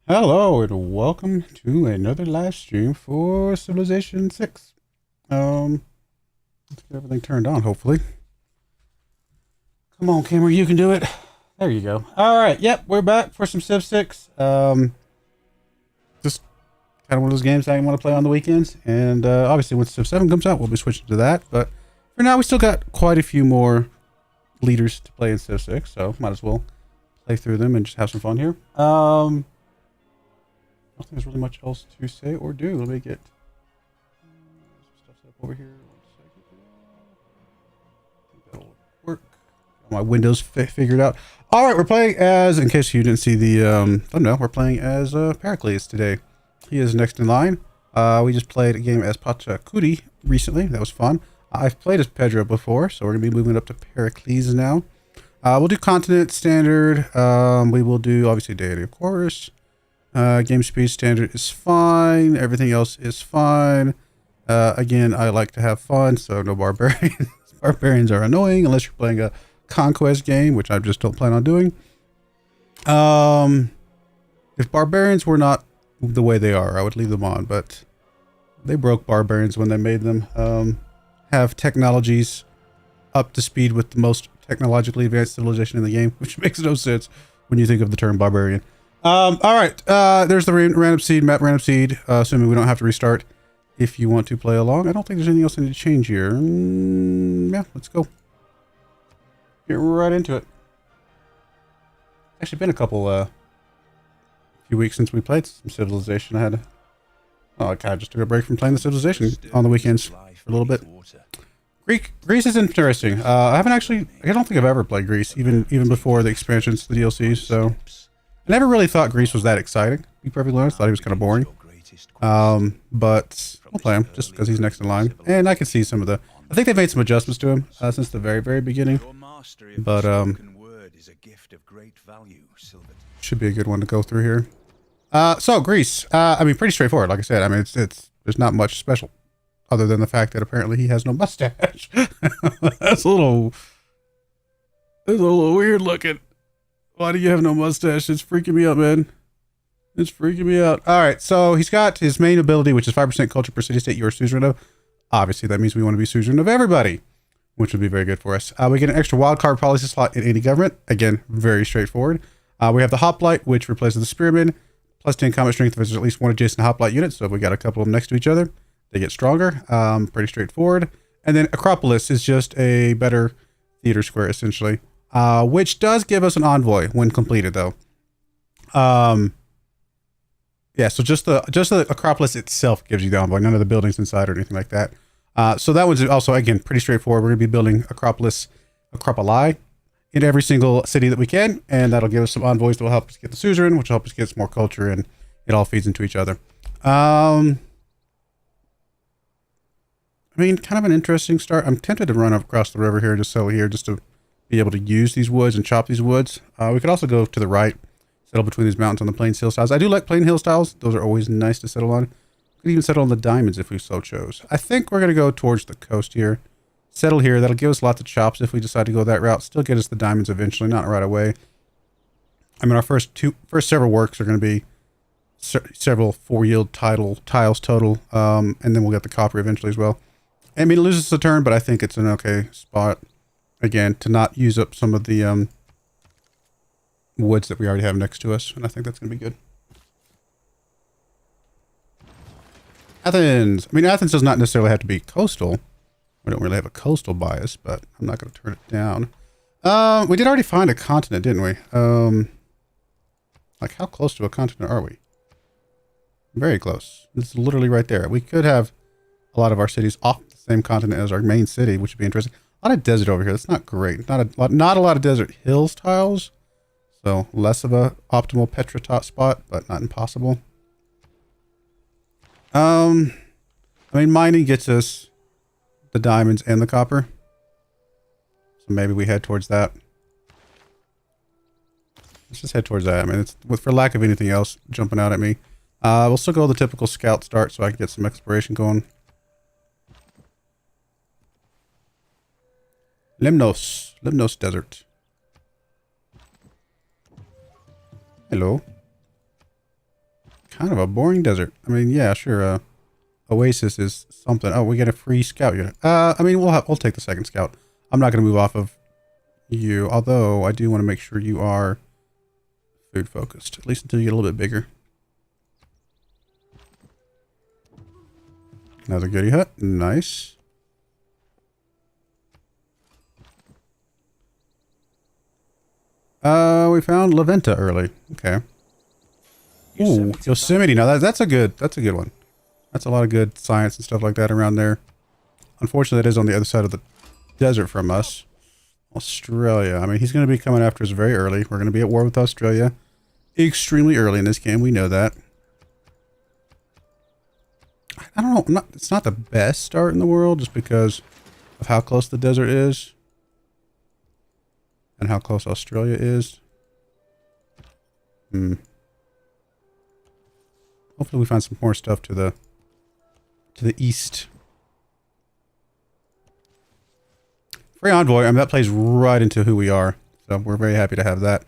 Hello and welcome to another live stream for Civilization 6. Let's get everything turned on, hopefully. Come on, camera, you can do it. There you go. Alright, yep, we're back for some Civ 6. Just kind of one of those games I want to play on the weekends. And obviously when Civ 7 comes out, we'll be switching to that. But for now, we still got quite a few more leaders to play in Civ 6. So might as well play through them and just have some fun here. I don't think there's really much else to say or do. Let me get some stuff set up over here. 1 second. I think that'll work. Got my Windows figured out. All right, we're playing as, in case you didn't see the thumbnail, we're playing as Pericles today. He is next in line. We just played a game as Patachakuri recently. That was fun. I've played as Pedro before, so we're going to be moving up to Pericles now. We'll do continent standard. We will do, obviously, deity, of course. Game speed standard is fine. Everything else is fine. Again, I like to have fun, so no barbarians. Barbarians are annoying unless you're playing a conquest game, which I just don't plan on doing. If barbarians were not the way they are, I would leave them on, but they broke barbarians when they made them. Have technologies up to speed with the most technologically advanced civilization in the game, which makes no sense when you think of the term barbarian. All right, there's the random seed, map random seed, assuming we don't have to restart if you want to play along. I don't think there's anything else I need to change here. Yeah, let's go. Get right into it. Actually been a couple, few weeks since we played some Civilization. I kind of just took a break from playing the Civilization on the weekends for a little bit. Greece is interesting. I don't think I've ever played Greece, even before the expansions, the DLCs, so... I never really thought Greece was that exciting, to be perfectly honest. Thought he was kind of boring. But we'll play him just because he's next in line. And I can see some of the... I think they've made some adjustments to him since the very, very beginning. But should be a good one to go through here. So Greece. I mean, pretty straightforward. Like I said, I mean, there's not much special other than the fact that apparently he has no mustache. That's a little weird looking. Why do you have no mustache? It's freaking me out, man. It's freaking me out. All right, so he's got his main ability, which is 5% culture per city state you are suzerain of. Obviously, that means we want to be suzerain of everybody, which would be very good for us. We get an extra wildcard policy slot in any government. Again, very straightforward. We have the hoplite, which replaces the spearman. Plus 10 combat strength if there's at least one adjacent hoplite unit. So if we got a couple of them next to each other, they get stronger. Pretty straightforward. And then Acropolis is just a better theater square, essentially. Which does give us an envoy when completed, though. Yeah, so just the Acropolis itself gives you the envoy. None of the buildings inside or anything like that. So that one's also, again, pretty straightforward. We're going to be building Acropoli in every single city that we can, and that'll give us some envoys that will help us get the suzerain, which will help us get some more culture, and it all feeds into each other. I mean, kind of an interesting start. I'm tempted to run across the river here, just settle here, just to be able to use these woods and chop these woods. We could also go to the right, settle between these mountains on the plains hill styles. I do like plain hill styles. Those are always nice to settle on. We could even settle on the diamonds if we so chose. I think we're going to go towards the coast here. Settle here. That'll give us lots of chops if we decide to go that route. Still get us the diamonds eventually, not right away. I mean, our first several works are going to be several 4-yield tiles total, and then we'll get the copper eventually as well. I mean, it loses a turn, but I think it's an okay spot, again, to not use up some of the woods that we already have next to us, and I think that's going to be good. Athens. I mean, Athens does not necessarily have to be coastal. We don't really have a coastal bias, but I'm not going to turn it down. We did already find a continent, didn't we? Like, how close to a continent are we? Very close. It's literally right there. We could have a lot of our cities off the same continent as our main city, which would be interesting. A lot of desert over here. That's not great. Not a lot of desert hills tiles. So less of a optimal Petra spot, but not impossible. I mean, mining gets us the diamonds and the copper. So maybe we head towards that. Let's just head towards that. I mean, it's for lack of anything else jumping out at me. We'll still go the typical scout start so I can get some exploration going. Limnos Desert. Hello. Kind of a boring desert. I mean, yeah, sure. Oasis is something. Oh, we get a free scout unit. I mean, we'll take the second scout. I'm not going to move off of you, although I do want to make sure you are food focused, at least until you get a little bit bigger. Another goodie hut. Nice. We found La Venta early. Okay. Ooh, Yosemite. Now that's a good one. That's a lot of good science and stuff like that around there. Unfortunately, it is on the other side of the desert from us. Australia. I mean, he's going to be coming after us very early. We're going to be at war with Australia extremely early in this game. We know that. I don't know. It's not the best start in the world just because of how close the desert is and how close Australia is. Hopefully we find some more stuff to the east. Free envoy. I mean, that plays right into who we are. So we're very happy to have that.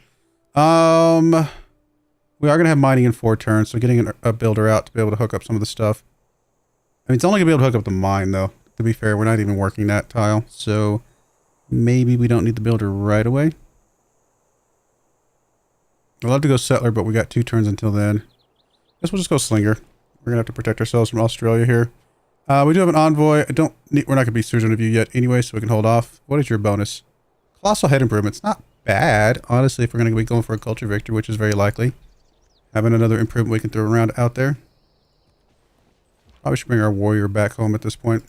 We are going to have mining in 4 turns. So getting a builder out to be able to hook up some of the stuff. I mean, it's only going to be able to hook up the mine, though. To be fair, we're not even working that tile. So maybe we don't need the builder right away. I'd love to go settler, but we got 2 turns until then. Guess we'll just go slinger. We're going to have to protect ourselves from Australia here. We do have an envoy. We're not going to be suzerain of you yet anyway, so we can hold off. What is your bonus? Colossal head improvement. It's not bad, honestly, if we're going to be going for a culture victory, which is very likely. Having another improvement we can throw around out there. Probably should bring our warrior back home at this point.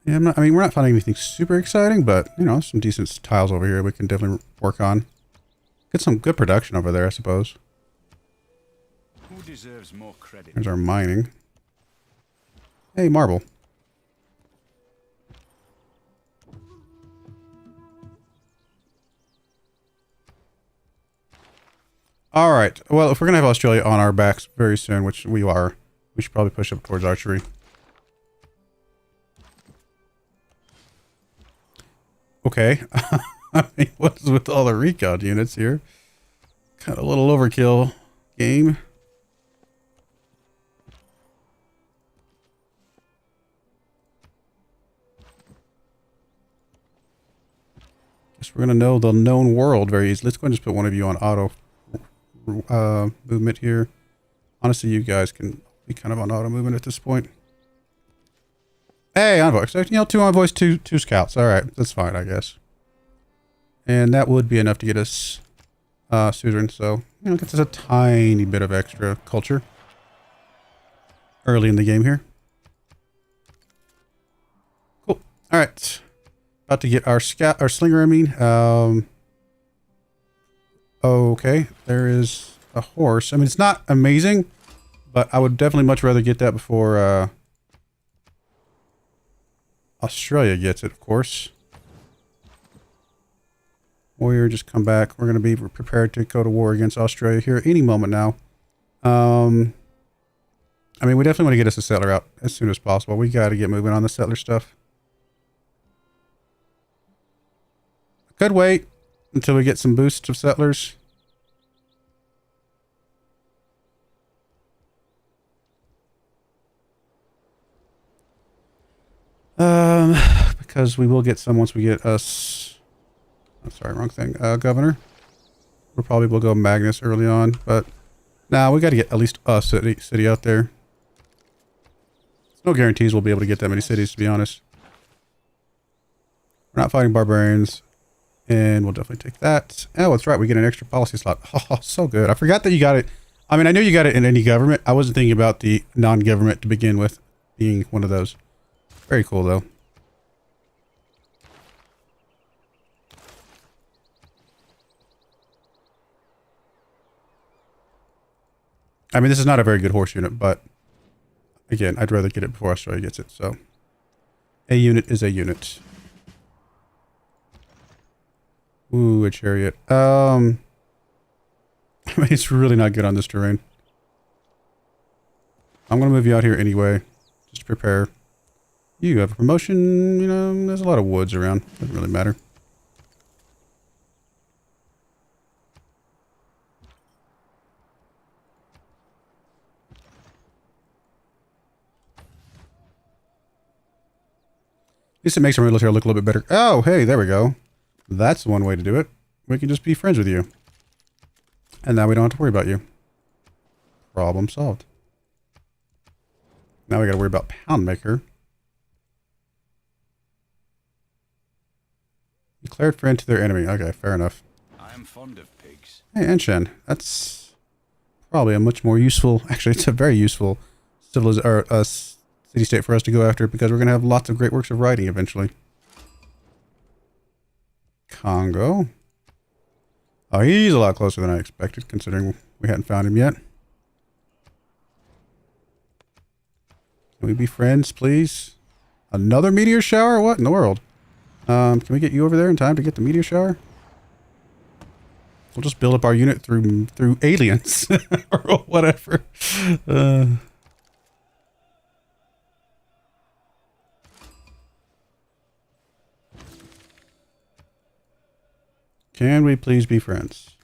Yeah, I mean, we're not finding anything super exciting, but, you know, some decent tiles over here we can definitely work on. Get some good production over there, I suppose. Who deserves more credit? There's our mining. Hey, marble. All right. Well, if we're going to have Australia on our backs very soon, which we are, we should probably push up towards archery. Okay. I mean, what is with all the recon units here? Kind of a little overkill game. Guess we're going to know the known world very easily. Let's go ahead and just put one of you on auto movement here. Honestly, you guys can be kind of on auto movement at this point. Hey, envoy. So, you know, 2 envoys, two scouts. All right, that's fine, I guess. And that would be enough to get us suzerain. So, you know, gets us a tiny bit of extra culture early in the game here. Cool. All right. About to get our slinger, I mean. Okay, there is a horse. I mean, it's not amazing, but I would definitely much rather get that before Australia gets it, of course. Warrior, just come back. We're going to be prepared to go to war against Australia here any moment now. I mean, we definitely want to get us a settler out as soon as possible. We got to get moving on the settler stuff. Could wait until we get some boosts of settlers. Because we will get some once we get us... Oh, sorry, wrong thing. Governor. We probably will go Magnus early on, but... Nah, we got to get at least a city out there. There's no guarantees we'll be able to get that many cities, to be honest. We're not fighting barbarians. And we'll definitely take that. Oh, that's right. We get an extra policy slot. Oh, so good. I forgot that you got it. I mean, I knew you got it in any government. I wasn't thinking about the non-government to begin with being one of those. Very cool, though. I mean, this is not a very good horse unit, but again, I'd rather get it before Australia gets it. So a unit is a unit. Ooh, a chariot. I mean, it's really not good on this terrain. I'm going to move you out here anyway. Just prepare. You have a promotion. You know, there's a lot of woods around. Doesn't really matter. At least it makes our military look a little bit better. Oh, hey, there we go. That's one way to do it. We can just be friends with you. And now we don't have to worry about you. Problem solved. Now we gotta worry about Pound Maker. Declared friend to their enemy. Okay, fair enough. I am fond of pigs. Hey, Enshen. That's probably a much more useful... Actually, it's a very useful city-state for us to go after because we're gonna have lots of great works of writing eventually. Congo. Oh, he's a lot closer than I expected, considering we hadn't found him yet. Can we be friends, please? Another meteor shower? What in the world? Can we get you over there in time to get the meteor shower? We'll just build up our unit through aliens or whatever. Can we please be friends?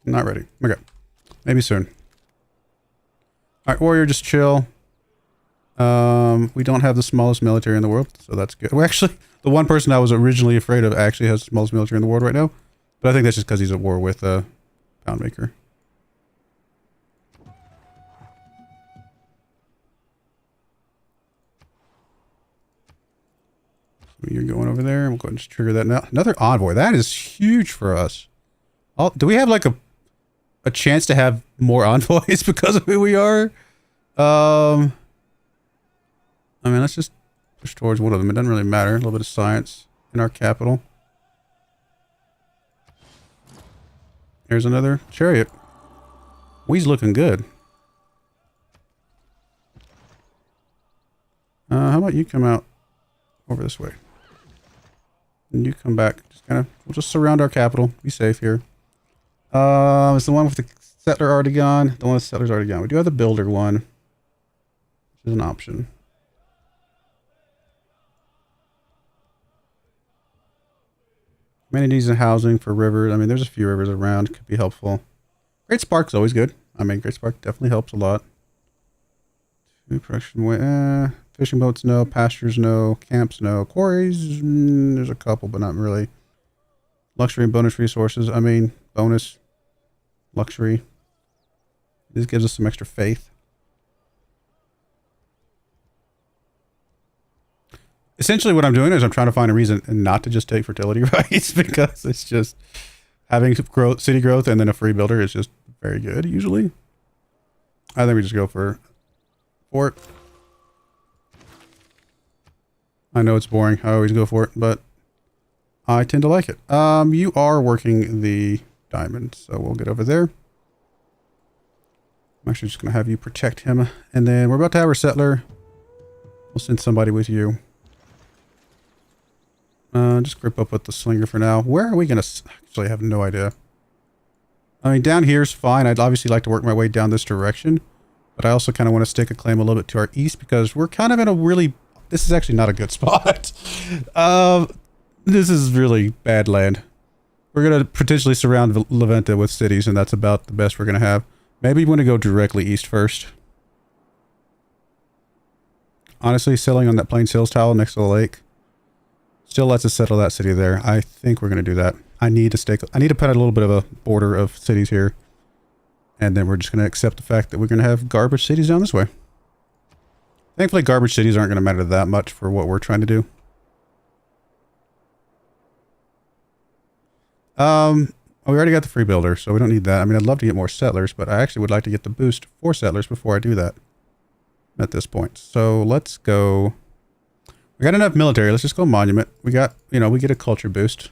Not ready. Okay. Maybe soon. Alright, warrior, just chill. We don't have the smallest military in the world, so that's good. Well, actually, the one person I was originally afraid of actually has the smallest military in the world right now. But I think that's just because he's at war with Pound Maker. You're going over there. We'll go ahead and just trigger that now. Another envoy. That is huge for us. Do we have like a chance to have more envoys because of who we are? I mean, let's just push towards one of them. It doesn't really matter. A little bit of science in our capital. Here's another chariot. He's looking good. How about you come out over this way? And you come back. Just we'll just surround our capital. Be safe here. Is the one with the settler already gone? The one with the settler's already gone. We do have the builder one, which is an option. Amenities and housing for rivers. I mean, there's a few rivers around. Could be helpful. Great Spark's always good. I mean, Great Spark definitely helps a lot. Food production way. Fishing boats, no. Pastures, no. Camps, no. Quarries, there's a couple, but not really. Luxury and bonus resources. I mean, bonus. Luxury. This gives us some extra faith. Essentially what I'm doing is I'm trying to find a reason not to just take fertility rights, because it's just having growth, city growth and then a free builder is just very good usually. I think we just go for fort. I know it's boring. I always go for it, but I tend to like it. You are working the diamond, so we'll get over there. I'm actually just going to have you protect him. And then we're about to have our settler. We'll send somebody with you. Just grip up with the slinger for now. Where are we going to... Actually, I have no idea. I mean, down here's fine. I'd obviously like to work my way down this direction. But I also kind of want to stake a claim a little bit to our east, because we're kind of in a really... This is actually not a good spot. This is really bad land. We're going to potentially surround Leventa with cities, and that's about the best we're going to have. Maybe we want to go directly east first. Honestly, selling on that Plains Hills tile next to the lake still lets us settle that city there. I think we're going to do that. I need to put a little bit of a border of cities here. And then we're just going to accept the fact that we're going to have garbage cities down this way. Thankfully, garbage cities aren't going to matter that much for what we're trying to do. We already got the free builder, so we don't need that. I mean, I'd love to get more settlers, but I actually would like to get the boost for settlers before I do that at this point. So let's go. We got enough military. Let's just go monument. We got, you know, we get a culture boost.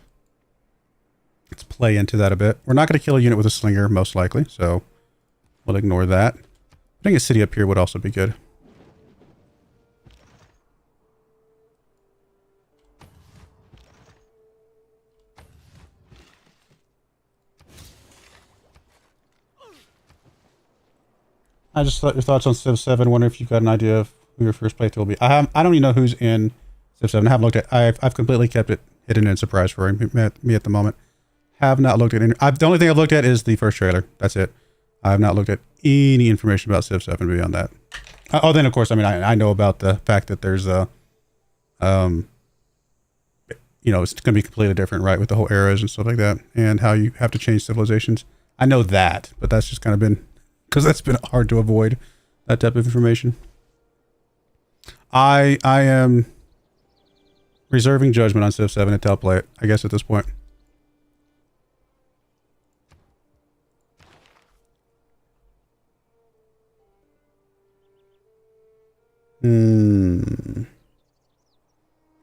Let's play into that a bit. We're not going to kill a unit with a slinger, most likely, so we'll ignore that. Putting a city up here would also be good. I just thought your thoughts on Civ 7. Wonder if you've got an idea of who your first playthrough will be. I don't even know who's in Civ 7. I haven't looked at. I've completely kept it hidden and surprise for me at the moment. Have not looked at any. The only thing I've looked at is the first trailer. That's it. I have not looked at any information about Civ 7 beyond that. Oh, then of course, I mean, I know about the fact that there's a, you know, it's going to be completely different, right, with the whole eras and stuff like that, and how you have to change civilizations. I know that, but that's just kind of been, because that's been hard to avoid that type of information. I am reserving judgment on Civ 7 until I play it, I guess, at this point.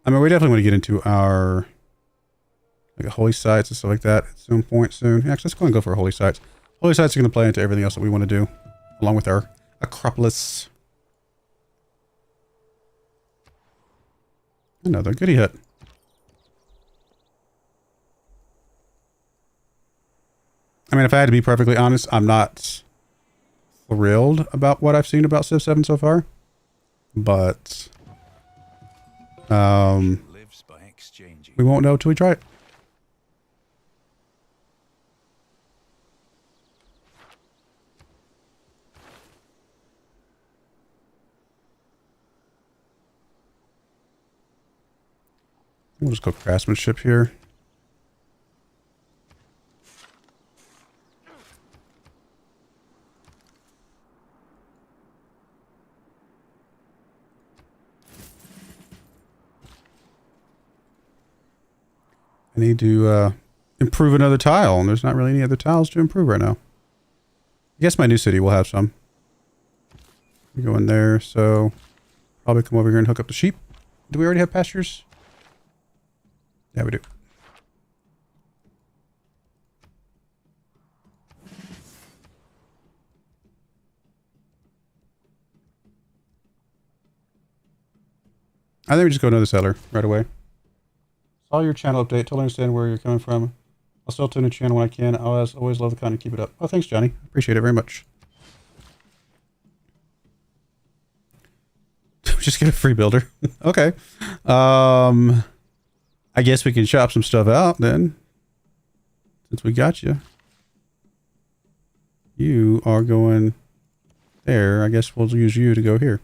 I mean, we definitely want to get into our like holy sites and stuff like that at some point soon. Actually, let's go and go for holy sites. Holy sites are going to play into everything else that we want to do, along with our Acropolis. Another goodie hut. I mean, if I had to be perfectly honest, I'm not thrilled about what I've seen about Civ 7 so far. But Lives by exchanging. we won't know till we try it. We'll just go craftsmanship here. I need to improve another tile, and there's not really any other tiles to improve right now. I guess my new city will have some. We go in there, so probably come over here and hook up the sheep. Do we already have pastures? Yeah, we do. I think we just go another settler right away. Saw your channel update. Totally understand where you're coming from. I'll still tune the channel when I can. I always love the content. Keep it up. Oh, thanks, Johnny. Appreciate it very much. Just get a free builder. Okay. I guess we can shop some stuff out then. Since we got you. You are going there. I guess we'll use you to go here.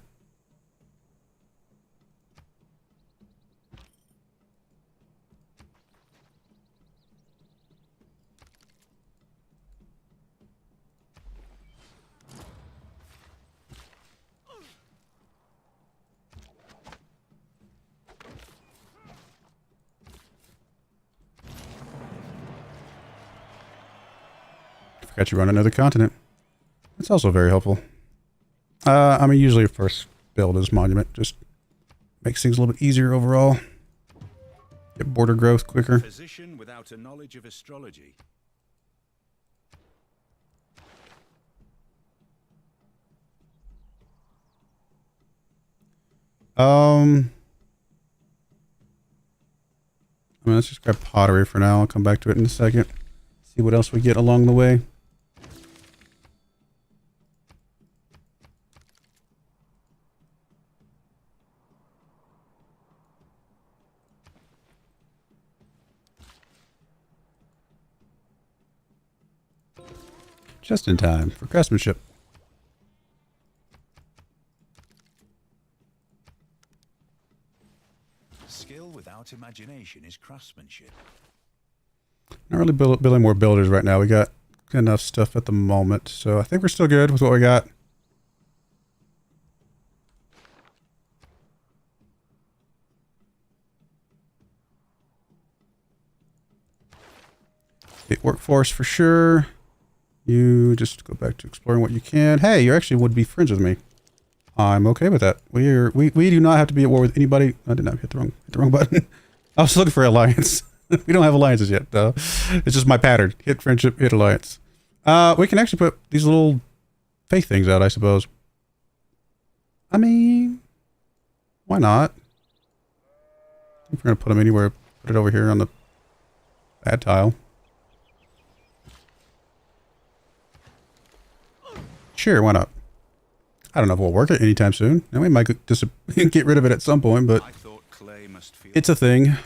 Forgot you run another continent. That's also very helpful. I mean, usually your first build is monument. Just makes things a little bit easier overall. Get border growth quicker. Physician without a knowledge of astrology. I mean, let's just grab pottery for now. I'll come back to it in a second. See what else we get along the way. Just in time for craftsmanship. Skill without imagination is craftsmanship. Not really building more builders right now. We got enough stuff at the moment. So I think we're still good with what we got. Hit workforce for sure. You just go back to exploring what you can. Hey, you actually would be friends with me. I'm okay with that. We do not have to be at war with anybody. I did not hit the wrong button. I was looking for alliance. We don't have alliances yet, though. It's just my pattern. Hit friendship, hit alliance. We can actually put these little faith things out, I suppose. I mean, why not? If we're gonna put them anywhere, put it over here on the bad tile. Sure, why not? I don't know if we'll work it anytime soon. And we might just get rid of it at some point, but it's a thing.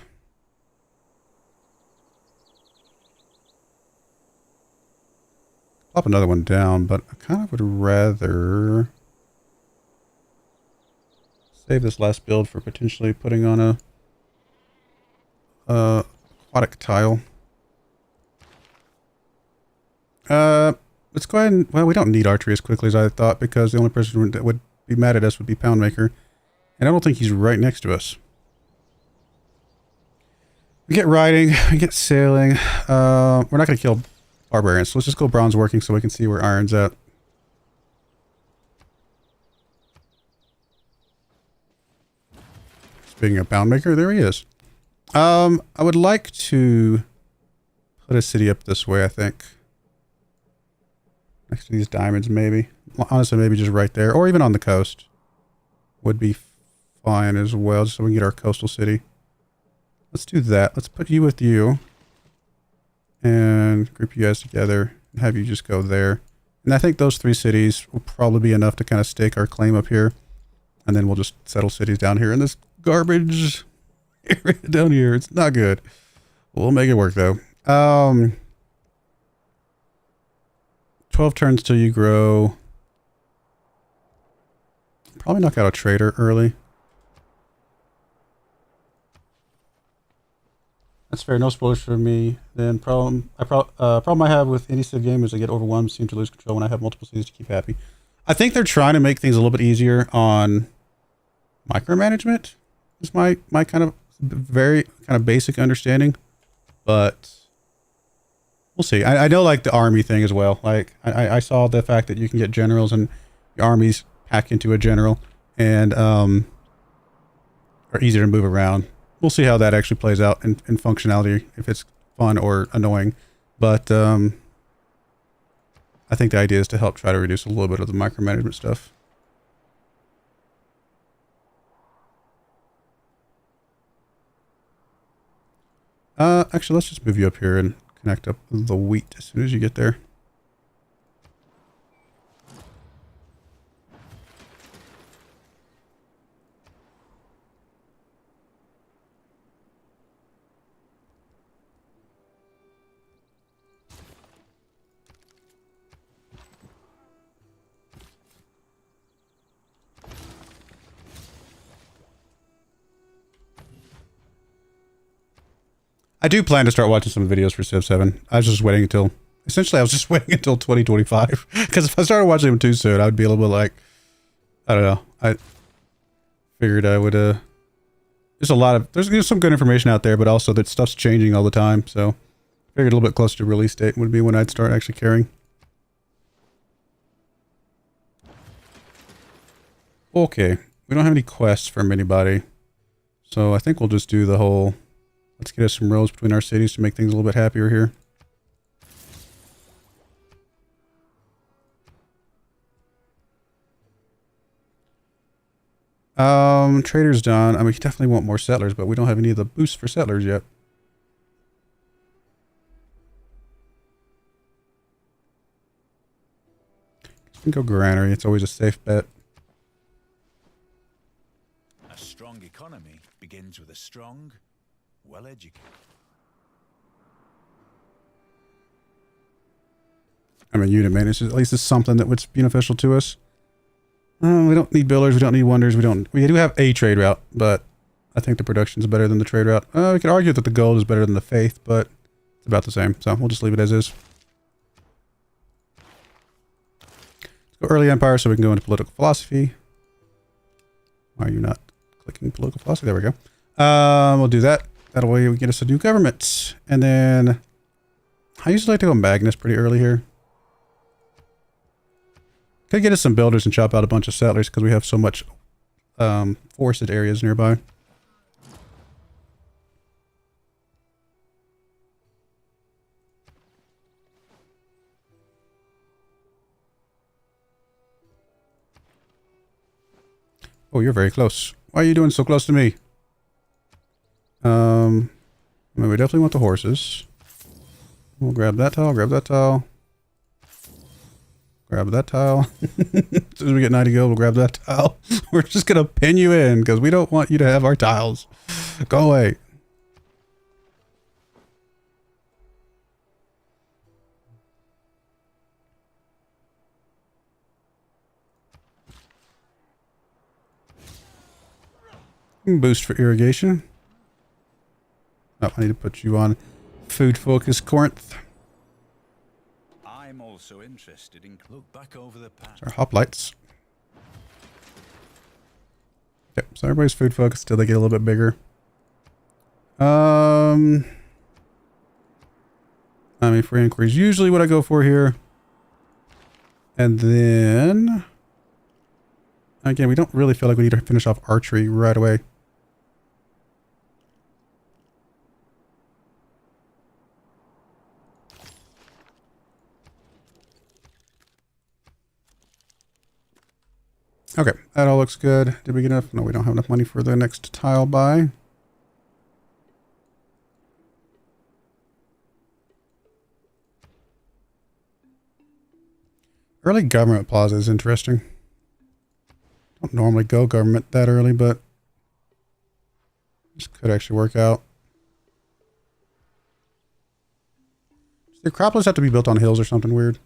Pop another one down, but I kind of would rather save this last build for potentially putting on a aquatic tile. Let's go ahead and, well, we don't need archery as quickly as I thought because the only person that would be mad at us would be Poundmaker. And I don't think he's right next to us. We get riding, we get sailing. We're not going to kill barbarians, so let's just go bronze working so we can see where iron's at. Speaking of Poundmaker, there he is. I would like to put a city up this way, I think. Next to these diamonds, maybe. Well, honestly, maybe just right there. Or even on the coast. Would be fine as well, just so we can get our coastal city. Let's do that. Let's put you with you. And group you guys together. And have you just go there. And I think those 3 cities will probably be enough to kind of stake our claim up here. And then we'll just settle cities down here in this garbage area down here. It's not good. We'll make it work, though. 12 turns till you grow. Probably knock out a trader early. That's fair. No spoilers for me. Then problem I have with any Civ game is I get overwhelmed, seem to lose control when I have multiple cities to keep happy. I think they're trying to make things a little bit easier on micromanagement. Is my kind of very kind of basic understanding, but we'll see. I know like the army thing as well. Like I saw the fact that you can get generals and the armies pack into a general and are easier to move around. We'll see how that actually plays out in functionality, if it's fun or annoying. But I think the idea is to help try to reduce a little bit of the micromanagement stuff. Actually, let's just move you up here and connect up the wheat as soon as you get there. I do plan to start watching some videos for Civ 7. I was just waiting until... Essentially, I was just waiting until 2025. Because if I started watching them too soon, I would be a little bit like... I don't know. I figured I would... There's a lot of... There's some good information out there, but also that stuff's changing all the time. So, I figured a little bit closer to release date would be when I'd start actually caring. Okay. We don't have any quests from anybody. So, I think we'll just do the whole... Let's get us some roads between our cities to make things a little bit happier here. Trader's done. I mean, we definitely want more settlers, but we don't have any of the boosts for settlers yet. We can go granary. It's always a safe bet. A strong economy begins with a strong, well-educated. I mean, unit maintenance at least is something that would be beneficial to us. We don't need builders. We don't need wonders. We do have a trade route, but I think the production's better than the trade route. We could argue that the gold is better than the faith, but it's about the same. So we'll just leave it as is. Let's go early empire so we can go into political philosophy. Why are you not clicking political philosophy? There we go. We'll do that. That way we get us a new government. And then I usually like to go Magnus pretty early here. Could get us some builders and chop out a bunch of settlers because we have so much forested areas nearby. Oh, you're very close. Why are you doing so close to me? I mean, we definitely want the horses. We'll grab that tile, grab that tile. Grab that tile. As soon as we get 90 gold, we'll grab that tile. We're just going to pin you in because we don't want you to have our tiles. Go away. Boost for irrigation. Oh, I need to put you on food focus, Corinth. I'm also interested in look back over the past. Our hoplites. Yep, so everybody's food focused till they get a little bit bigger. I mean, for inquiries, usually what I go for here. And then again, we don't really feel like we need to finish off archery right away. Okay, that all looks good. Did we get enough? No, we don't have enough money for the next tile buy. Early government plaza is interesting. Don't normally go government that early, but this could actually work out. Does the Acropolis have to be built on hills or something weird?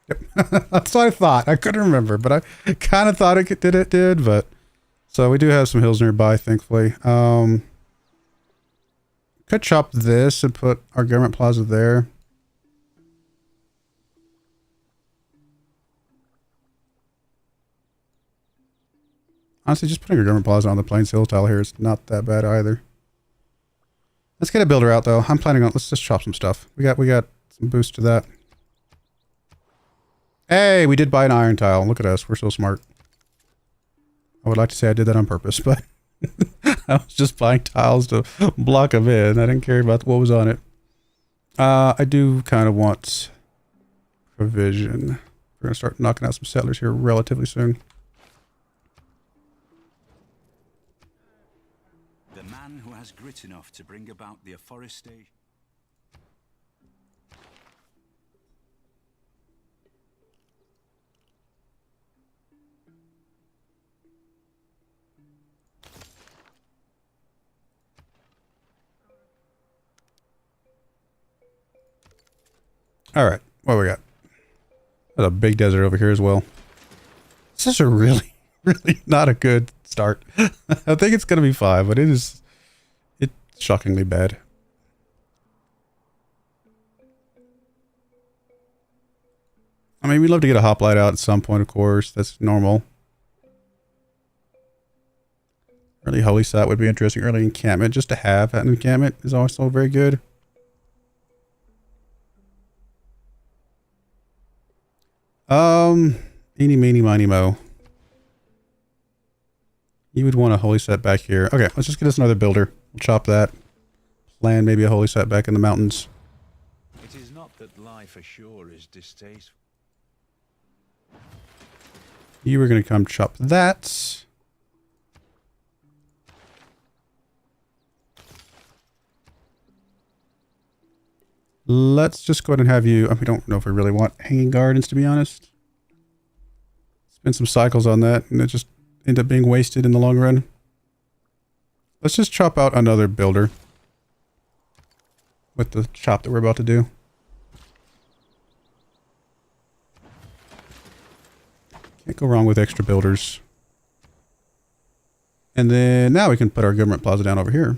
Yep. That's what I thought. I couldn't remember, but I kind of thought it did, but so we do have some hills nearby, thankfully. Could chop this and put our government plaza there. Honestly, just putting a government plaza on the Plains Hill tile here is not that bad either. Let's get a builder out though. I'm planning on, let's just chop some stuff. We got some boost to that. Hey, we did buy an iron tile. Look at us. We're so smart. I would like to say I did that on purpose, but I was just buying tiles to block them in. I didn't care about what was on it. I do kind of want provision. We're going to start knocking out some settlers here relatively soon. has grit enough to bring about the afforestation. All right, what we got? There's a big desert over here as well. This is a really, really not a good start. I think it's gonna be 5, but it's shockingly bad. I mean, we'd love to get a hoplite out at some point, of course. That's normal. Early holy site would be interesting. Early encampment, just to have an encampment is also very good. Eeny, meeny, miny, mo. You would want a holy set back here. Okay, let's just get us another builder. We'll chop that. Plan maybe a holy set back in the mountains. It is not that life ashore is distasteful. You were going to come chop that. Let's just go ahead and have you... I don't know if we really want hanging gardens, to be honest. Spend some cycles on that, and it just end up being wasted in the long run. Let's just chop out another builder. With the chop that we're about to do. Can't go wrong with extra builders. And then now we can put our government plaza down over here.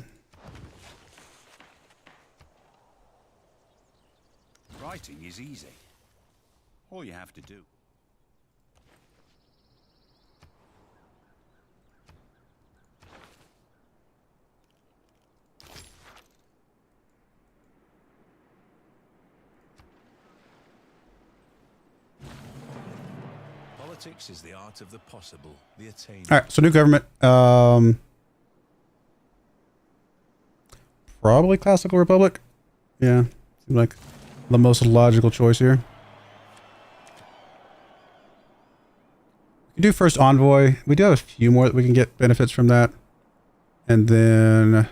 Writing is easy. All you have to do. Politics is the art of the possible, the attainable. All right, so new government. Probably classical republic. Yeah, seems like the most logical choice here. We do first envoy. We do have a few more that we can get benefits from that, and then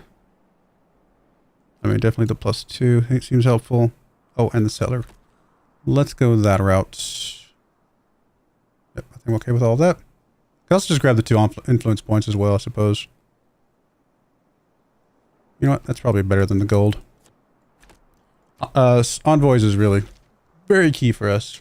I mean definitely the +2. It seems helpful. Oh, and the settler. Let's go that route. Yep, I think I'm okay with all of that. I can also just grab the 2 influence points as well, I suppose. You know what? That's probably better than the gold. Envoys is really very key for us.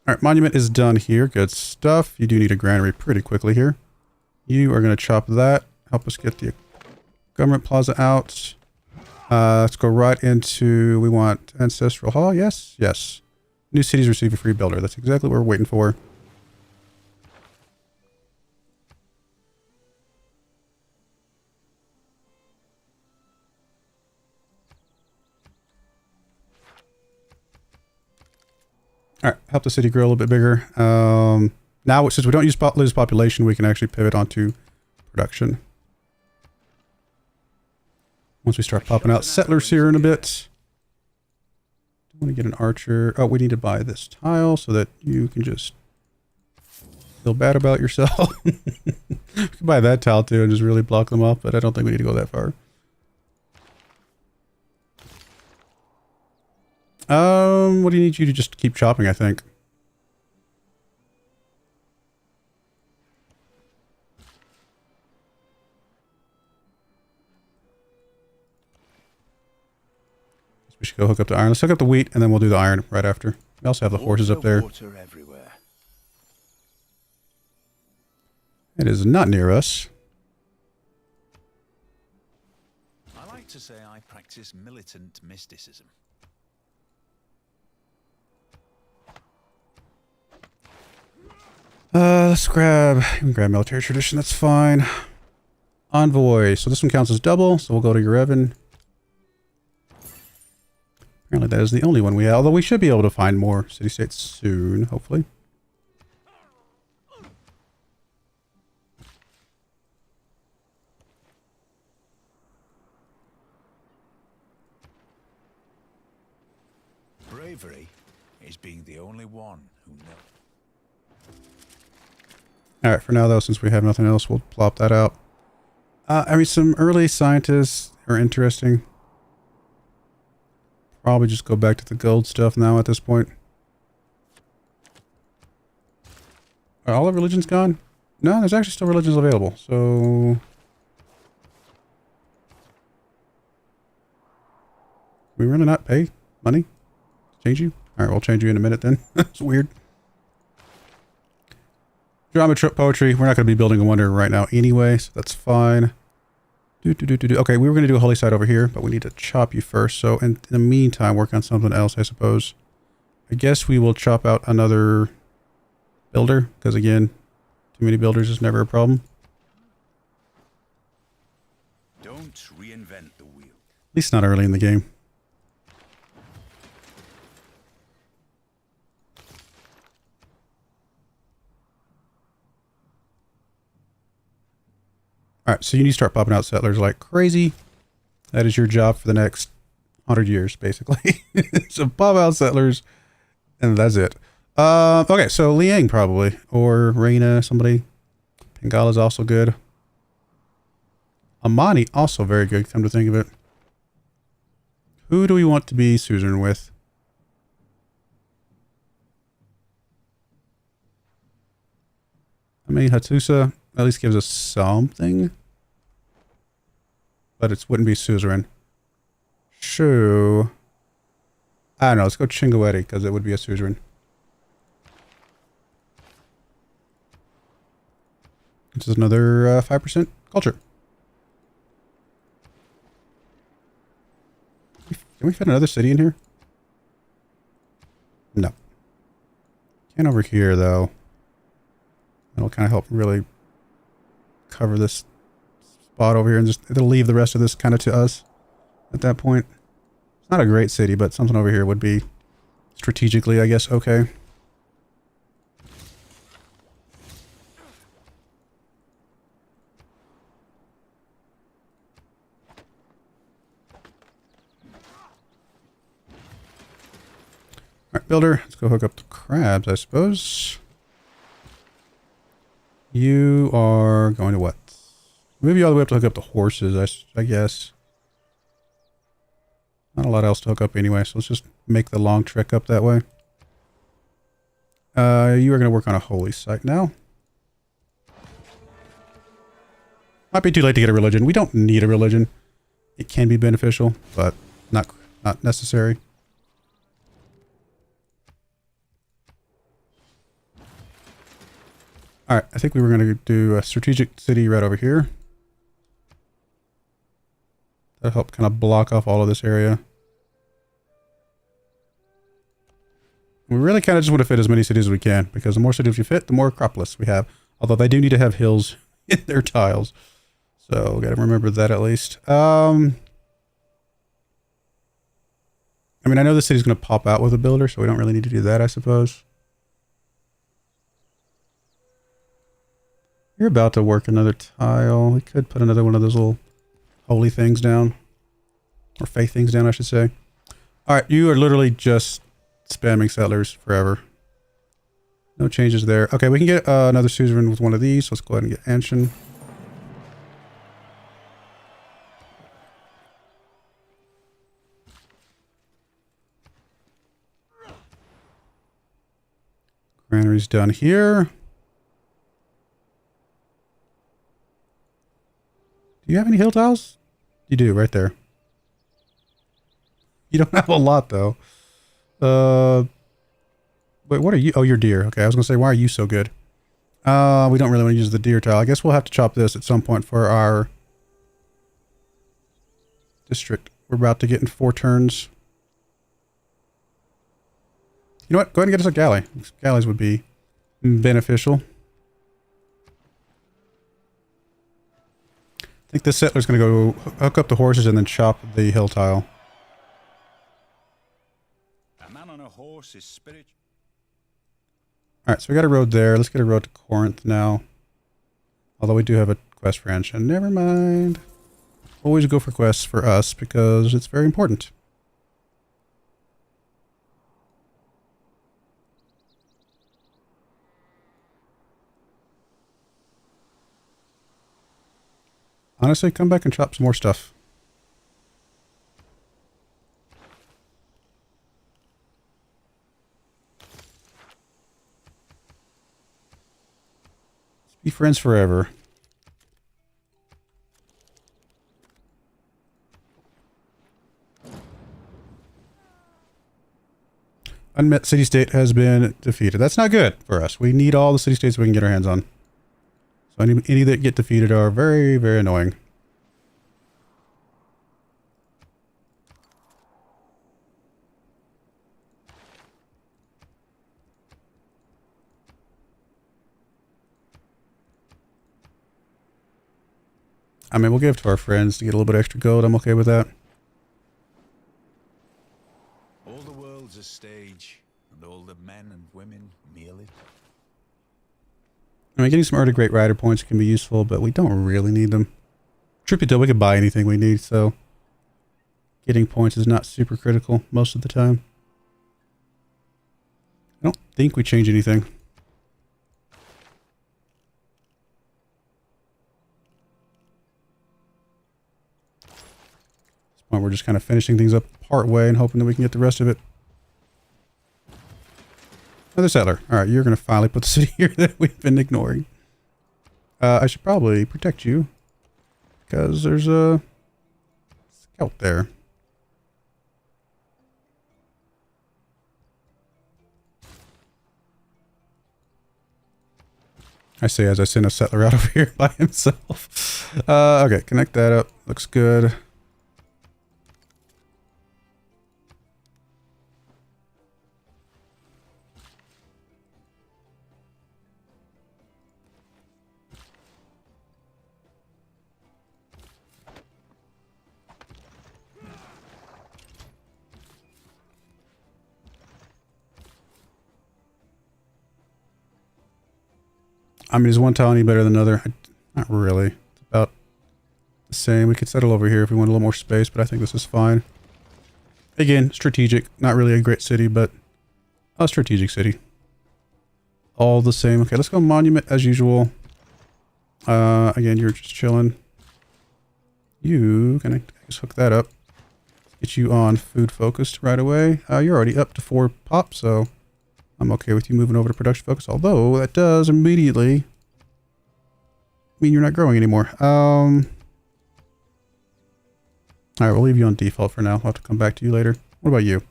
Alright, monument is done here. Good stuff. You do need a granary pretty quickly here. You are going to chop that. Help us get the government plaza out. Let's go right into, we want Ancestral Hall. Yes, yes. New cities receive a free builder. That's exactly what we're waiting for. Alright, help the city grow a little bit bigger. Now, since we don't lose population, we can actually pivot onto production. Once we start popping out settlers here in a bit. I want to get an archer. Oh, we need to buy this tile so that you can just feel bad about yourself. You can buy that tile too and just really block them off, but I don't think we need to go that far. What do you need you to just keep chopping, I think? We should go hook up the iron. Let's hook up the wheat and then we'll do the iron right after. We also have the horses up there. Water everywhere. It is not near us. I like to say I practice militant mysticism. Let's grab, you can grab military tradition, that's fine. Envoy, so this one counts as double, so we'll go to Yrevan. Apparently that is the only one we have, although we should be able to find more city-states soon, hopefully. Bravery is being the only one who knows. Alright, for now though, since we have nothing else, we'll plop that out. I mean, some early scientists are interesting. Probably just go back to the gold stuff now at this point. Are all the religions gone? No, there's actually still religions available, so... we really not pay money? Change you? Alright, we'll change you in a minute then. That's weird. Drama, poetry. We're not going to be building a wonder right now anyway, so that's fine. Okay, we were going to do a holy site over here, but we need to chop you first. So in the meantime, work on something else, I suppose. I guess we will chop out another builder, because again, too many builders is never a problem. Don't reinvent the wheel. At least not early in the game. Alright, so you need to start popping out settlers like crazy. That is your job for the next 100 years, basically. So pop out settlers, and that's it. Okay, so Liang probably, or Reina, somebody. Pingala's also good. Amani, also very good, come to think of it. Who do we want to be suzerain with? I mean, Hattusa at least gives us something. But it wouldn't be suzerain. Shu. I don't know, let's go Chinguetti, because it would be a suzerain. This is another 5% culture. Can we fit another city in here? No. Can't over here, though. That'll kind of help really cover this spot over here, and just it'll leave the rest of this kind of to us at that point. It's not a great city, but something over here would be strategically, I guess, okay. Alright, builder, let's go hook up the crabs, I suppose. You are going to what? Maybe all the way up to hook up the horses, I guess. Not a lot else to hook up anyway, so let's just make the long trek up that way. You are going to work on a holy site now. Might be too late to get a religion. We don't need a religion. It can be beneficial, but not necessary. Alright, I think we were going to do a strategic city right over here. That'll help kind of block off all of this area. We really kind of just want to fit as many cities as we can, because the more cities we fit, the more acropolis we have. Although they do need to have hills in their tiles. So, gotta remember that at least. I mean, I know the city's going to pop out with a builder, so we don't really need to do that, I suppose. You're about to work another tile. We could put another one of those little holy things down. Or faith things down, I should say. Alright, you are literally just spamming settlers forever. No changes there. Okay, we can get another suzerain with one of these. Let's go ahead and get Anshin. Granary's done here. Do you have any hill tiles? You do, right there. You don't have a lot, though. Wait, what are you? Oh, you're deer. Okay, I was going to say, why are you so good? We don't really want to use the deer tile. I guess we'll have to chop this at some point for our district. We're about to get in 4 turns. You know what? Go ahead and get us a galley. Galleys would be beneficial. I think this settler's going to go hook up the horses and then chop the hill tile. A man on a horse is spirit. Alright, so we got a road there. Let's get a road to Corinth now. Although we do have a quest for Anshin. Never mind. Always go for quests for us because it's very important. Honestly, come back and chop some more stuff. Let's be friends forever. Unmet city-state has been defeated. That's not good for us. We need all the city-states we can get our hands on. So any that get defeated are very, very annoying. I mean, we'll give it to our friends to get a little bit extra gold. I'm okay with that. All the world's a stage, and all the men and women merely. I mean, getting some early great rider points can be useful, but we don't really need them. Truth be told, we can buy anything we need, so getting points is not super critical most of the time. I don't think we change anything. We're just kind of finishing things up part way and hoping that we can get the rest of it. Another settler. All right, you're going to finally put the city here that we've been ignoring. I should probably protect you because there's a scout there. I say as I send a settler out over here by himself. Okay, connect that up. Looks good. I mean, is one tile any better than another? Not really. It's about the same. We could settle over here if we want a little more space, but I think this is fine. Again, strategic. Not really a great city, but a strategic city. All the same. Okay, let's go monument as usual. Again, you're just chilling. You can I just hook that up. Get you on food focused right away. You're already up to 4 pop, so I'm okay with you moving over to production focus, although that does immediately mean you're not growing anymore. Alright, we'll leave you on default for now. I'll have to come back to you later. What about you?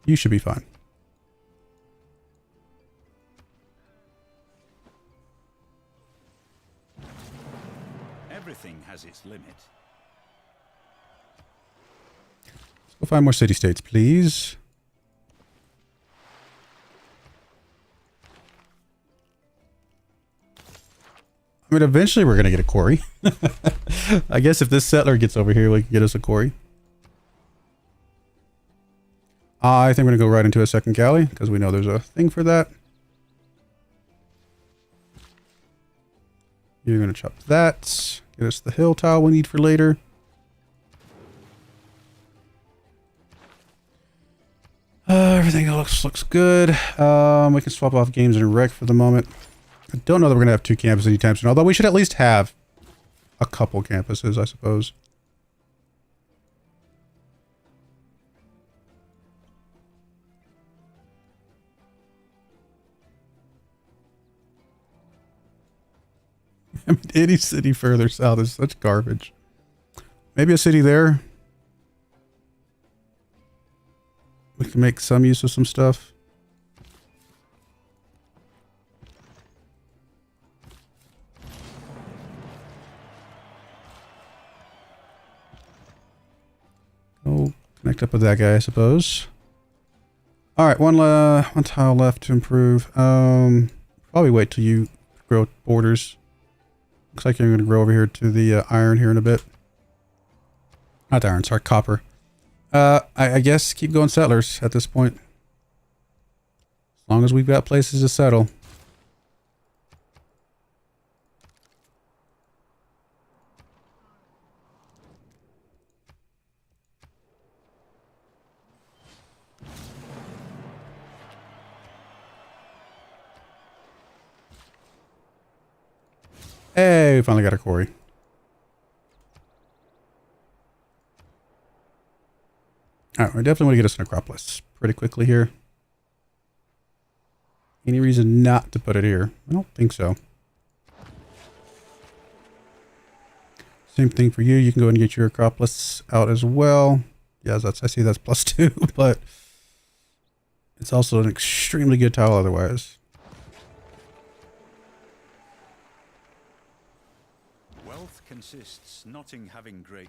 You should be fine. Everything has its limit. Let's go find more city-states, please. I mean, eventually we're going to get a quarry. I guess if this settler gets over here, we can get us a quarry. I think we're going to go right into a second galley, because we know there's a thing for that. You're going to chop that. Get us the hill tile we need for later. Everything looks good. We can swap off games and rec for the moment. I don't know that we're going to have 2 campuses anytime soon, although we should at least have a couple campuses, I suppose. I mean, any city further south is such garbage. Maybe a city there. We can make some use of some stuff. Go connect up with that guy, I suppose. All right, one tile left to improve. Probably wait till you grow borders. Looks like you're going to grow over here to the iron here in a bit. Not the iron, sorry, copper. I guess keep going settlers at this point. As long as we've got places to settle. Hey, we finally got a quarry. Alright, we definitely want to get us an Acropolis pretty quickly here. Any reason not to put it here? I don't think so. Same thing for you. You can go and get your Acropolis out as well. Yeah, I see that's +2, but it's also an extremely good tile otherwise. Wealth consists not in having great.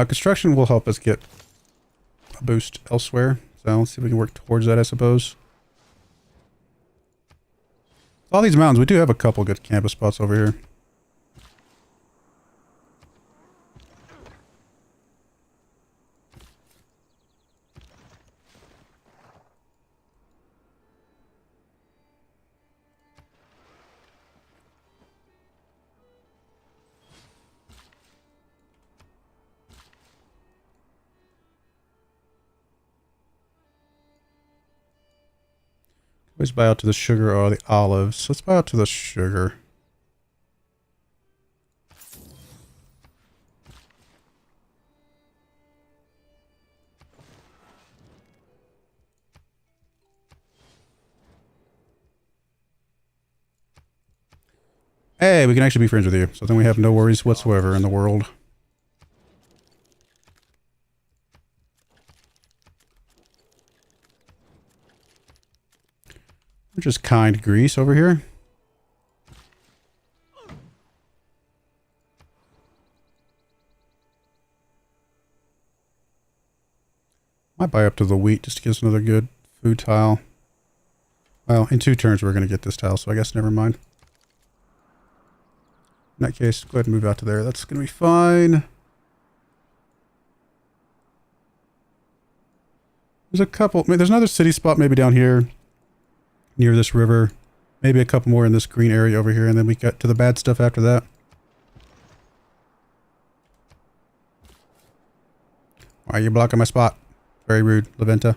Construction will help us get a boost elsewhere. So let's see if we can work towards that, I suppose. All these mountains, we do have a couple good campus spots over here. Always buy out to the sugar or the olives. Let's buy out to the sugar. Hey, we can actually be friends with you. So then we have no worries whatsoever in the world. Just kind Greece over here. Might buy up to the wheat just to get us another good food tile. Well, in 2 turns we're going to get this tile, so I guess never mind. In that case, go ahead and move out to there. That's going to be fine. There's a couple. There's another city spot maybe down here. Near this river. Maybe a couple more in this green area over here, and then we get to the bad stuff after that. Why are you blocking my spot? Very rude, Leventa.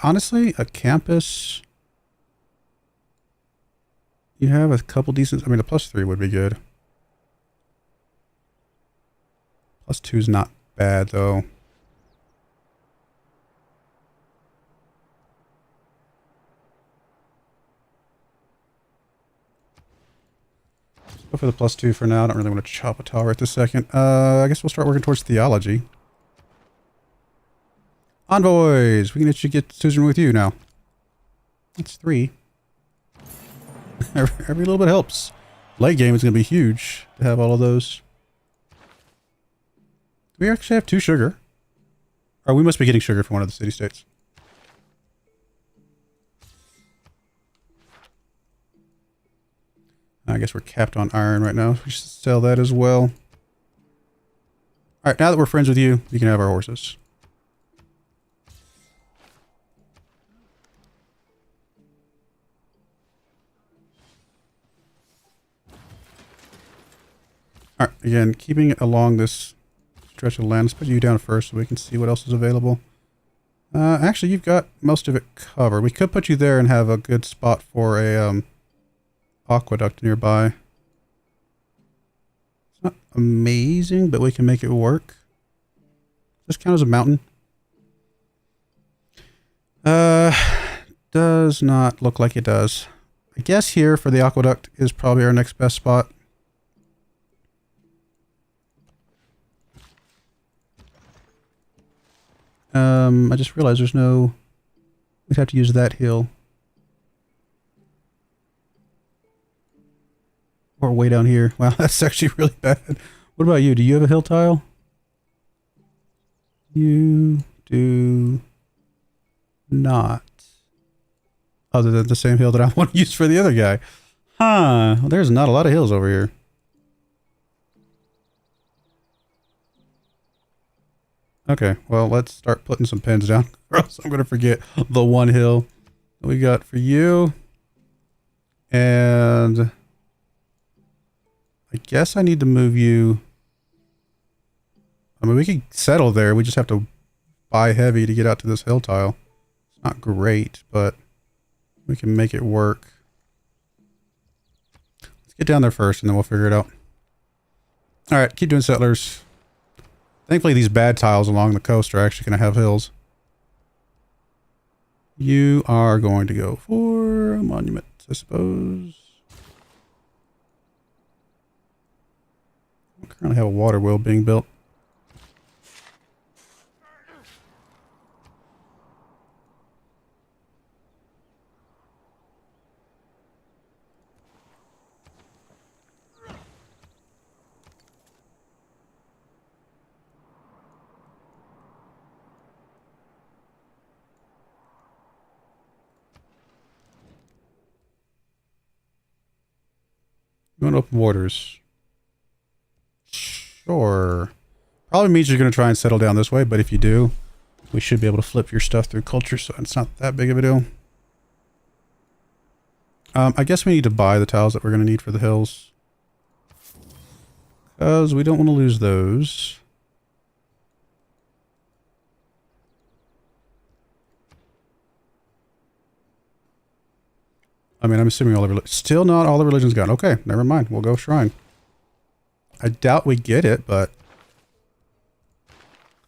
Honestly, a campus... You have a couple decent... I mean, a +3 would be good. +2 is not bad, though. Go for the +2 for now. I don't really want to chop a tile right this second. I guess we'll start working towards theology. Envoys! We can actually get Susan with you now. That's 3. Every little bit helps. Late game is going to be huge to have all of those. Do we actually have 2 sugar? Or we must be getting sugar from one of the city-states. I guess we're capped on iron right now. We should sell that as well. Alright, now that we're friends with you, you can have our horses. Alright, again, keeping it along this stretch of land. Let's put you down first so we can see what else is available. Actually, you've got most of it covered. We could put you there and have a good spot for a aqueduct nearby. It's not amazing, but we can make it work. Just count as a mountain. Does not look like it does. I guess here for the aqueduct is probably our next best spot. I just realized there's no... We'd have to use that hill. Or way down here. Wow, that's actually really bad. What about you? Do you have a hill tile? You do not. Other than the same hill that I want to use for the other guy. Huh. Well, there's not a lot of hills over here. Okay, well, let's start putting some pins down, or else I'm going to forget the one hill we got for you. And I guess I need to move you. I mean, we could settle there. We just have to buy heavy to get out to this hill tile. It's not great, but we can make it work. Let's get down there first, and then we'll figure it out. All right, keep doing settlers. Thankfully, these bad tiles along the coast are actually going to have hills. You are going to go for a monument, I suppose. We currently have a water wheel being built. You want to open waters? Sure. Probably means you're going to try and settle down this way, but if you do, we should be able to flip your stuff through culture, so it's not that big of a deal. I guess we need to buy the tiles that we're going to need for the hills, because we don't want to lose those. I mean, I'm assuming all the still not all the religion's gone. Okay, never mind. We'll go shrine. I doubt we get it, but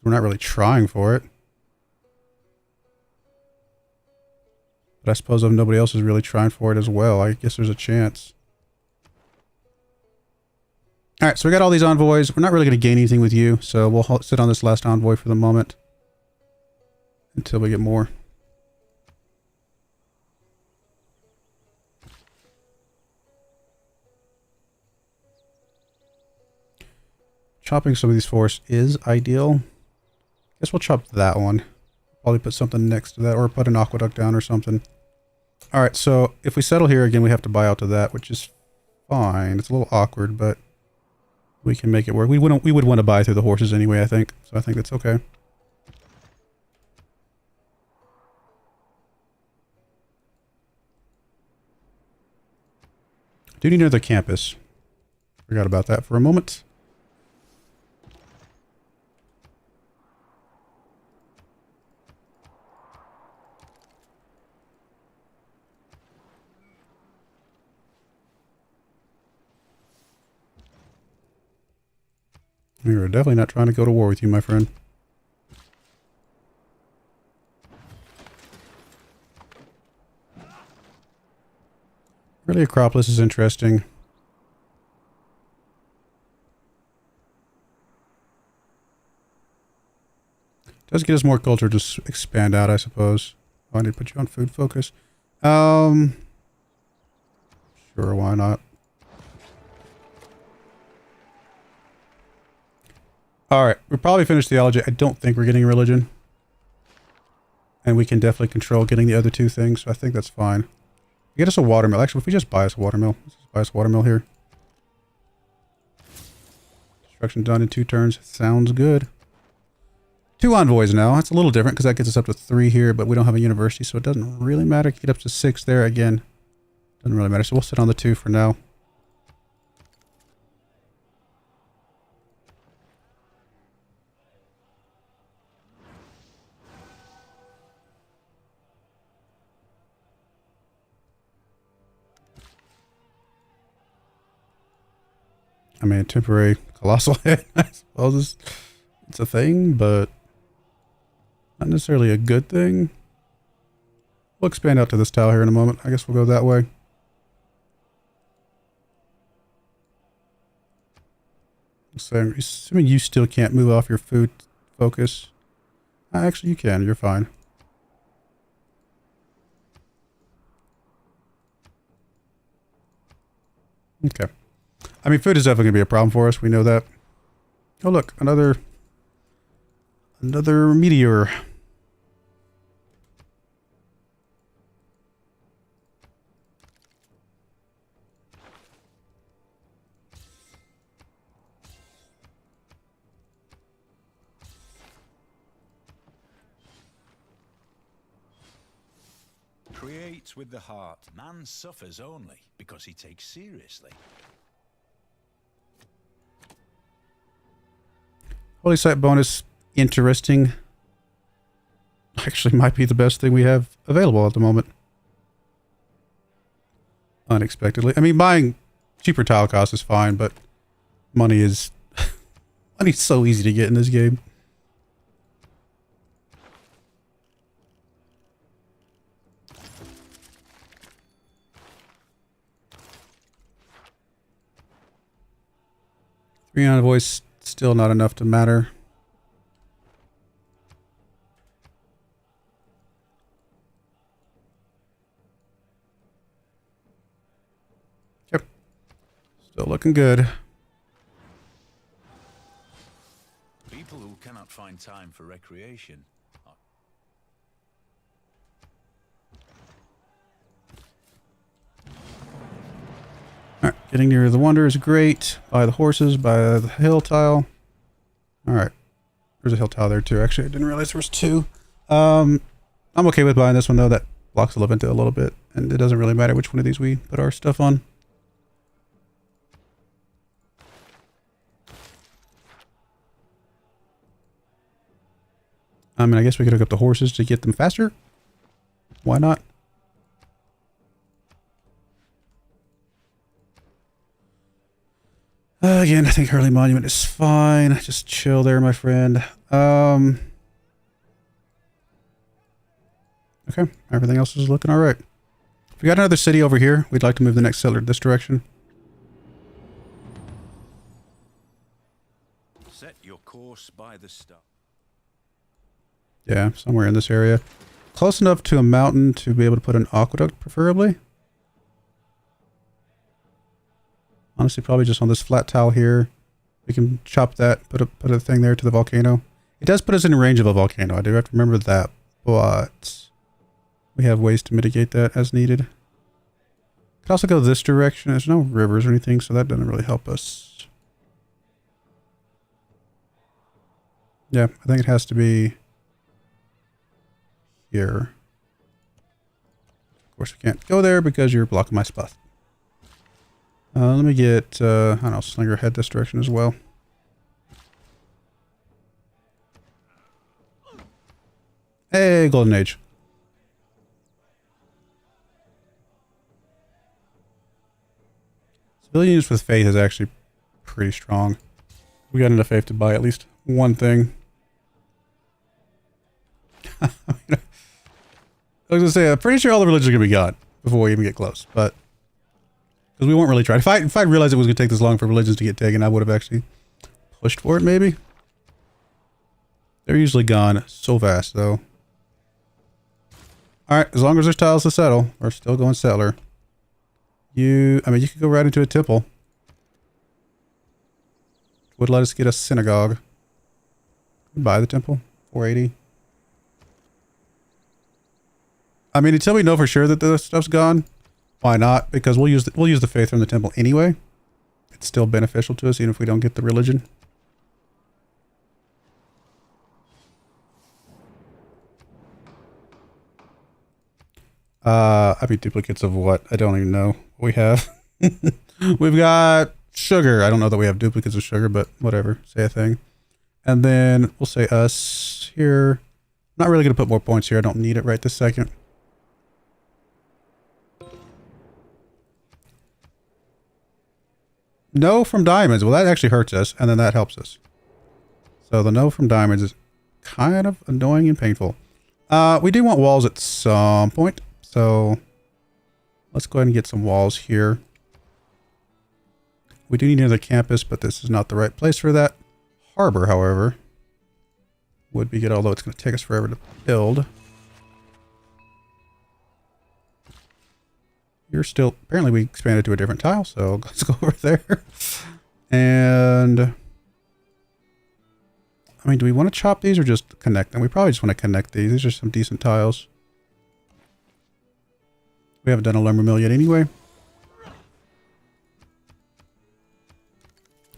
we're not really trying for it. But I suppose if nobody else is really trying for it as well, I guess there's a chance. Alright, so we got all these envoys. We're not really going to gain anything with you, so we'll sit on this last envoy for the moment. Until we get more. Chopping some of these forests is ideal. Guess we'll chop that one. Probably put something next to that, or put an aqueduct down or something. Alright, so if we settle here again, we have to buy out to that, which is fine. It's a little awkward, but we can make it work. We would want to buy through the horses anyway, I think. So I think that's okay. Do need another campus. Forgot about that for a moment. We are definitely not trying to go to war with you, my friend. Really, Acropolis is interesting. Does get us more culture to expand out, I suppose. Oh, I need to put you on food focus. Sure, why not? Alright, we probably finished theology. I don't think we're getting religion. And we can definitely control getting the other two things, so I think that's fine. Get us a watermill. Actually, if we just buy us a watermill. Let's just buy us a watermill here. Construction done in 2 turns. Sounds good. 2 envoys now. That's a little different because that gets us up to 3 here, but we don't have a university, so it doesn't really matter. Get up to 6 there again. Doesn't really matter, so we'll sit on the 2 for now. I mean, temporary colossal head, I suppose it's a thing, but not necessarily a good thing. We'll expand out to this tile here in a moment. I guess we'll go that way. So I'm assuming you still can't move off your food focus. Actually, you can. You're fine. Okay. I mean, food is definitely going to be a problem for us. We know that. Oh, look. Another meteor. Create with the heart. Man suffers only because he takes seriously. Holy Sight bonus, interesting. Actually might be the best thing we have available at the moment. Unexpectedly. I mean, buying cheaper tile cost is fine, but money is... money's so easy to get in this game. Three envoys, still not enough to matter. Yep. Still looking good. People who cannot find time for recreation are... Alright, getting near the wonder is great. Buy the horses, buy the hill tile. Alright. There's a hill tile there too. Actually, I didn't realize there was two. I'm okay with buying this one though. That blocks the Levanta a little bit. And it doesn't really matter which one of these we put our stuff on. I mean, I guess we could hook up the horses to get them faster. Why not? Again, I think Hurley Monument is fine. Just chill there, my friend. Okay, everything else is looking all right. If we got another city over here, we'd like to move the next settler this direction. Set your course by the star. Yeah, somewhere in this area. Close enough to a mountain to be able to put an aqueduct, preferably. Honestly, probably just on this flat tile here. We can chop that, put a thing there to the volcano. It does put us in range of a volcano. I do have to remember that, but we have ways to mitigate that as needed. Could also go this direction. There's no rivers or anything, so that doesn't really help us. Yeah, I think it has to be here. Of course, I can't go there because you're blocking my spot. Let me get, I don't know, Slinger head this direction as well. Hey, Golden Age. Civilian use with faith is actually pretty strong. We got enough faith to buy at least one thing. I was going to say, I'm pretty sure all the religions are going to be gone before we even get close, but... because we weren't really trying. If I realized it was going to take this long for religions to get taken, I would have actually pushed for it, maybe. They're usually gone so fast, though. Alright, as long as there's tiles to settle, we're still going settler. I mean, you could go right into a temple. Would let us get a synagogue. Buy the temple. 480. I mean, until we know for sure that the stuff's gone, why not? Because we'll use the faith from the temple anyway. It's still beneficial to us, even if we don't get the religion. I mean, duplicates of what? I don't even know what we have. We've got sugar. I don't know that we have duplicates of sugar, but whatever. Say a thing. And then we'll say us here. I'm not really going to put more points here. I don't need it right this second. No from diamonds. Well, that actually hurts us, and then that helps us. So the no from diamonds is kind of annoying and painful. We do want walls at some point, so let's go ahead and get some walls here. We do need another campus, but this is not the right place for that. Harbor, however, would be good, although it's going to take us forever to build. You're still... apparently we expanded to a different tile, so let's go over there. And... I mean, do we want to chop these or just connect them? We probably just want to connect these. These are some decent tiles. We haven't done a lumber mill yet anyway.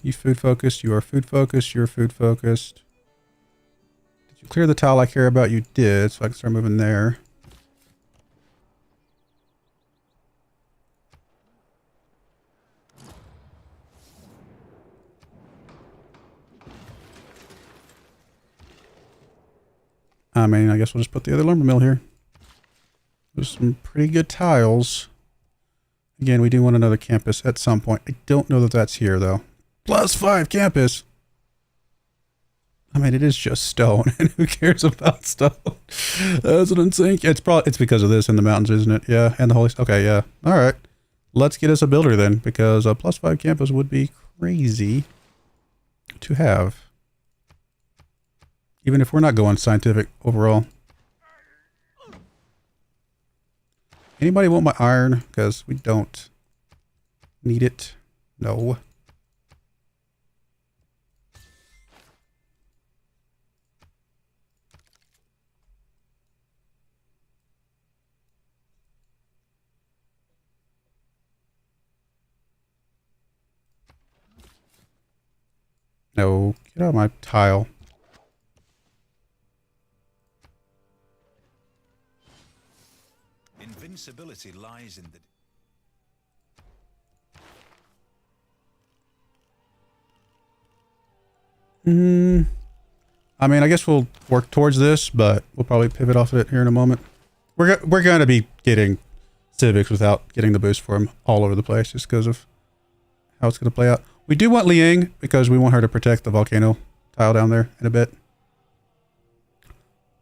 You food focused. You are food focused. You're food focused. Did you clear the tile I care about? You did, so I can start moving there. I mean, I guess we'll just put the other lumber mill here. There's some pretty good tiles. Again, we do want another campus at some point. I don't know that that's here, though. +5 campus! I mean, it is just stone, and who cares about stone? That's an insane... It's because of this in the mountains, isn't it? Yeah, and the holy... Okay, yeah. Alright. Let's get us a builder, then, because a +5 campus would be crazy to have. Even if we're not going scientific overall. Anybody want my iron? Because we don't need it. No. No. Get out of my tile. Invincibility lies in the... I mean, I guess we'll work towards this, but we'll probably pivot off of it here in a moment. We're going to be getting civics without getting the boost for them all over the place, just because of how it's going to play out. We do want Liang, because we want her to protect the volcano tile down there in a bit.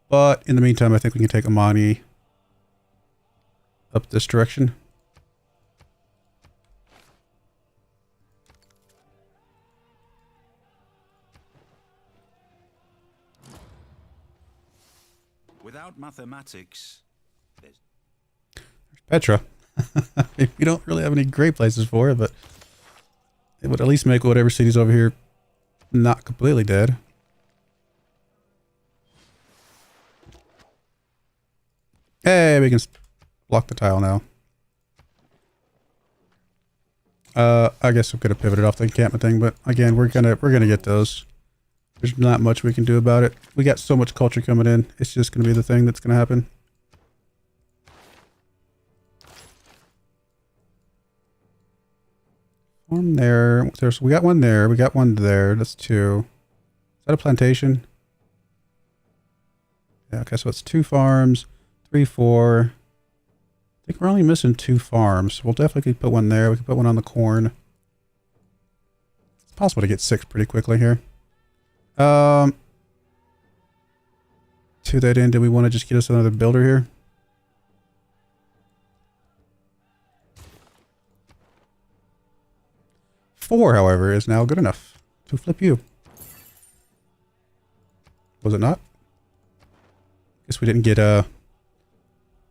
But in the meantime, I think we can take Amani up this direction. Without mathematics, there's Petra. We don't really have any great places for it, but it would at least make whatever city's over here not completely dead. Hey, we can block the tile now. I guess we could have pivoted off the encampment thing, but again, we're gonna get those. There's not much we can do about it. We got so much culture coming in. It's just gonna be the thing that's gonna happen. One there. We got one there. We got one there. That's 2. Is that a plantation? Yeah. Okay. So it's 2 farms. 3, 4. I think we're only missing 2 farms. We'll definitely put one there. We can put one on the corn. It's possible to get 6 pretty quickly here. To that end, do we want to just get us another builder here? Four, however, is now good enough to flip you. Was it not? Guess we didn't get a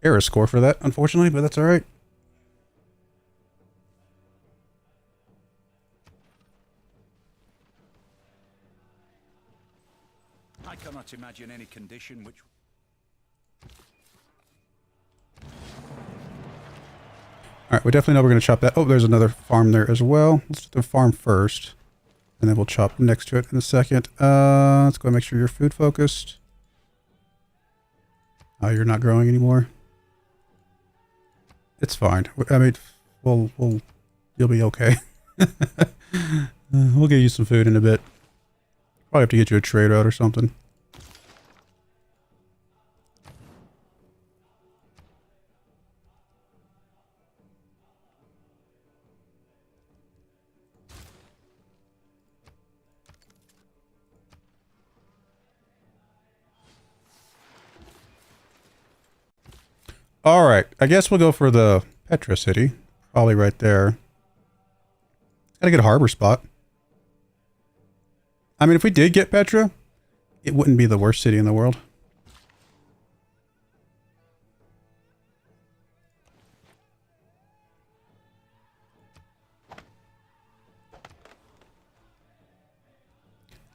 error score for that, unfortunately, but that's all right. I cannot imagine any condition which... Alright, we definitely know we're going to chop that. Oh, there's another farm there as well. Let's do the farm first. And then we'll chop next to it in a second. Let's go and make sure you're food focused. Oh, you're not growing anymore. It's fine. I mean, you'll be okay. We'll get you some food in a bit. Probably have to get you a trade route or something. All right, I guess we'll go for the Petra City. Probably right there. Got a good harbor spot. I mean, if we did get Petra, it wouldn't be the worst city in the world.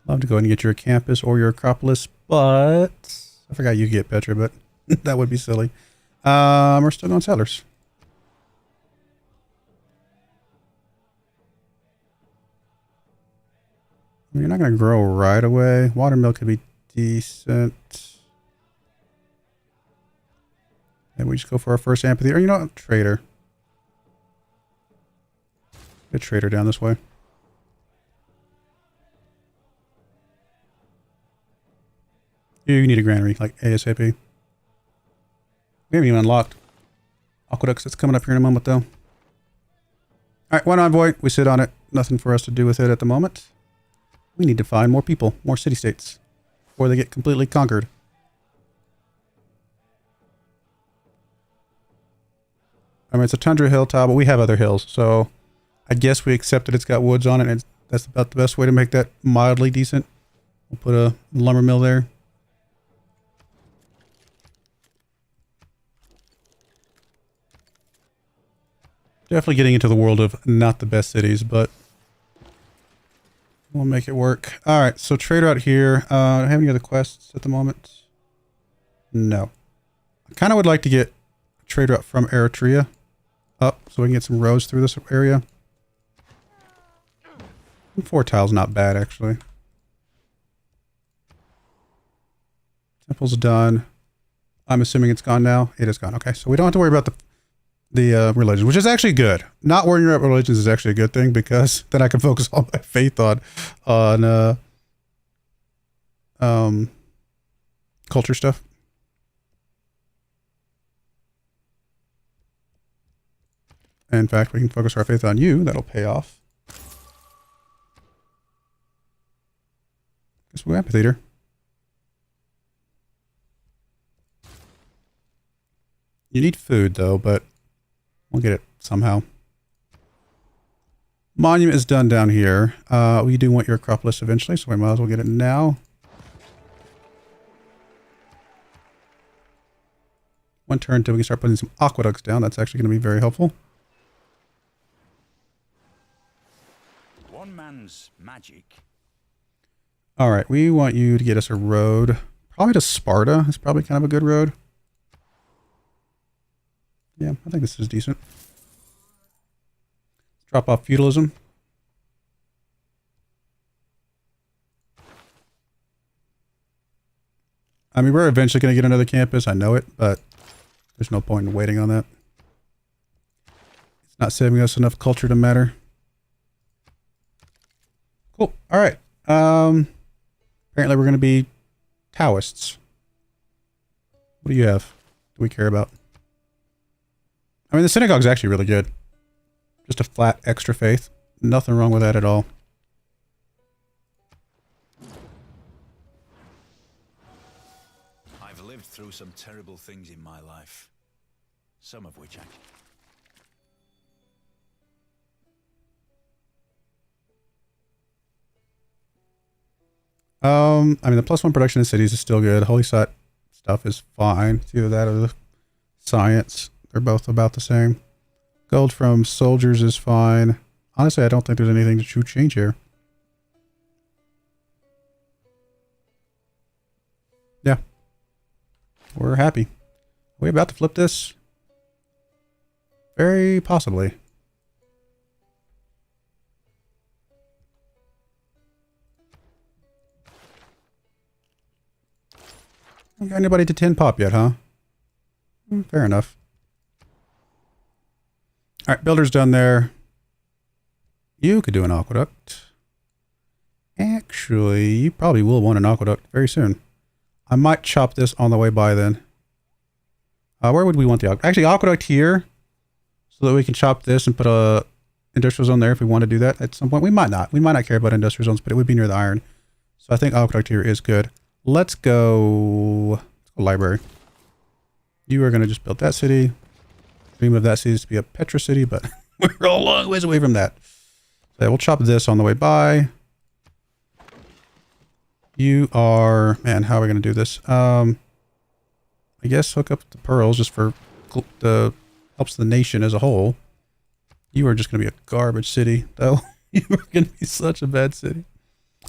Love to go ahead and get your campus or your Acropolis, but I forgot you get Petra, but that would be silly. We're still going settlers. You're not going to grow right away. Watermill could be decent. Maybe we just go for our first amphitheater. Or you know what? Trader. Get a trader down this way. You need a granary, like ASAP. We haven't even unlocked aqueducts. That's coming up here in a moment, though. Alright, one envoy. We sit on it. Nothing for us to do with it at the moment. We need to find more people, more city-states, before they get completely conquered. I mean, it's a tundra hilltop, but we have other hills, so I guess we accept that it's got woods on it, and that's about the best way to make that mildly decent. We'll put a lumber mill there. Definitely getting into the world of not the best cities, but we'll make it work. Alright, so trader out here. Do I have any other quests at the moment? No. I kind of would like to get a trader up from Eritrea up so we can get some roads through this area. 4 tiles, not bad, actually. Temple's done. I'm assuming it's gone now. It is gone. Okay, so we don't have to worry about the religion, which is actually good. Not worrying about religions is actually a good thing because then I can focus all my faith on culture stuff. In fact, we can focus our faith on you. That'll pay off. Guess we're amphitheater. You need food though, but we'll get it somehow. Monument is done down here. We do want your Acropolis eventually, so we might as well get it now. One turn until we can start putting some aqueducts down. That's actually going to be very helpful. One man's magic. All right, we want you to get us a road. Probably to Sparta. It's probably kind of a good road. Yeah, I think this is decent. Drop off feudalism. I mean, we're eventually going to get another campus. I know it, but there's no point in waiting on that. It's not saving us enough culture to matter. Cool. All right. Apparently we're going to be Taoists. What do you have? Do we care about? I mean, the synagogue's actually really good. Just a flat extra faith. Nothing wrong with that at all. I've lived through some terrible things in my life. Some of which I... I mean, the +1 production in cities is still good. Holy site stuff is fine. It's either that or the science. They're both about the same. Gold from soldiers is fine. Honestly, I don't think there's anything to change here. Yeah. We're happy. Are we about to flip this? Very possibly. Don't got anybody to 10 pop yet, huh? Fair enough. Alright, builder's done there. You could do an aqueduct. Actually, you probably will want an aqueduct very soon. I might chop this on the way by then. Where would we want the aqueduct? Actually, aqueduct here. So that we can chop this and put a industrial zone there if we want to do that at some point. We might not. We might not care about industrial zones, but it would be near the iron. So I think aqueduct here is good. Let's go library. You are going to just build that city. Dream of that city is to be a Petra city, but we're a long ways away from that. So we'll chop this on the way by. You are... Man, how are we going to do this? I guess hook up the pearls just for the helps the nation as a whole. You are just going to be a garbage city, though. You are going to be such a bad city.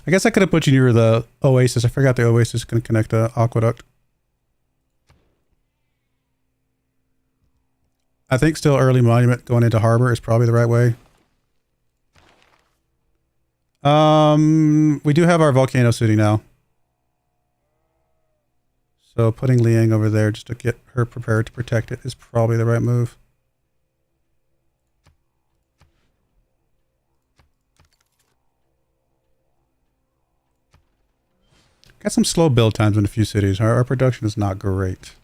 I guess I could have put you near the Oasis. I forgot the Oasis can connect the aqueduct. I think still early monument going into harbor is probably the right way. We do have our volcano city now. So putting Liang over there just to get her prepared to protect it is probably the right move. Got some slow build times in a few cities. Our production is not great.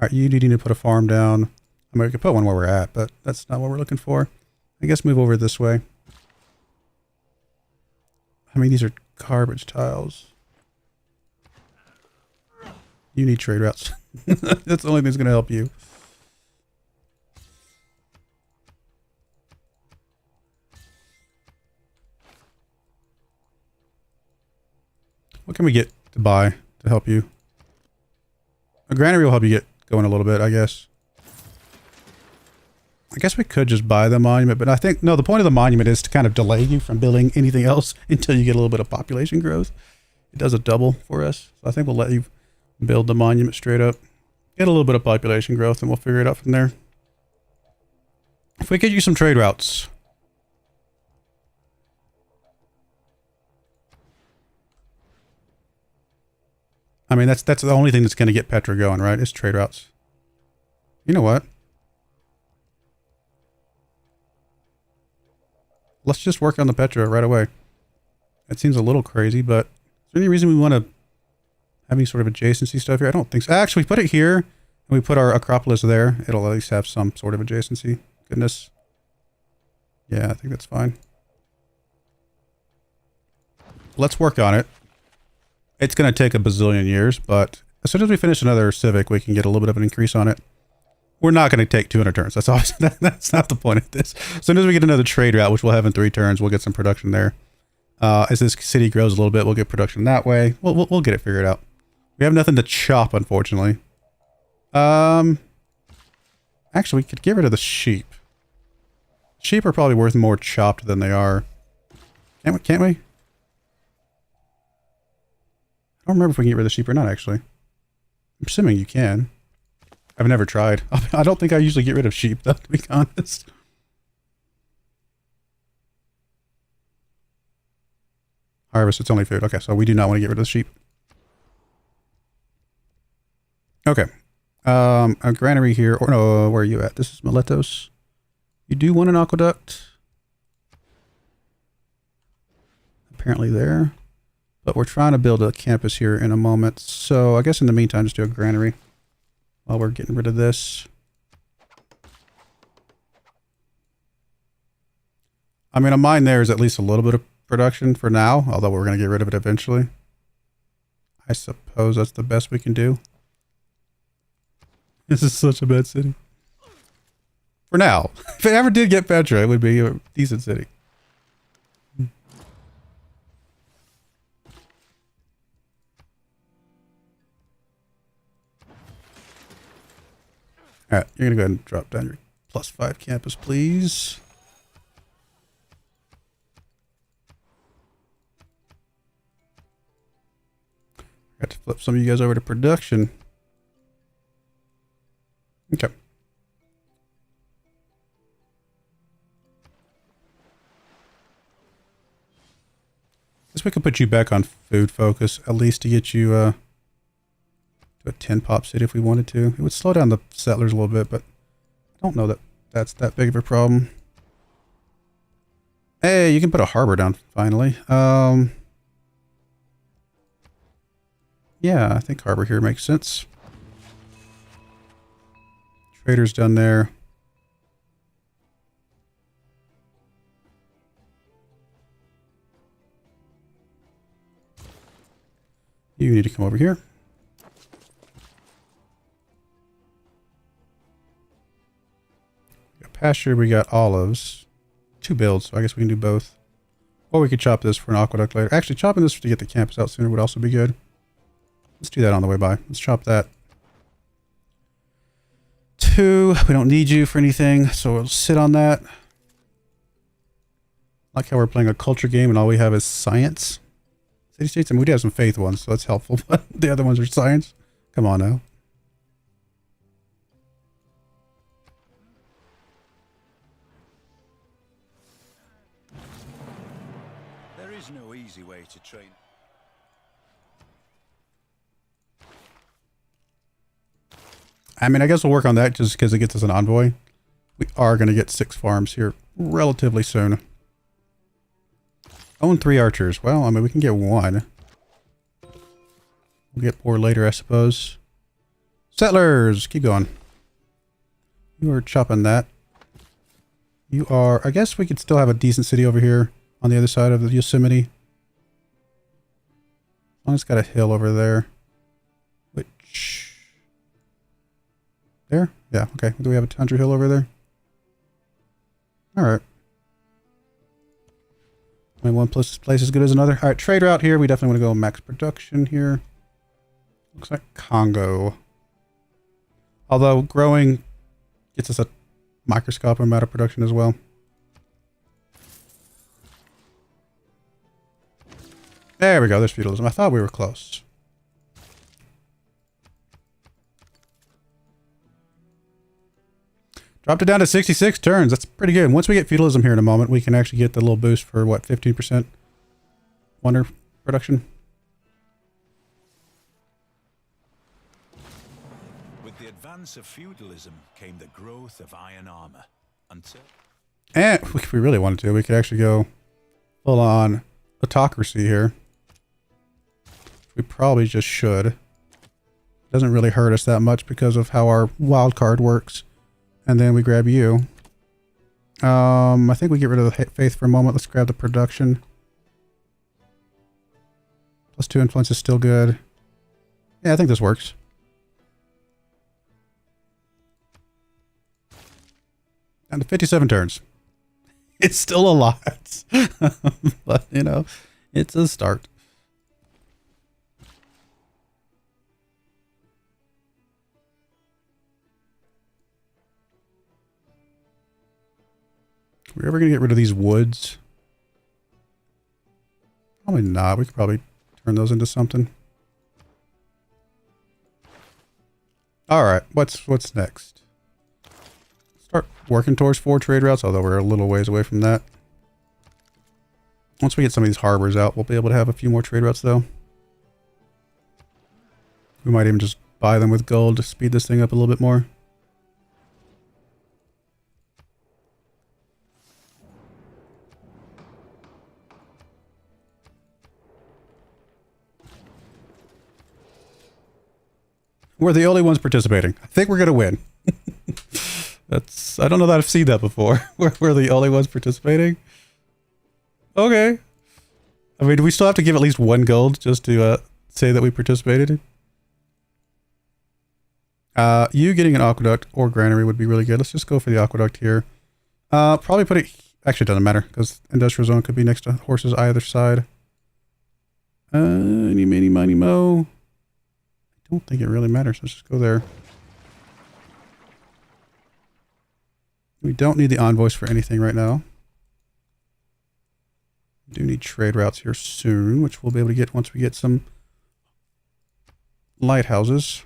Alright, you need to put a farm down. I mean, we could put one where we're at, but that's not what we're looking for. I guess move over this way. I mean, these are garbage tiles. You need trade routes. That's the only thing that's going to help you. What can we get to buy to help you? A granary will help you get going a little bit, I guess. I guess we could just buy the monument, but I think, no, the point of the monument is to kind of delay you from building anything else until you get a little bit of population growth. It does a double for us. So I think we'll let you build the monument straight up. Get a little bit of population growth and we'll figure it out from there. If we get you some trade routes. I mean, that's the only thing that's going to get Petra going, right? Is trade routes. You know what? Let's just work on the Petra right away. That seems a little crazy, but is there any reason we want to have any sort of adjacency stuff here? I don't think so. Actually, we put it here and we put our Acropolis there. It'll at least have some sort of adjacency. Goodness. Yeah, I think that's fine. Let's work on it. It's going to take a bazillion years, but as soon as we finish another civic, we can get a little bit of an increase on it. We're not going to take 200 turns. That's always, that's not the point of this. As soon as we get another trade route, which we'll have in 3 turns, we'll get some production there. As this city grows a little bit, we'll get production that way. We'll get it figured out. We have nothing to chop, unfortunately. Actually, we could get rid of the sheep. Sheep are probably worth more chopped than they are. Can't we? I don't remember if we can get rid of the sheep or not, actually. I'm assuming you can. I've never tried. I don't think I usually get rid of sheep, though, to be honest. Harvest, it's only food. Okay, so we do not want to get rid of the sheep. Okay. A granary here. Or no, where are you at? This is Miletos. You do want an aqueduct. Apparently there. But we're trying to build a campus here in a moment. So I guess in the meantime, just do a granary while we're getting rid of this. I mean, a mine there is at least a little bit of production for now, although we're going to get rid of it eventually. I suppose that's the best we can do. This is such a bad city. For now. If it ever did get Petra, it would be a decent city. Alright, you're going to go ahead and drop down your +5 campus, please. Got to flip some of you guys over to production. Okay. Guess we could put you back on food focus, at least to get you to a 10 pop city if we wanted to. It would slow down the settlers a little bit, but I don't know that that's that big of a problem. Hey, you can put a harbor down finally. Yeah, I think harbor here makes sense. Trader's done there. You need to come over here. We got pasture, we got olives. 2 builds, so I guess we can do both. Or we could chop this for an aqueduct later. Actually, chopping this to get the campus out sooner would also be good. Let's do that on the way by. Let's chop that. 2. We don't need you for anything, so we'll sit on that. Like how we're playing a culture game and all we have is science. City states, I mean, we do have some faith ones, so that's helpful, but the other ones are science. Come on now. There is no easy way to train. I mean, I guess we'll work on that just because it gets us an envoy. We are going to get 6 farms here relatively soon. Own 3 archers. Well, I mean, we can get 1. We'll get more later, I suppose. Settlers, keep going. You are chopping that. You are... I guess we could still have a decent city over here on the other side of the Yosemite. As long as it's got a hill over there. Which... There? Yeah, okay. Do we have a tundra hill over there? Alright. I mean, one place is good as another. Alright, trade route here. We definitely want to go max production here. Looks like Congo. Although growing gets us a microscopic amount of production as well. There we go. There's feudalism. I thought we were close. Dropped it down to 66 turns. That's pretty good. Once we get feudalism here in a moment, we can actually get the little boost for what, 15% wonder production. With the advance of feudalism came the growth of iron armor. Until... And if we really wanted to, we could actually go full on autocracy here. We probably just should. Doesn't really hurt us that much because of how our wild card works. And then we grab you. I think we get rid of the faith for a moment. Let's grab the production. +2 influence is still good. Yeah, I think this works. Down to 57 turns. It's still a lot. But, you know, it's a start. We're ever going to get rid of these woods? Probably not. We could probably turn those into something. Alright, what's next? Start working towards 4 trade routes, although we're a little ways away from that. Once we get some of these harbors out, we'll be able to have a few more trade routes, though. We might even just buy them with gold to speed this thing up a little bit more. We're the only ones participating. I think we're going to win. I don't know that I've seen that before. We're the only ones participating. Okay. I mean, do we still have to give at least 1 gold just to say that we participated? You getting an aqueduct or granary would be really good. Let's just go for the aqueduct here. Probably put it... Actually, it doesn't matter because industrial zone could be next to horses either side. Any, many, money, mo. I don't think it really matters. Let's just go there. We don't need the envoys for anything right now. We do need trade routes here soon, which we'll be able to get once we get some lighthouses.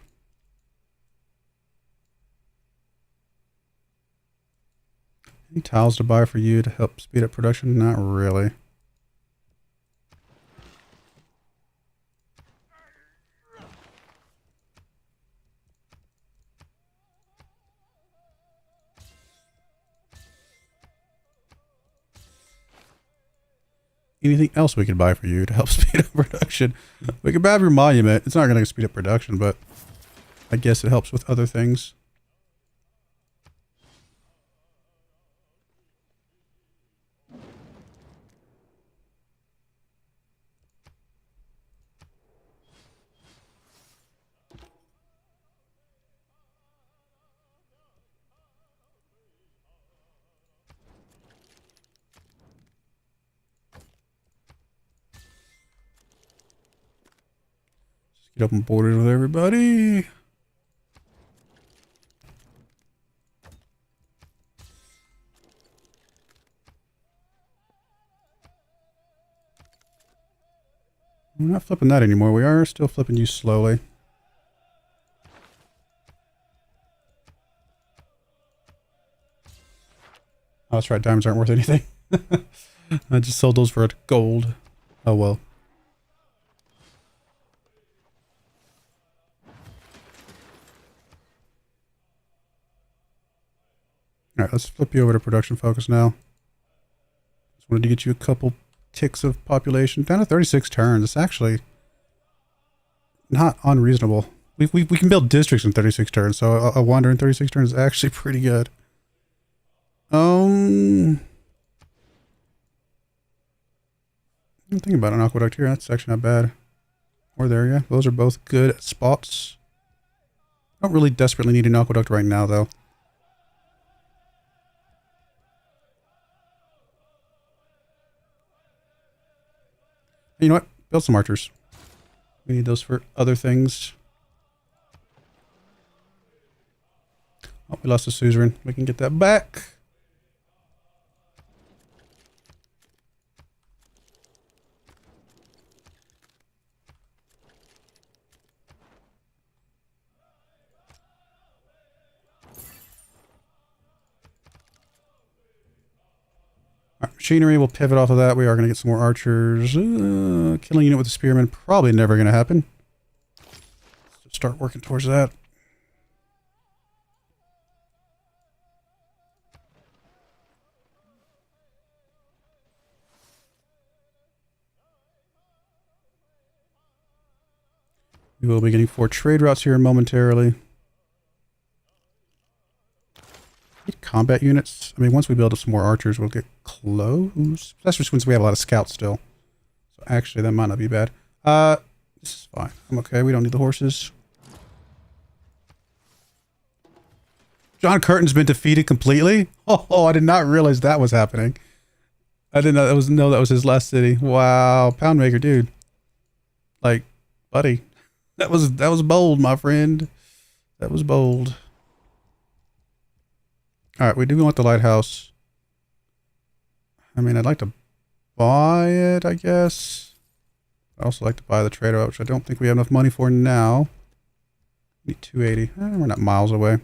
Any tiles to buy for you to help speed up production? Not really. Anything else we could buy for you to help speed up production? We could buy your monument. It's not going to speed up production, but I guess it helps with other things. Get open borders with everybody. We're not flipping that anymore. We are still flipping you slowly. Oh, that's right. Diamonds aren't worth anything. I just sold those for gold. Oh, well. Alright, let's flip you over to production focus now. Just wanted to get you a couple ticks of population. Down to 36 turns. It's actually not unreasonable. We can build districts in 36 turns, so a wonder in 36 turns is actually pretty good. I'm thinking about an aqueduct here. That's actually not bad. Or there, yeah. Those are both good spots. Don't really desperately need an aqueduct right now, though. You know what? Build some archers. We need those for other things. Oh, we lost a suzerain. We can get that back. Machinery, we'll pivot off of that. We are going to get some more archers. Killing unit with a spearman, probably never going to happen. Let's just start working towards that. We will be getting 4 trade routes here momentarily. Combat units. I mean, once we build up some more archers, we'll get close. That's just since we have a lot of scouts still. So actually, that might not be bad. This is fine. I'm okay. We don't need the horses. John Curtin's been defeated completely. Oh, I did not realize that was happening. I didn't know that was his last city. Wow, Poundmaker, dude. Like, buddy, that was bold, my friend. That was bold. All right, we do want the lighthouse. I mean, I'd like to buy it, I guess. I'd also like to buy the trader, which I don't think we have enough money for now. Need 280. We're not miles away.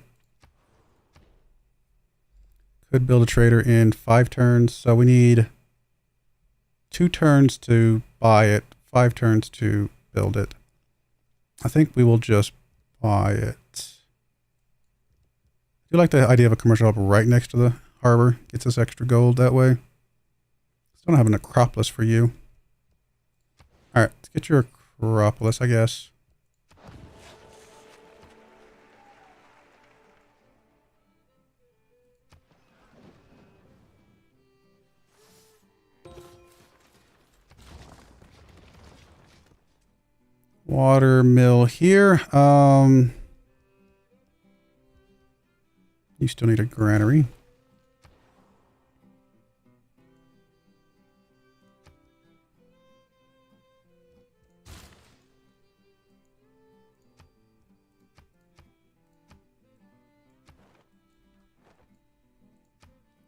Could build a trader in 5 turns, so we need 2 turns to buy it, 5 turns to build it. I think we will just buy it. I do like the idea of a commercial hub right next to the harbor. Gets us extra gold that way. Still don't have an Acropolis for you. Alright, let's get your Acropolis, I guess. Water mill here. You still need a granary.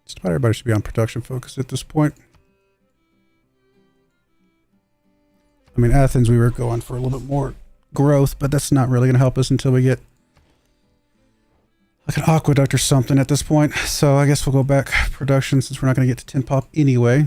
Just about everybody should be on production focus at this point. I mean, Athens, we were going for a little bit more growth, but that's not really going to help us until we get like an aqueduct or something at this point. So I guess we'll go back production since we're not going to get to 10 pop anyway.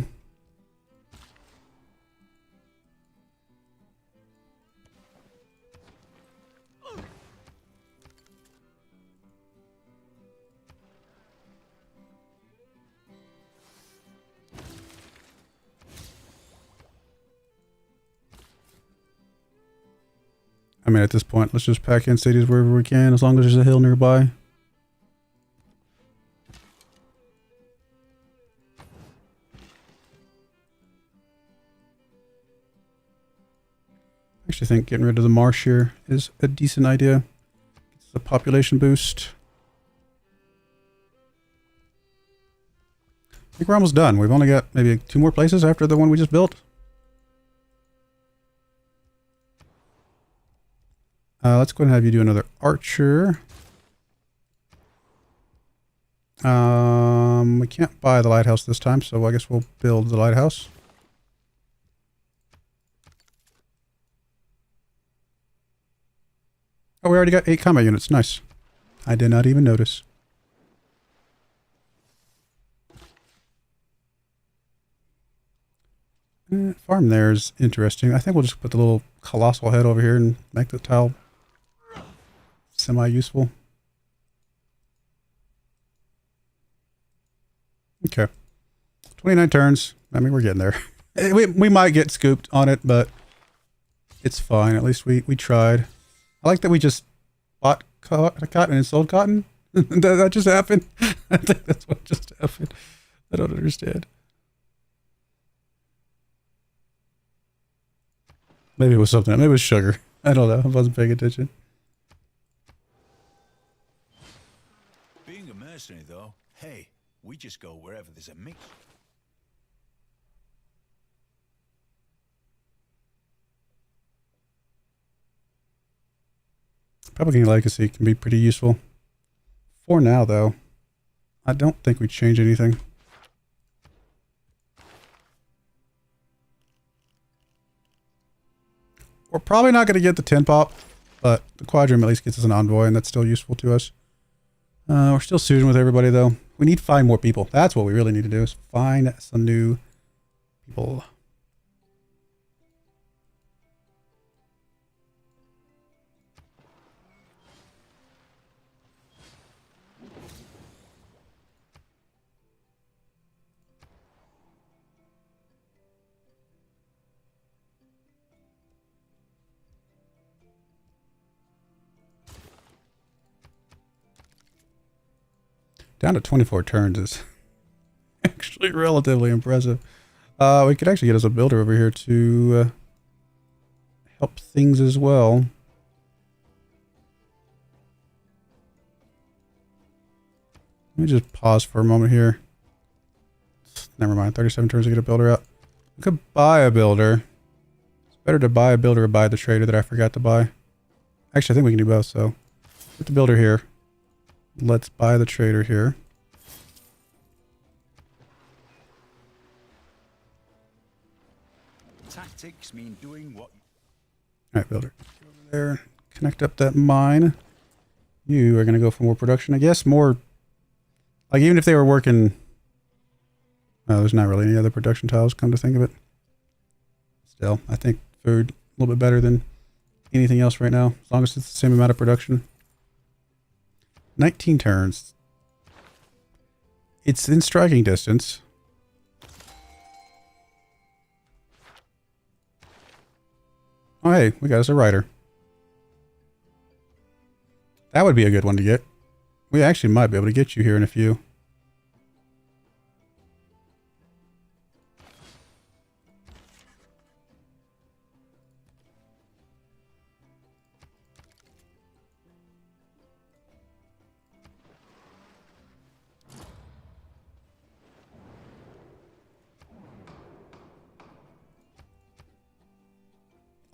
I mean, at this point, let's just pack in cities wherever we can, as long as there's a hill nearby. I actually think getting rid of the marsh here is a decent idea. It's a population boost. I think we're almost done. We've only got maybe 2 more places after the one we just built. Let's go ahead and have you do another archer. We can't buy the lighthouse this time, so I guess we'll build the lighthouse. Oh, we already got 8 combat units. Nice. I did not even notice. Farm there is interesting. I think we'll just put the little colossal head over here and make the tile semi-useful. Okay. 29 turns. I mean, we're getting there. We might get scooped on it, but It's fine. At least we tried. I like that we just bought cotton and sold cotton. that just happened. I think that's what just happened. I don't understand. Maybe it was something. Maybe it was sugar. I don't know. I wasn't paying attention. Being a mercenary, though, hey, we just go wherever there's a mix. Propagating legacy can be pretty useful. For now, though, I don't think we change anything. We're probably not going to get the 10 pop, but the quadrum at least gets us an envoy, and that's still useful to us. We're still suiting with everybody, though. We need to find more people. That's what we really need to do, is find some new people. Down to 24 turns is actually relatively impressive. We could actually get us a builder over here to help things as well. Let me just pause for a moment here. Never mind, 37 turns to get a builder out. We could buy a builder. It's better to buy a builder or buy the trader that I forgot to buy. Actually, I think we can do both, so put the builder here. Let's buy the trader here. Tactics mean doing what... Alright, builder. Go over there. Connect up that mine. You are going to go for more production, I guess. More... Like, even if they were working... Oh, there's not really any other production tiles, come to think of it. Still, I think food a little bit better than anything else right now. As long as it's the same amount of production. 19 turns. It's in striking distance. Oh, hey, we got us a rider. That would be a good one to get. We actually might be able to get you here in a few.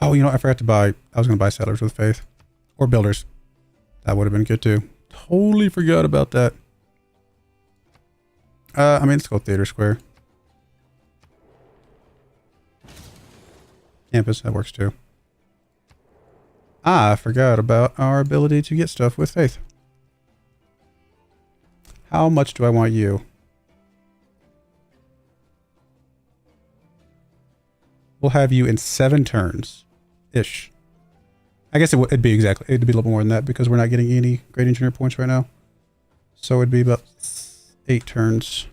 Oh, you know, I forgot to buy... I was going to buy Settlers with Faith. Or Builders. That would have been good, too. Totally forgot about that. I mean, let's go Theater Square. Campus, that works, too. I forgot about our ability to get stuff with Faith. How much do I want you? We'll have you in 7 turns. Ish. I guess it'd be exactly. It'd be a little more than that because we're not getting any great engineer points right now. So it'd be about 8 turns.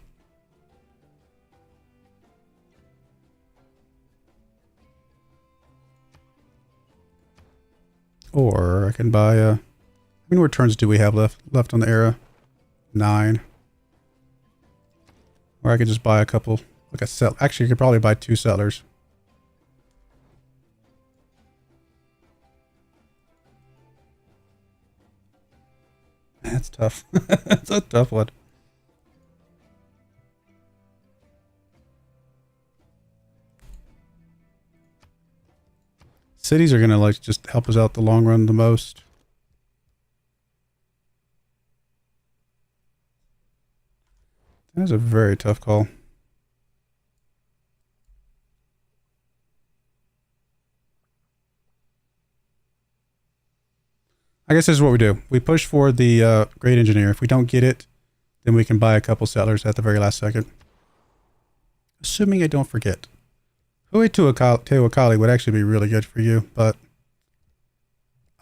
Or I can buy a... I mean, what turns do we have left on the era? 9. Or I could just buy a couple, like a set. Actually, you could probably buy 2 settlers. That's tough. That's a tough one. Cities are going to like just help us out the long run the most. That is a very tough call. I guess this is what we do. We push for the great engineer. If we don't get it, then we can buy a couple settlers at the very last second. Assuming I don't forget. Teokali would actually be really good for you, but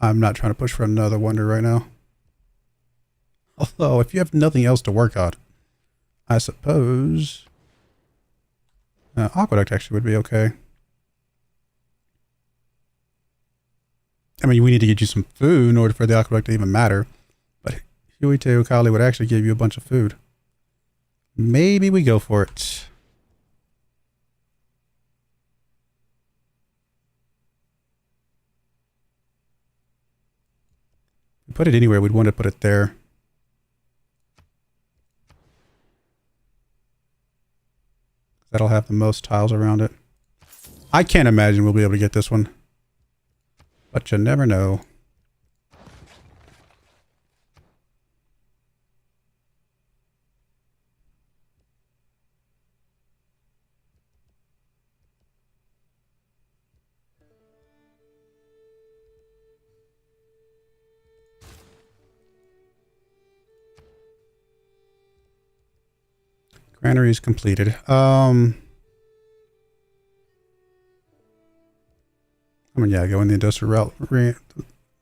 I'm not trying to push for another wonder right now. Although, if you have nothing else to work on, I suppose Aqueduct actually would be okay. I mean, we need to get you some food in order for the aqueduct to even matter. But Huey Teokali would actually give you a bunch of food. Maybe we go for it. If we put it anywhere, we'd want to put it there. That'll have the most tiles around it. I can't imagine we'll be able to get this one. But you never know. Granary is completed. I mean, yeah, going the industrial route,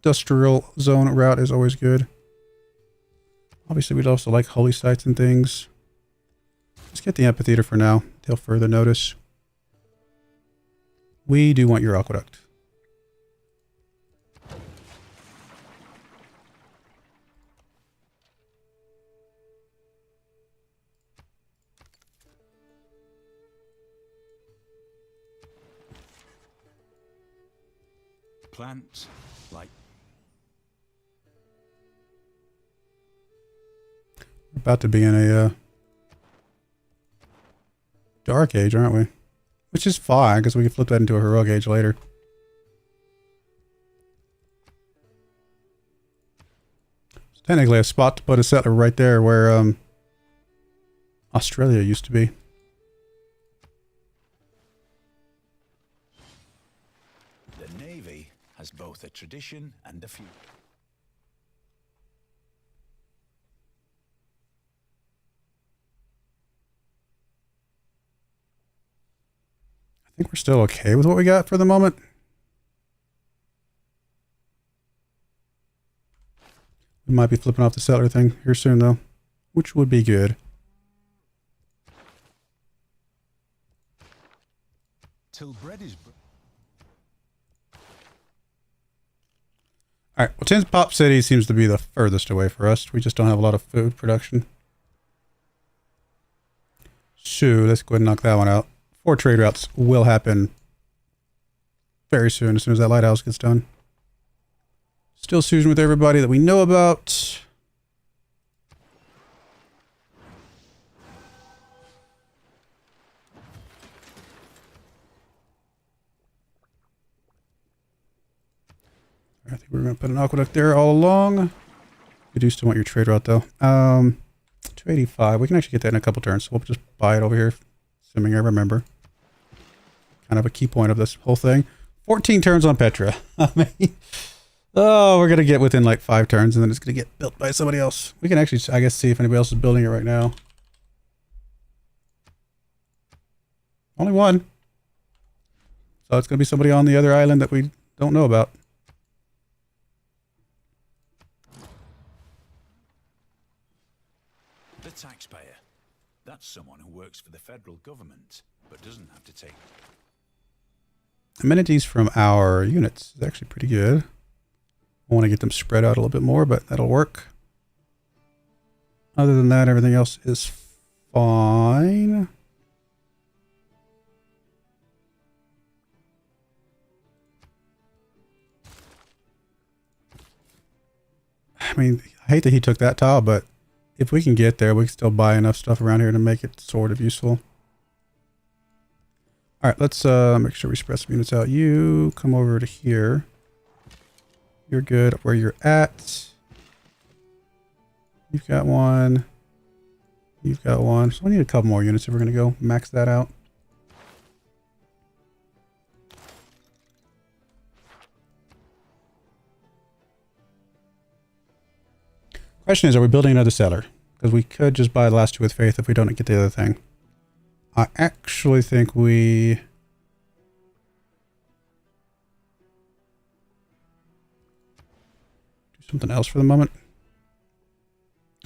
industrial zone route is always good. Obviously, we'd also like holy sites and things. Let's get the amphitheater for now. They'll further notice. We do want your aqueduct. Plants like We're about to be in a dark age, aren't we? Which is fine, because we can flip that into a heroic age later. It's technically a spot to put a settler right there where Australia used to be. the Navy has both a tradition and a future. I think we're still okay with what we got for the moment. We might be flipping off the settler thing here soon, though, which would be good. Till bread is All right, well, Tin Pop City seems to be the furthest away for us. We just don't have a lot of food production. So let's go ahead and knock that one out. 4 trade routes will happen very soon, as soon as that lighthouse gets done. Still suing with everybody that we know about. I think we're going to put an aqueduct there all along. We do still want your trade route, though. 285. We can actually get that in a couple turns, so we'll just buy it over here, assuming I remember. Kind of a key point of this whole thing. 14 turns on Petra. I mean, oh, we're going to get within like 5 turns, and then it's going to get built by somebody else. We can actually, I guess, see if anybody else is building it right now. Only one. So it's going to be somebody on the other island that we don't know about. the taxpayer. That's someone who works for the federal government, but doesn't have to take... Amenities from our units is actually pretty good. I want to get them spread out a little bit more, but that'll work. Other than that, everything else is fine. I mean, I hate that he took that tile, but if we can get there, we can still buy enough stuff around here to make it sort of useful. All right, let's make sure we spread some units out. You come over to here. You're good where you're at. You've got one. You've got one. So we need a couple more units if we're going to go max that out. Question is, are we building another cellar? Because we could just buy the last two with faith if we don't get the other thing. I actually think we... do something else for the moment.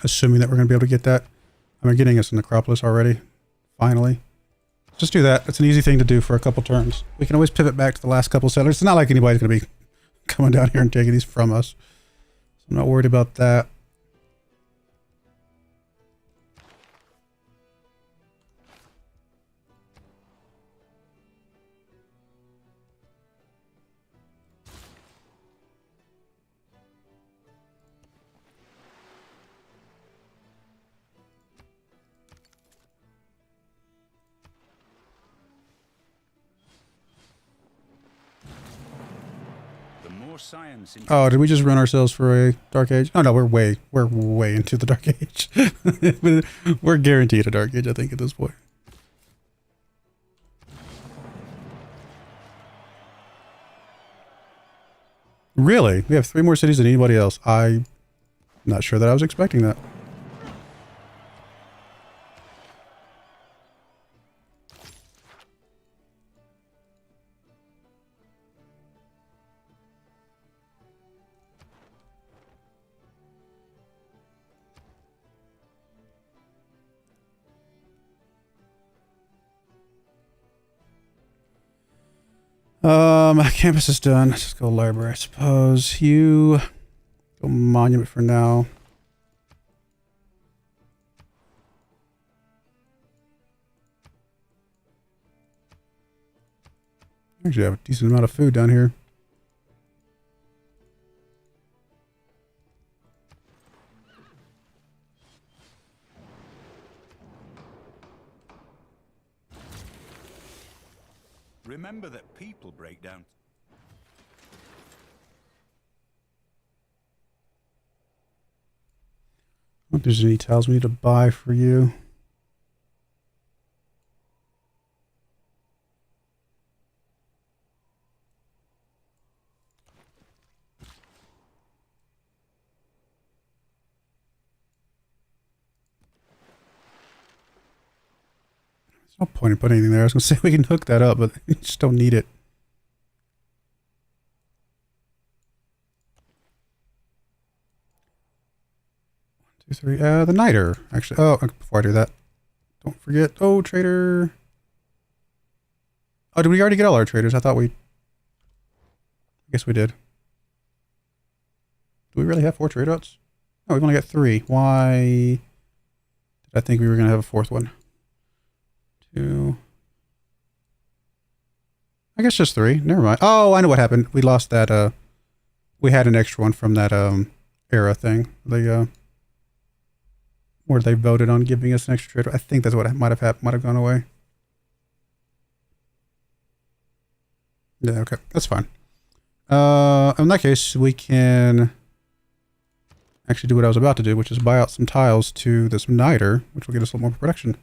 Assuming that we're going to be able to get that. I'm getting us an Necropolis already. Finally. Let's just do that. It's an easy thing to do for a couple turns. We can always pivot back to the last couple settlers. It's not like anybody's going to be coming down here and taking these from us. So I'm not worried about that. Science Oh, did we just run ourselves for a dark age? Oh no, we're way into the dark age. We're guaranteed a dark age, I think, at this point. Really? We have 3 more cities than anybody else. I'm not sure that I was expecting that. Campus is done. Let's just go library, I suppose. You go monument for now. Actually, I have a decent amount of food down here. Remember that people break down. I don't think there's any tiles we need to buy for you. There's no point in putting anything there. I was going to say we can hook that up, but you just don't need it. The Niter, actually. Oh, before I do that, don't forget. Oh, trader. Oh, did we already get all our traders? I guess we did. Do we really have 4 trade routes? No, we've only got 3. Why did I think we were going to have a 4th one? 2. I guess just 3. Never mind. Oh, I know what happened. We lost that, we had an extra one from that, era thing. Where they voted on giving us an extra trade. I think that's what might have happened. Might have gone away. Yeah, okay. That's fine. In that case, we can actually do what I was about to do, which is buy out some tiles to this Niter, which will get us a little more production.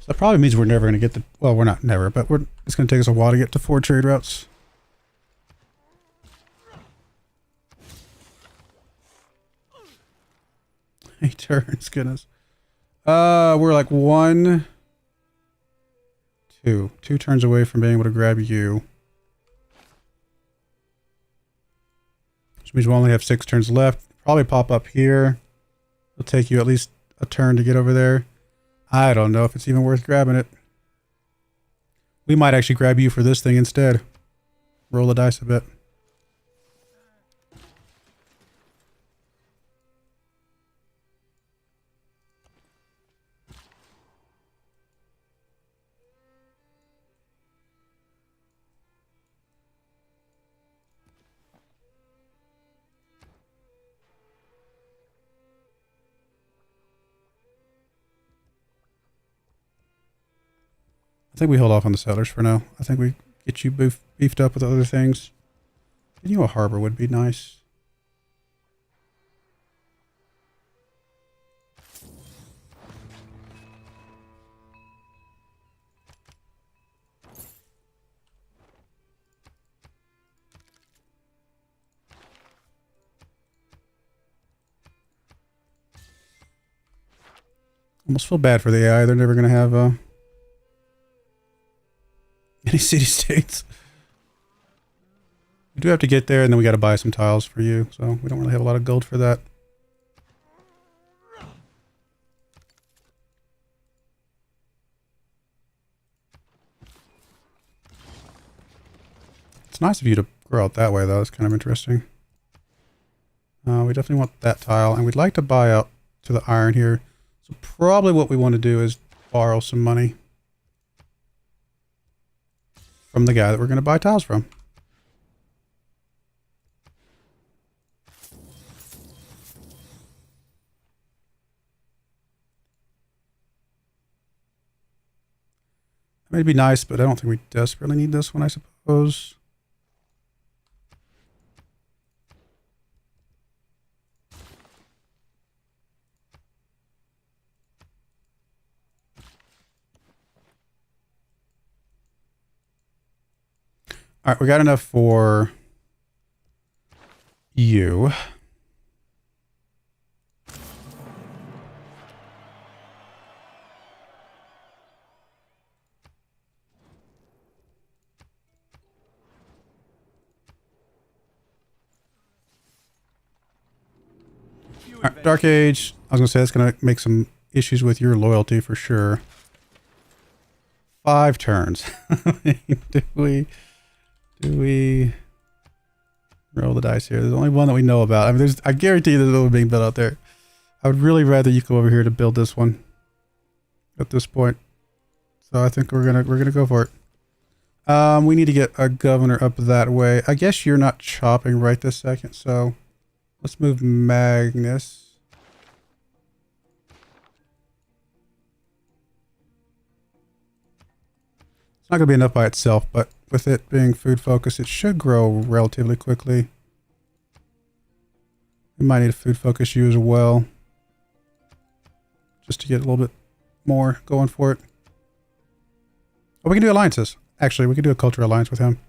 That probably means we're never going to get the... Well, we're not never, but it's going to take us a while to get to 4 trade routes. 8 turns, goodness. We're like 1, 2 turns away from being able to grab you. Which means we'll only have 6 turns left. Probably pop up here. It'll take you at least a turn to get over there. I don't know if it's even worth grabbing it. We might actually grab you for this thing instead. Roll the dice a bit. I think we hold off on the settlers for now. I think we get you beefed up with other things. You know, a harbor would be nice. Almost feel bad for the AI. They're never going to have any city-states. We do have to get there, and then we got to buy some tiles for you, so we don't really have a lot of gold for that. It's nice of you to grow out that way, though. It's kind of interesting. We definitely want that tile, and we'd like to buy out to the iron here. So probably what we want to do is borrow some money from the guy that we're going to buy tiles from. That may be nice, but I don't think we desperately need this one, I suppose. All right, we got enough for you. All right, Dark Age. I was going to say that's going to make some issues with your loyalty for sure. 5 turns. Do we roll the dice here? There's only one that we know about. I mean, I guarantee there's another being built out there. I would really rather you come over here to build this one at this point. So I think we're gonna go for it. We need to get a governor up that way. I guess you're not chopping right this second, so let's move Magnus. It's not gonna be enough by itself, but with it being food focused, it should grow relatively quickly. We might need a food focus you as well, just to get a little bit more going for it. Oh, we can do alliances. Actually, we can do a culture alliance with him.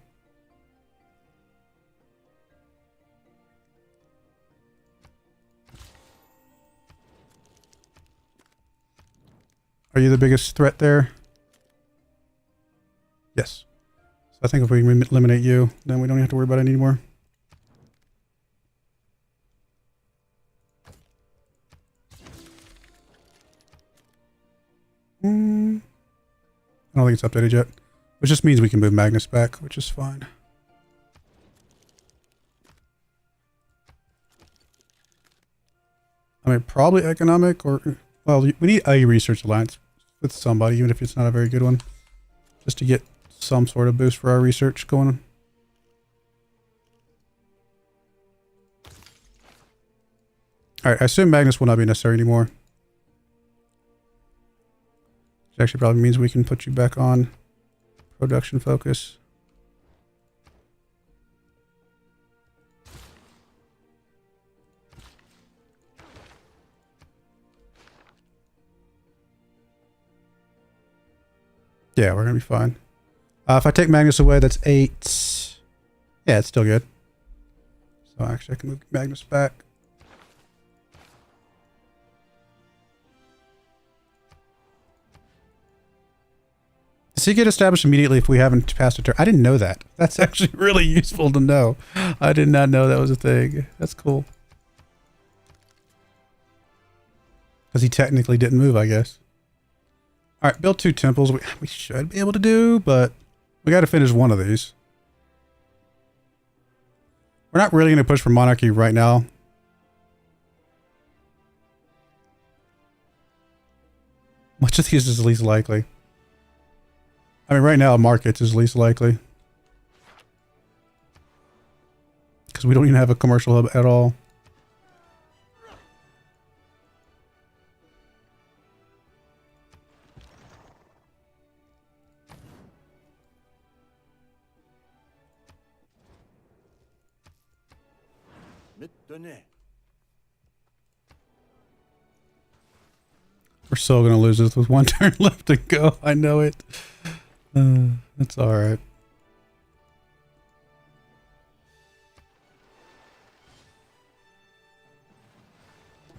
Are you the biggest threat there? Yes. I think if we eliminate you, then we don't have to worry about it anymore. I don't think it's updated yet. Which just means we can move Magnus back, which is fine. I mean, probably economic or... Well, we need a research alliance with somebody, even if it's not a very good one. Just to get some sort of boost for our research going on. Alright, I assume Magnus will not be necessary anymore. Which actually probably means we can put you back on production focus. Yeah, we're going to be fine. If I take Magnus away, that's 8. Yeah, it's still good. So actually I can move Magnus back. Does he get established immediately if we haven't passed a turn? I didn't know that. That's actually really useful to know. I did not know that was a thing. That's cool. Because he technically didn't move, I guess. Alright, build 2 temples. We should be able to do, but we got to finish one of these. We're not really going to push for monarchy right now. Which of these is least likely? I mean, right now, markets is least likely. Because we don't even have a commercial hub at all. We're so going to lose this with 1 turn left to go. I know it. That's alright.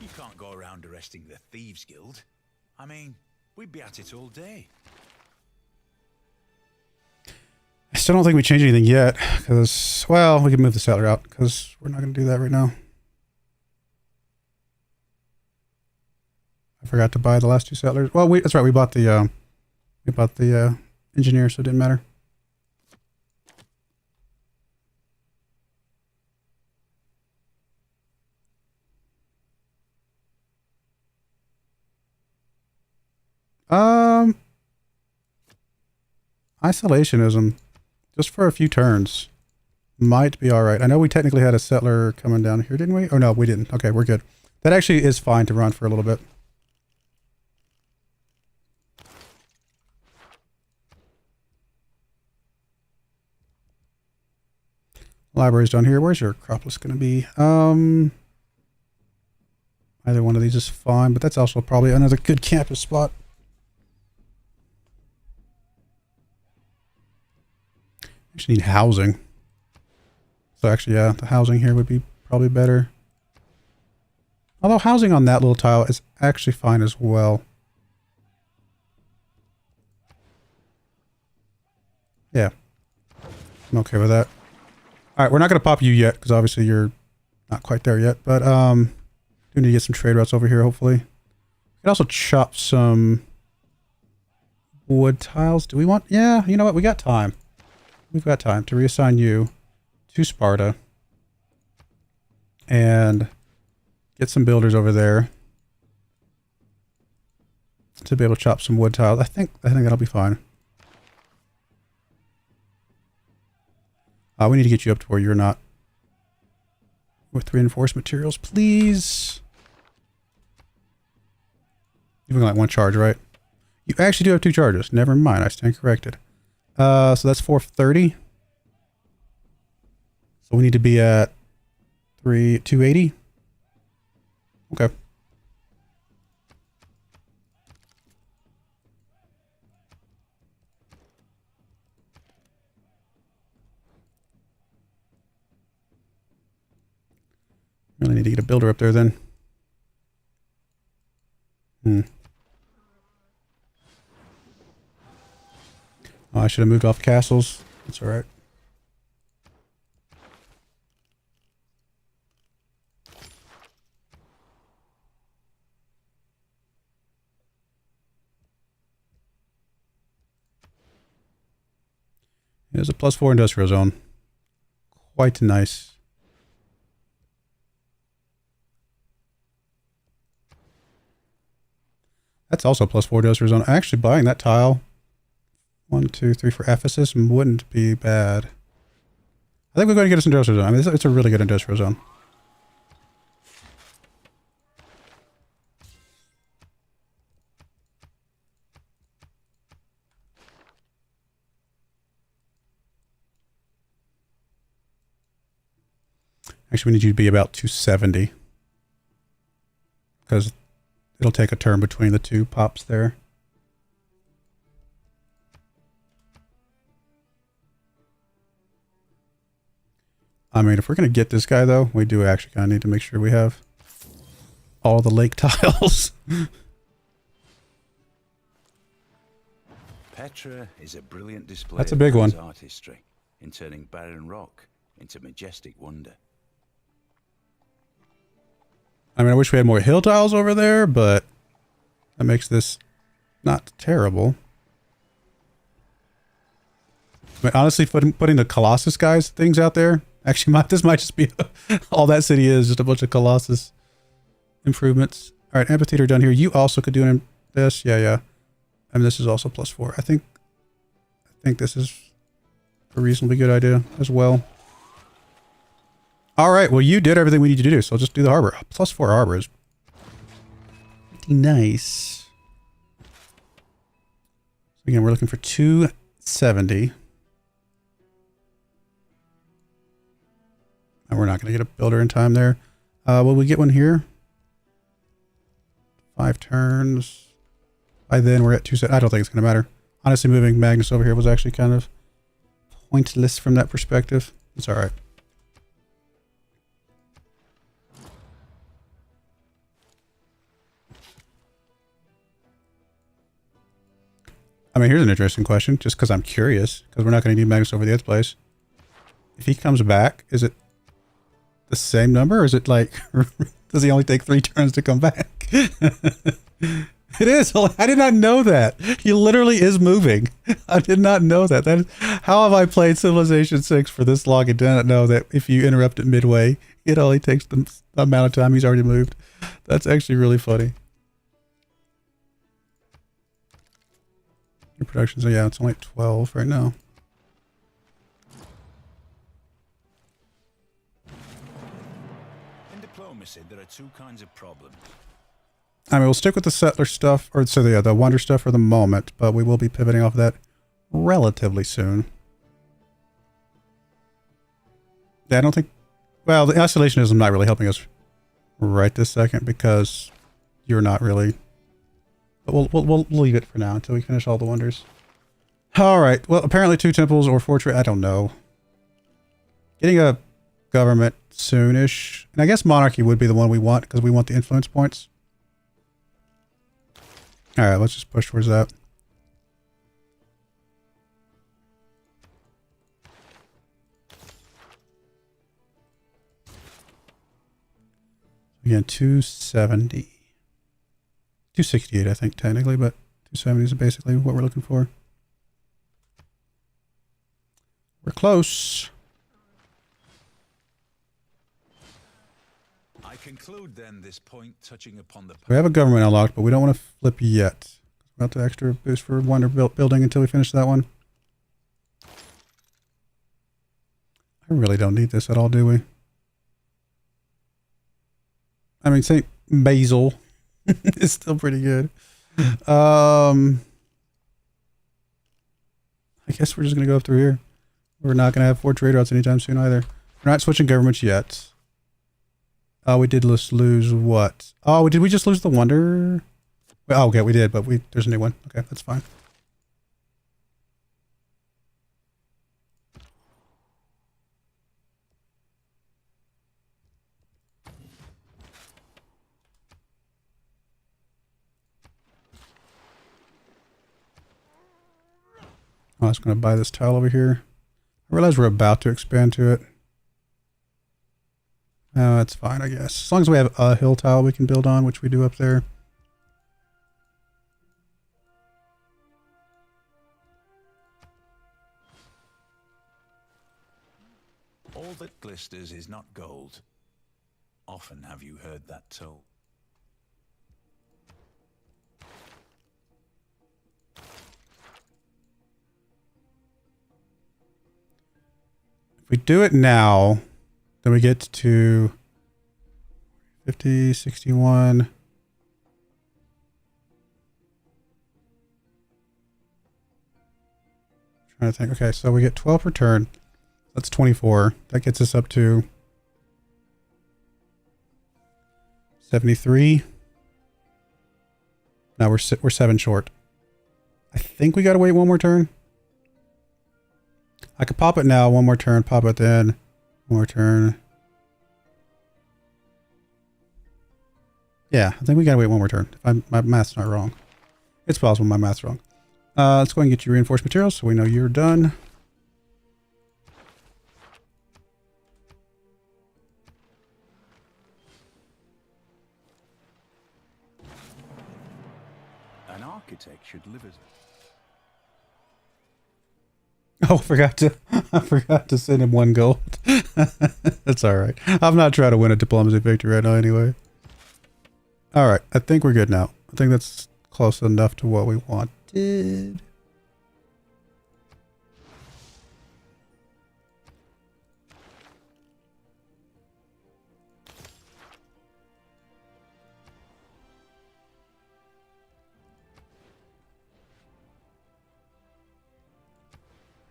You can't go around arresting the Thieves Guild. I mean, we'd be at it all day. I still don't think we changed anything yet, because, well, we can move the settler out, because we're not going to do that right now. I forgot to buy the last 2 settlers. Well, that's right, we bought the engineer, so it didn't matter. Isolationism, just for a few turns, might be all right. I know we technically had a settler coming down here, didn't we? Oh, no, we didn't. Okay, we're good. That actually is fine to run for a little bit. Library's down here. Where's your Acropolis going to be? Either one of these is fine, but that's also probably another good campus spot. Actually need housing. So actually, yeah, the housing here would be probably better. Although housing on that little tile is actually fine as well. Yeah. I'm okay with that. Alright, we're not going to pop you yet, because obviously you're not quite there yet. But, do need to get some trade routes over here, hopefully. We can also chop some wood tiles. Do we want... Yeah, you know what? We got time. We've got time to reassign you to Sparta. And get some builders over there to be able to chop some wood tiles. I think that'll be fine. We need to get you up to where you're not with reinforced materials, please. You've only got 1 charge, right? You actually do have 2 charges. Never mind, I stand corrected. So that's 430. So we need to be at 280. Okay. Really need to get a builder up there then. Oh, I should have moved off castles. That's alright. There's a +4 industrial zone. Quite nice. That's also +4 industrial zone. Actually, buying that tile, 1, 2, 3 for Ephesus wouldn't be bad. I think we're going to get us industrial zone. I mean, it's a really good industrial zone. Actually, we need you to be about 270. Because it'll take a turn between the 2 pops there. I mean, if we're going to get this guy, though, we do actually kind of need to make sure we have all the lake tiles. Petra is a brilliant display That's a big one. of artistry in turning barren rock into majestic wonder. I mean, I wish we had more hill tiles over there, but that makes this not terrible. I mean, honestly, putting the Colossus guys things out there, actually, this might just be all that city is, just a bunch of Colossus improvements. All right, amphitheater done here. You also could do this. Yeah. And this is also +4. I think this is a reasonably good idea as well. All right, well, you did everything we need you to do, so I'll just do the harbor. +4 harbor is pretty nice. So again, we're looking for 270. And we're not going to get a builder in time there. Will we get one here? 5 turns. By then, we're at 270. I don't think it's going to matter. Honestly, moving Magnus over here was actually kind of pointless from that perspective. It's all right. I mean, here's an interesting question, just because I'm curious, because we're not going to need Magnus over the Ed's place. If he comes back, is it the same number, or is it like, does he only take 3 turns to come back? It is. I did not know that. He literally is moving. I did not know that. How have I played Civilization 6 for this long and did not know that if you interrupt it midway, it only takes the amount of time he's already moved. That's actually really funny. Your production, so yeah, it's only 12 right now. In diplomacy, there are 2 kinds of problems. I mean, we'll stick with the settler stuff, or so yeah, the wonder stuff for the moment, but we will be pivoting off of that relatively soon. Yeah, I don't think... Well, the isolationism not really helping us right this second because you're not really... But we'll leave it for now until we finish all the wonders. Alright, well, apparently 2 temples or fortress, I don't know. Getting a government soonish. And I guess monarchy would be the one we want because we want the influence points. Alright, let's just push towards that. Again, 270. 268, I think, technically, but 270 is basically what we're looking for. We're close. I conclude then this point touching upon the... We have a government unlocked, but we don't want to flip yet. We've got the extra boost for wonder building until we finish that one. I really don't need this at all, do we? I mean, St. Basil is still pretty good. I guess we're just going to go up through here. We're not going to have 4 trade routes anytime soon either. We're not switching governments yet. Oh, we did lose what? Oh, did we just lose the wonder? Oh, okay, we did, but there's a new one. Okay, that's fine. I was going to buy this tile over here. I realize we're about to expand to it. Oh, that's fine, I guess. As long as we have a hill tile we can build on, which we do up there. All that glisters is not gold. Often have you heard that told. If we do it now, then we get to 50, 61. Trying to think. Okay, so we get 12 per turn. That's 24. That gets us up to 73. Now we're 7 short. I think we got to wait 1 more turn. I could pop it now, 1 more turn, pop it then, 1 more turn. Yeah, I think we gotta wait 1 more turn. If my math's not wrong. It's possible my math's wrong. Let's go ahead and get you reinforced materials so we know you're done. An architect should live as Oh, I forgot to send him 1 gold. That's alright. I'm not trying to win a diplomacy victory right now anyway. Alright, I think we're good now. I think that's close enough to what we wanted.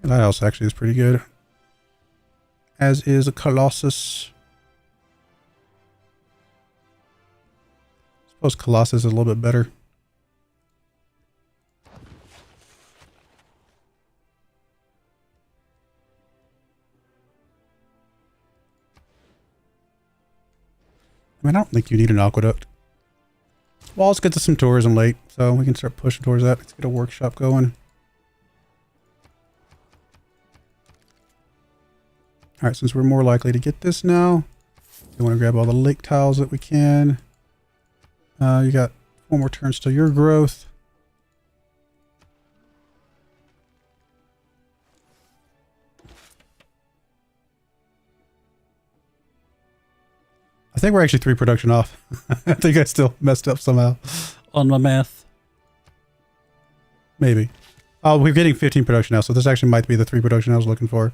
That house actually is pretty good. As is a Colossus. I suppose Colossus is a little bit better. I mean, I don't think you need an aqueduct. Well, let's get to some tourism late, so we can start pushing towards that. Let's get a workshop going. Alright, since we're more likely to get this now, we want to grab all the lake tiles that we can. You got 4 more turns to your growth. I think we're actually 3 production off. I think I still messed up somehow on my math. Maybe. Oh, we're getting 15 production now, so this actually might be the 3 production I was looking for.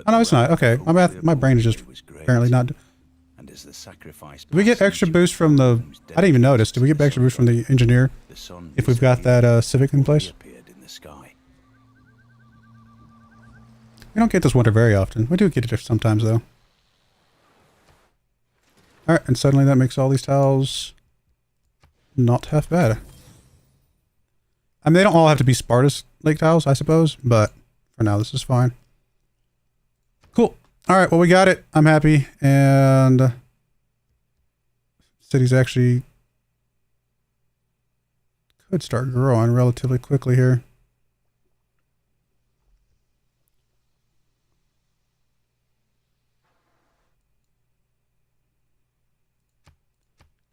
Oh, no, it's not. Okay, my brain is just apparently not... Did we get extra boost from the... I didn't even notice. Did we get extra boost from the engineer if we've got that Civic in place? We don't get this winter very often. We do get it sometimes, though. Alright, and suddenly that makes all these tiles not half bad. I mean, they don't all have to be Spartus lake tiles, I suppose, but for now, this is fine. Cool. Alright, well, we got it. I'm happy, and city's actually could start growing relatively quickly here.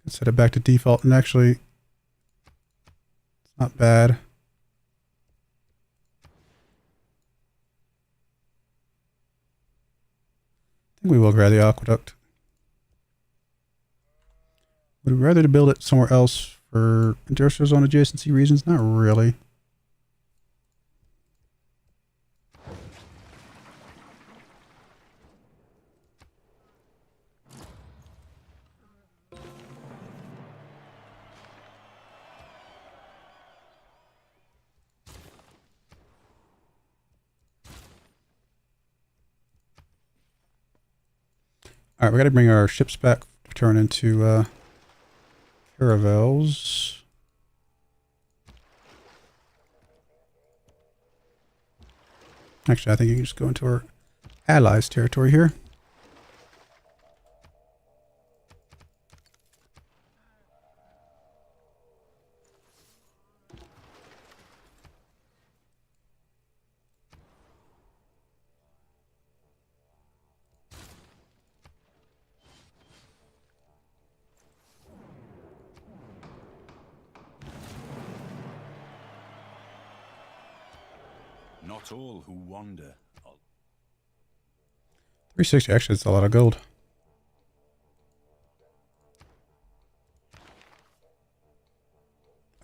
Set it back to default, and actually it's not bad. I think we will grab the aqueduct. Would we rather to build it somewhere else for industrial zone adjacency reasons? Not really. Alright, we gotta bring our ships back to turn into caravels. Actually, I think you can just go into our allies' territory here. Not all who wander. 360, actually, it's a lot of gold.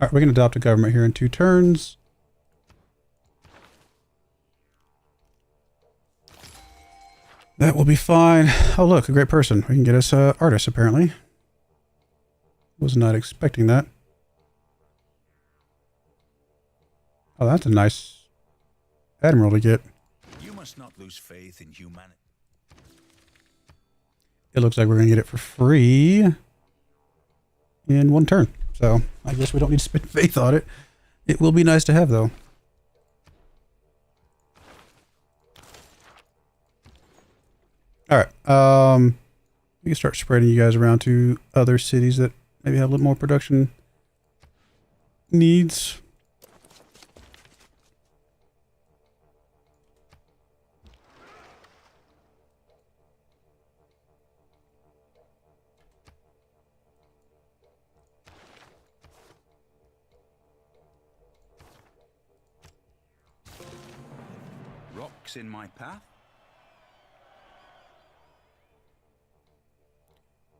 Alright, we're going to adopt a government here in 2 turns. That will be fine. Oh, look, a great person. We can get us artists, apparently. Was not expecting that. Oh, that's a nice admiral to get. You must not lose faith in humanity. It looks like we're going to get it for free in 1 turn. So I guess we don't need to spend faith on it. It will be nice to have, though. Alright. We can start spreading you guys around to other cities that maybe have a little more production needs. Rocks in my path?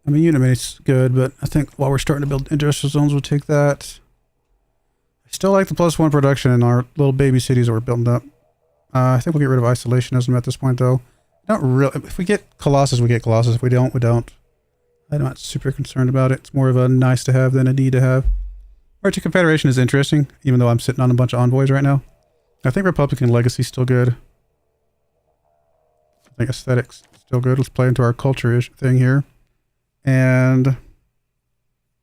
I mean, unit mate's good, but I think while we're starting to build industrial zones, we'll take that. I still like the +1 production in our little baby cities that we're building up. I think we'll get rid of isolationism at this point, though. Not really. If we get Colossus, we get Colossus. If we don't, we don't. I'm not super concerned about it. It's more of a nice to have than a need to have. March of Confederation is interesting, even though I'm sitting on a bunch of envoys right now. I think Republican Legacy's still good. I think aesthetics still good. Let's play into our culture-ish thing here. And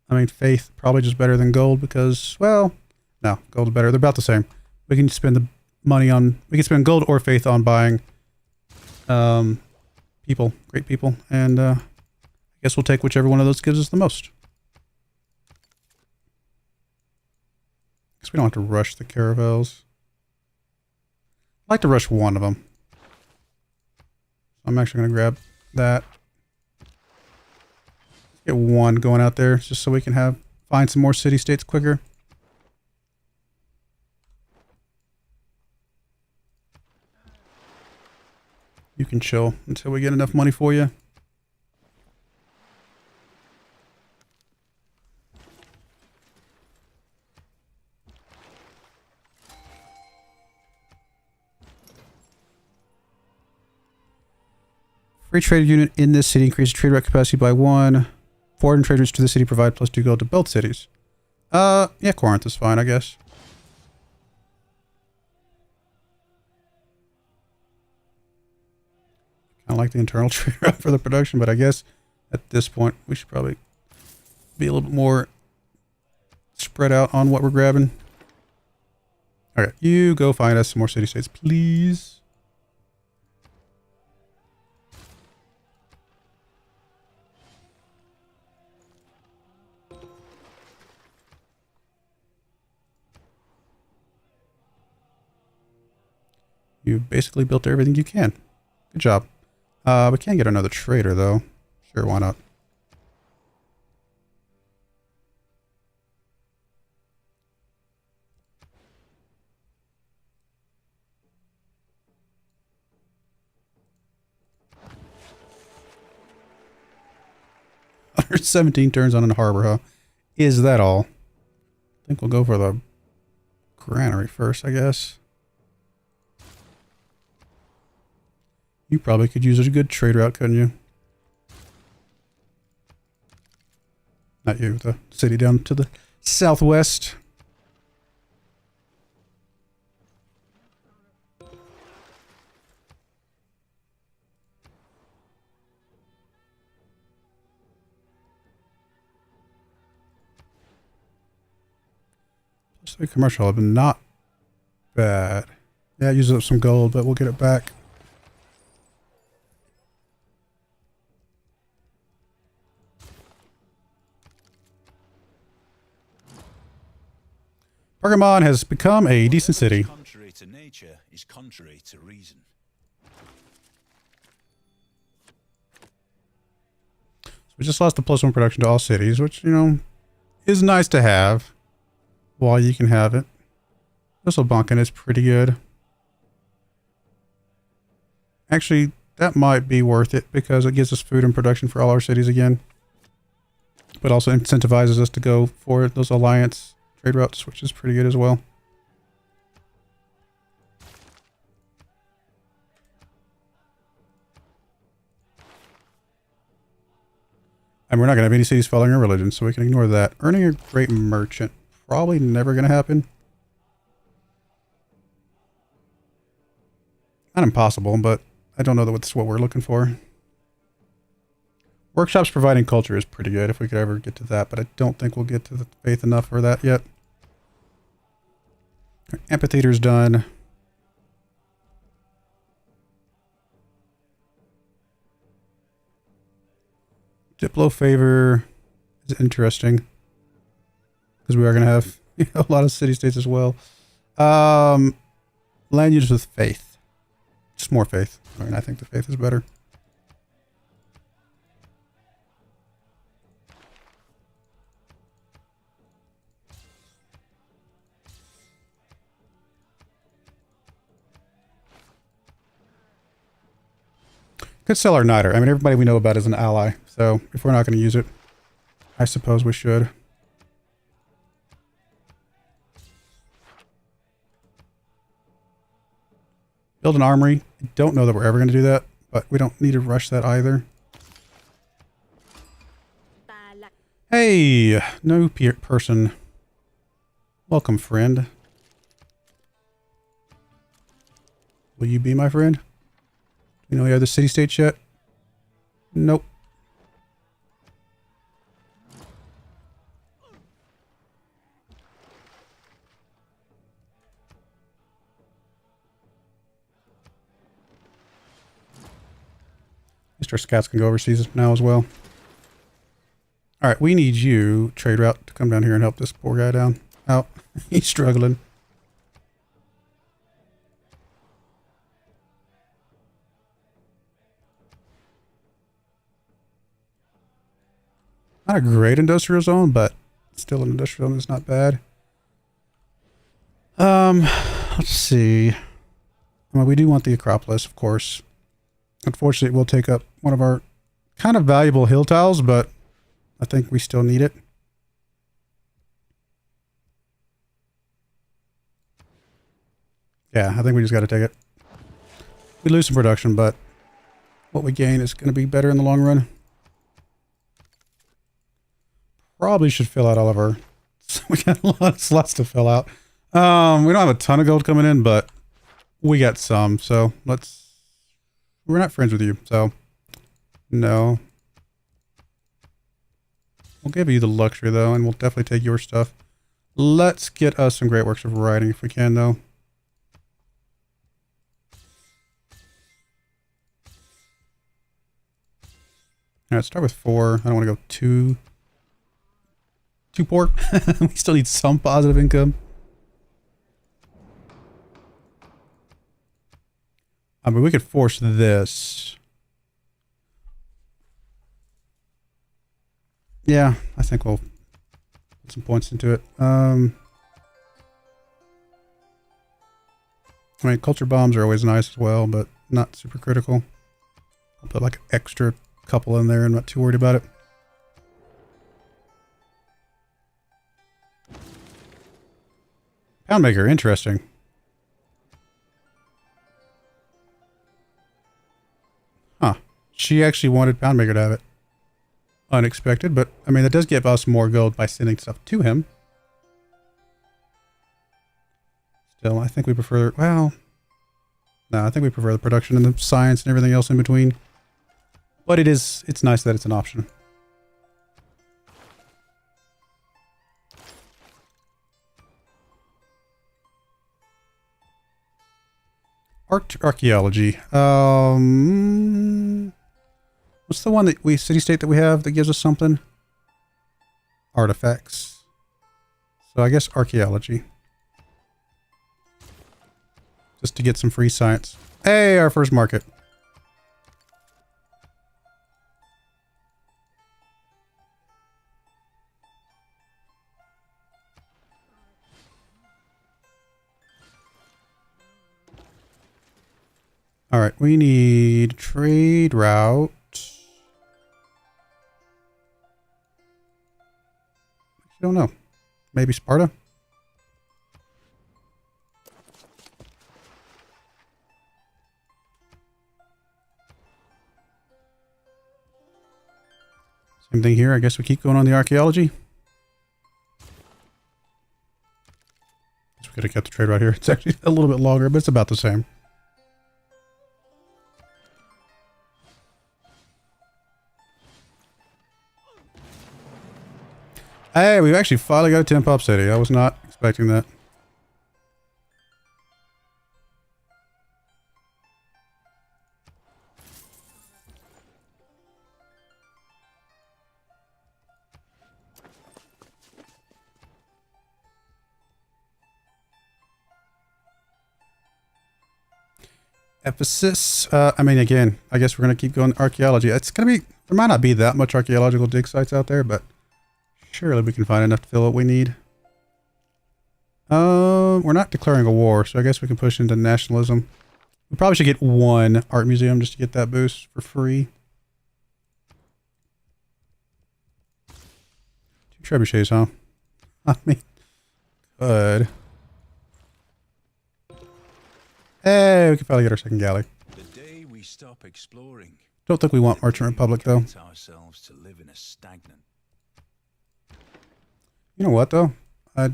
I mean, faith probably just better than gold because, well, no, gold's better. They're about the same. We can spend the money on, we can spend gold or faith on buying people, great people, and I guess we'll take whichever one of those gives us the most. Guess we don't have to rush the caravels. I'd like to rush one of them. I'm actually going to grab that. Get one going out there just so we can find some more city-states quicker. You can chill until we get enough money for you. Free trade unit in this city increases trade route capacity by 1. Foreign trade routes to the city provide +2 gold to both cities. Yeah, Corinth is fine, I guess. Kind of like the internal trade route for the production, but I guess at this point we should probably be a little bit more spread out on what we're grabbing. Okay, you go find us some more city-states, please. You basically built everything you can. Good job. We can get another trader, though. Sure, why not? Under 17 turns on a harbor, huh? Is that all? I think we'll go for the granary first, I guess. You probably could use a good trade route, couldn't you? Not you, the city down to the southwest. So commercial hub, not bad. Yeah, it uses up some gold, but we'll get it back. Pergamon has become a decent city. Contrary to nature is contrary to reason. So we just lost the +1 production to all cities, which, you know, is nice to have while you can have it. Whistlebanken is pretty good. Actually, that might be worth it because it gives us food and production for all our cities again. But also incentivizes us to go for those alliance trade routes, which is pretty good as well. And we're not going to have any cities following our religion, so we can ignore that. Earning a great merchant. Probably never going to happen. Not impossible, but I don't know that that's what we're looking for. Workshops providing culture is pretty good if we could ever get to that, but I don't think we'll get to the faith enough for that yet. Amphitheater's done. Diplo favor is interesting because we are going to have a lot of city-states as well. Land use with faith. Just more faith. I mean, I think the faith is better. Could sell our niter. I mean, everybody we know about is an ally. So if we're not going to use it, I suppose we should. Build an armory. I don't know that we're ever going to do that, but we don't need to rush that either. Hey, no person. Welcome, friend. Will you be my friend? You know, we have the city-states yet? Nope. Mr. Scouts can go overseas now as well. Alright, we need you, trade route, to come down here and help this poor guy down. Out. He's struggling. Not a great industrial zone, but still an industrial zone that's not bad. Let's see. Well, we do want the Acropolis, of course. Unfortunately, it will take up one of our kind of valuable hill tiles, but I think we still need it. Yeah, I think we just got to take it. We lose some production, but what we gain is going to be better in the long run. Probably should fill out all of our... We got a lot of slots to fill out. We don't have a ton of gold coming in, but we got some, so let's... We're not friends with you, so... No. We'll give you the luxury, though, and we'll definitely take your stuff. Let's get us some great works of writing if we can, though. Alright, start with 4. I don't want to go too poor. We still need some positive income. I mean, we could force this. Yeah, I think we'll put some points into it. I mean, culture bombs are always nice as well, but not super critical. I'll put like an extra couple in there. I'm not too worried about it. Poundmaker, interesting. Huh. She actually wanted Poundmaker to have it. Unexpected, but I mean, that does give us more gold by sending stuff to him. Still, I think we prefer, well, no, I think we prefer the production and the science and everything else in between. But it's nice that it's an option. Archaeology. What's the one that city-state that we have that gives us something? Artifacts. So I guess archaeology. Just to get some free science. Hey, our first market. All right, we need trade route. I don't know. Maybe Sparta? Same thing here. I guess we keep going on the archaeology. We could have kept the trade route here. It's actually a little bit longer, but it's about the same. Hey, we actually finally got a 10 pop city. I was not expecting that. Ephesus. I mean, again, I guess we're going to keep going archaeology. It's going to be, there might not be that much archaeological dig sites out there, but surely we can find enough to fill what we need. We're not declaring a war, so I guess we can push into nationalism. We probably should get one art museum just to get that boost for free. 2 trebuchets, huh? I mean, good. Hey, we can finally get our second galley. The day we stop exploring. Don't think we want Merchant Republic, though. Ourselves to live in a stagnant. You know what, though? I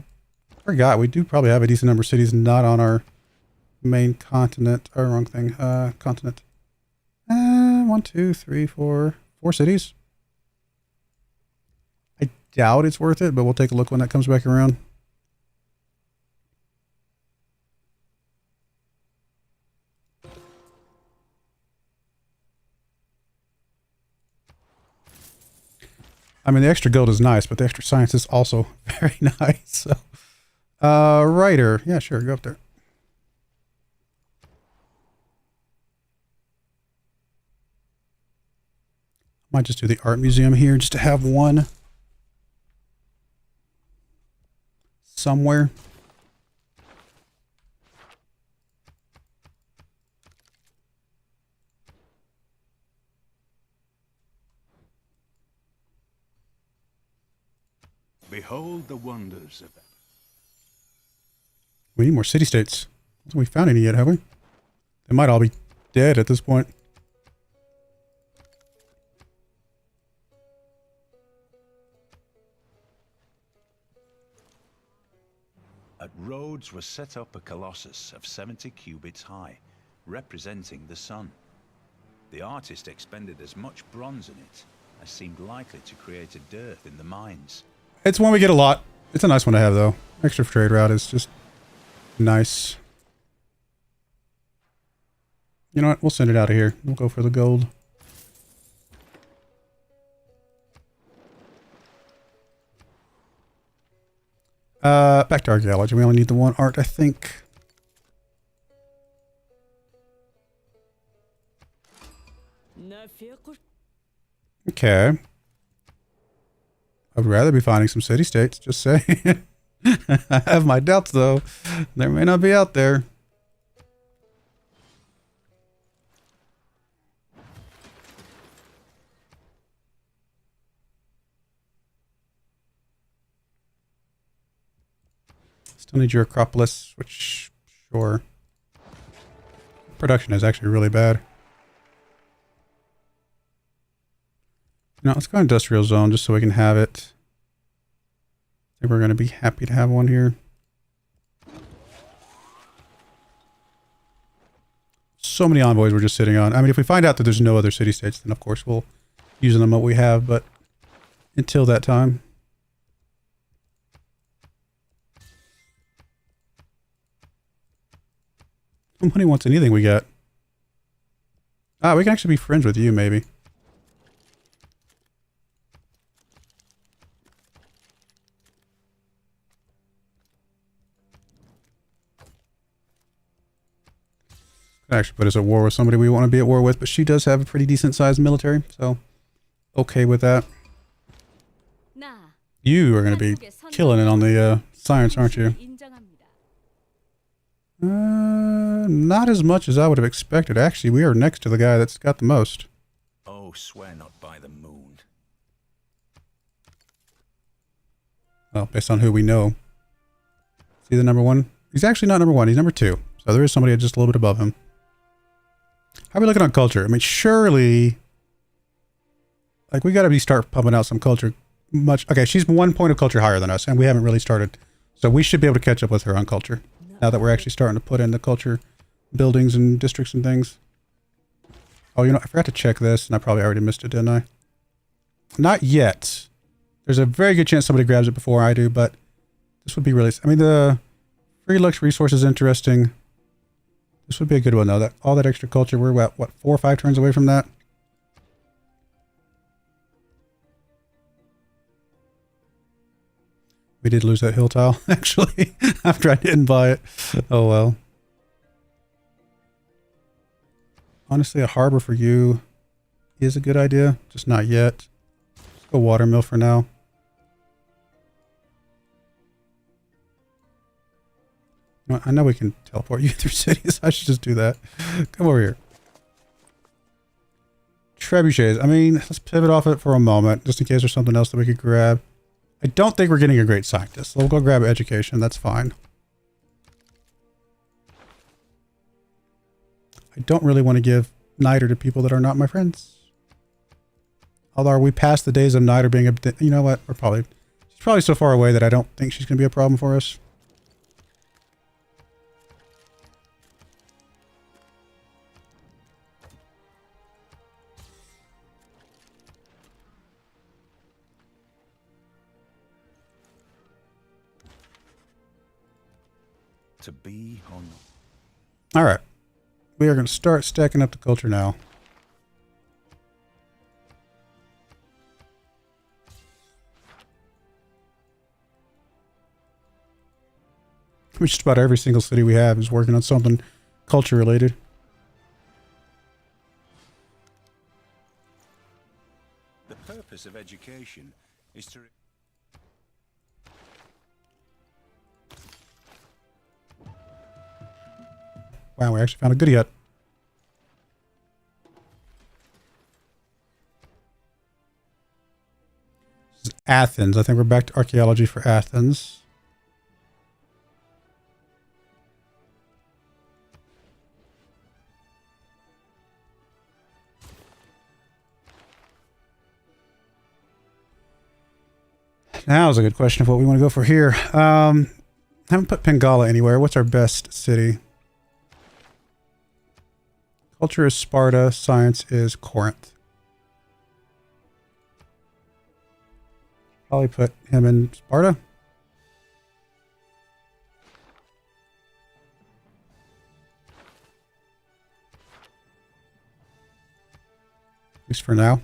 forgot. We do probably have a decent number of cities not on our main continent. Or wrong thing. Continent. 1, 2, 3, 4. 4 cities. I doubt it's worth it, but we'll take a look when that comes back around. I mean, the extra gold is nice, but the extra science is also very nice. So, writer. Yeah, sure. Go up there. Might just do the art museum here just to have one somewhere. Behold the wonders of that. We need more city-states. I don't think we found any yet, have we? They might all be dead at this point. At Rhodes was set up a colossus of 70 cubits high, representing the sun. The artist expended as much bronze in it as seemed likely to create a dearth in the mines. It's one we get a lot. It's a nice one to have, though. Extra trade route is just nice. You know what? We'll send it out of here. We'll go for the gold. Back to archaeology. We only need the one art, I think. Okay. I'd rather be finding some city-states, just saying. I have my doubts, though. There may not be out there. Still need your Acropolis, which, sure. Production is actually really bad. You know, let's go industrial zone just so we can have it. I think we're going to be happy to have one here. So many envoys we're just sitting on. I mean, if we find out that there's no other city-states, then of course we'll use them what we have, but until that time. Nobody wants anything we got. Ah, we can actually be friends with you, maybe. Could actually put us at war with somebody we want to be at war with, but she does have a pretty decent sized military, so okay with that. You are going to be killing it on the science, aren't you? Not as much as I would have expected. Actually, we are next to the guy that's got the most. Oh, swear not by the moon. Well, based on who we know. See the number one? He's actually not number one. He's number two. So there is somebody just a little bit above him. How are we looking on culture? I mean, surely, like, we got to start pumping out some culture. Okay, she's 1 point of culture higher than us, and we haven't really started. So we should be able to catch up with her on culture. Now that we're actually starting to put in the culture buildings and districts and things. Oh, you know, I forgot to check this, and I probably already missed it, didn't I? Not yet. There's a very good chance somebody grabs it before I do, but this would be really... I mean, the free lux resource is interesting. This would be a good one, though. That all that extra culture, we're what 4 or 5 turns away from that? We did lose that hill tile, actually, after I didn't buy it. Oh, well. Honestly, a harbor for you is a good idea. Just not yet. Let's go watermill for now. I know we can teleport you through cities. I should just do that. Come over here. Trebuchets. I mean, let's pivot off it for a moment, just in case there's something else that we could grab. I don't think we're getting a great scientist. So we'll go grab education. That's fine. I don't really want to give Niter to people that are not my friends. Although, are we past the days of Niter being a... You know what? She's probably so far away that I don't think she's going to be a problem for us. To be or not. All right. We are going to start stacking up the culture now. Just about every single city we have is working on something culture related. The purpose of education is to... Wow, we actually found a goodie hut. This is Athens. I think we're back to archaeology for Athens. Now is a good question of what we want to go for here. Haven't put Pengala anywhere. What's our best city? Culture is Sparta. Science is Corinth. Probably put him in Sparta. At least for now.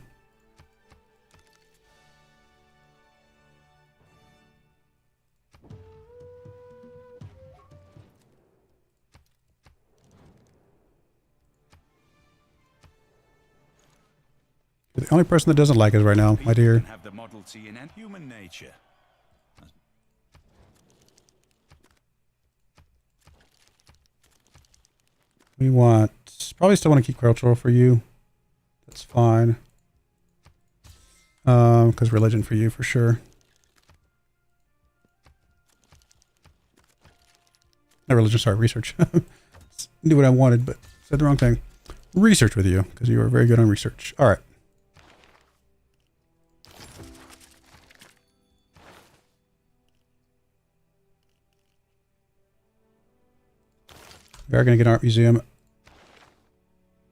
You're the only person that doesn't like us right now, my dear. Have the Model T in human nature. We want... Probably still want to keep cultural for you. That's fine. Because religion for you, for sure. Not religion, sorry, research. Knew what I wanted, but said the wrong thing. Research with you, because you are very good on research. All right. We are going to get an art museum.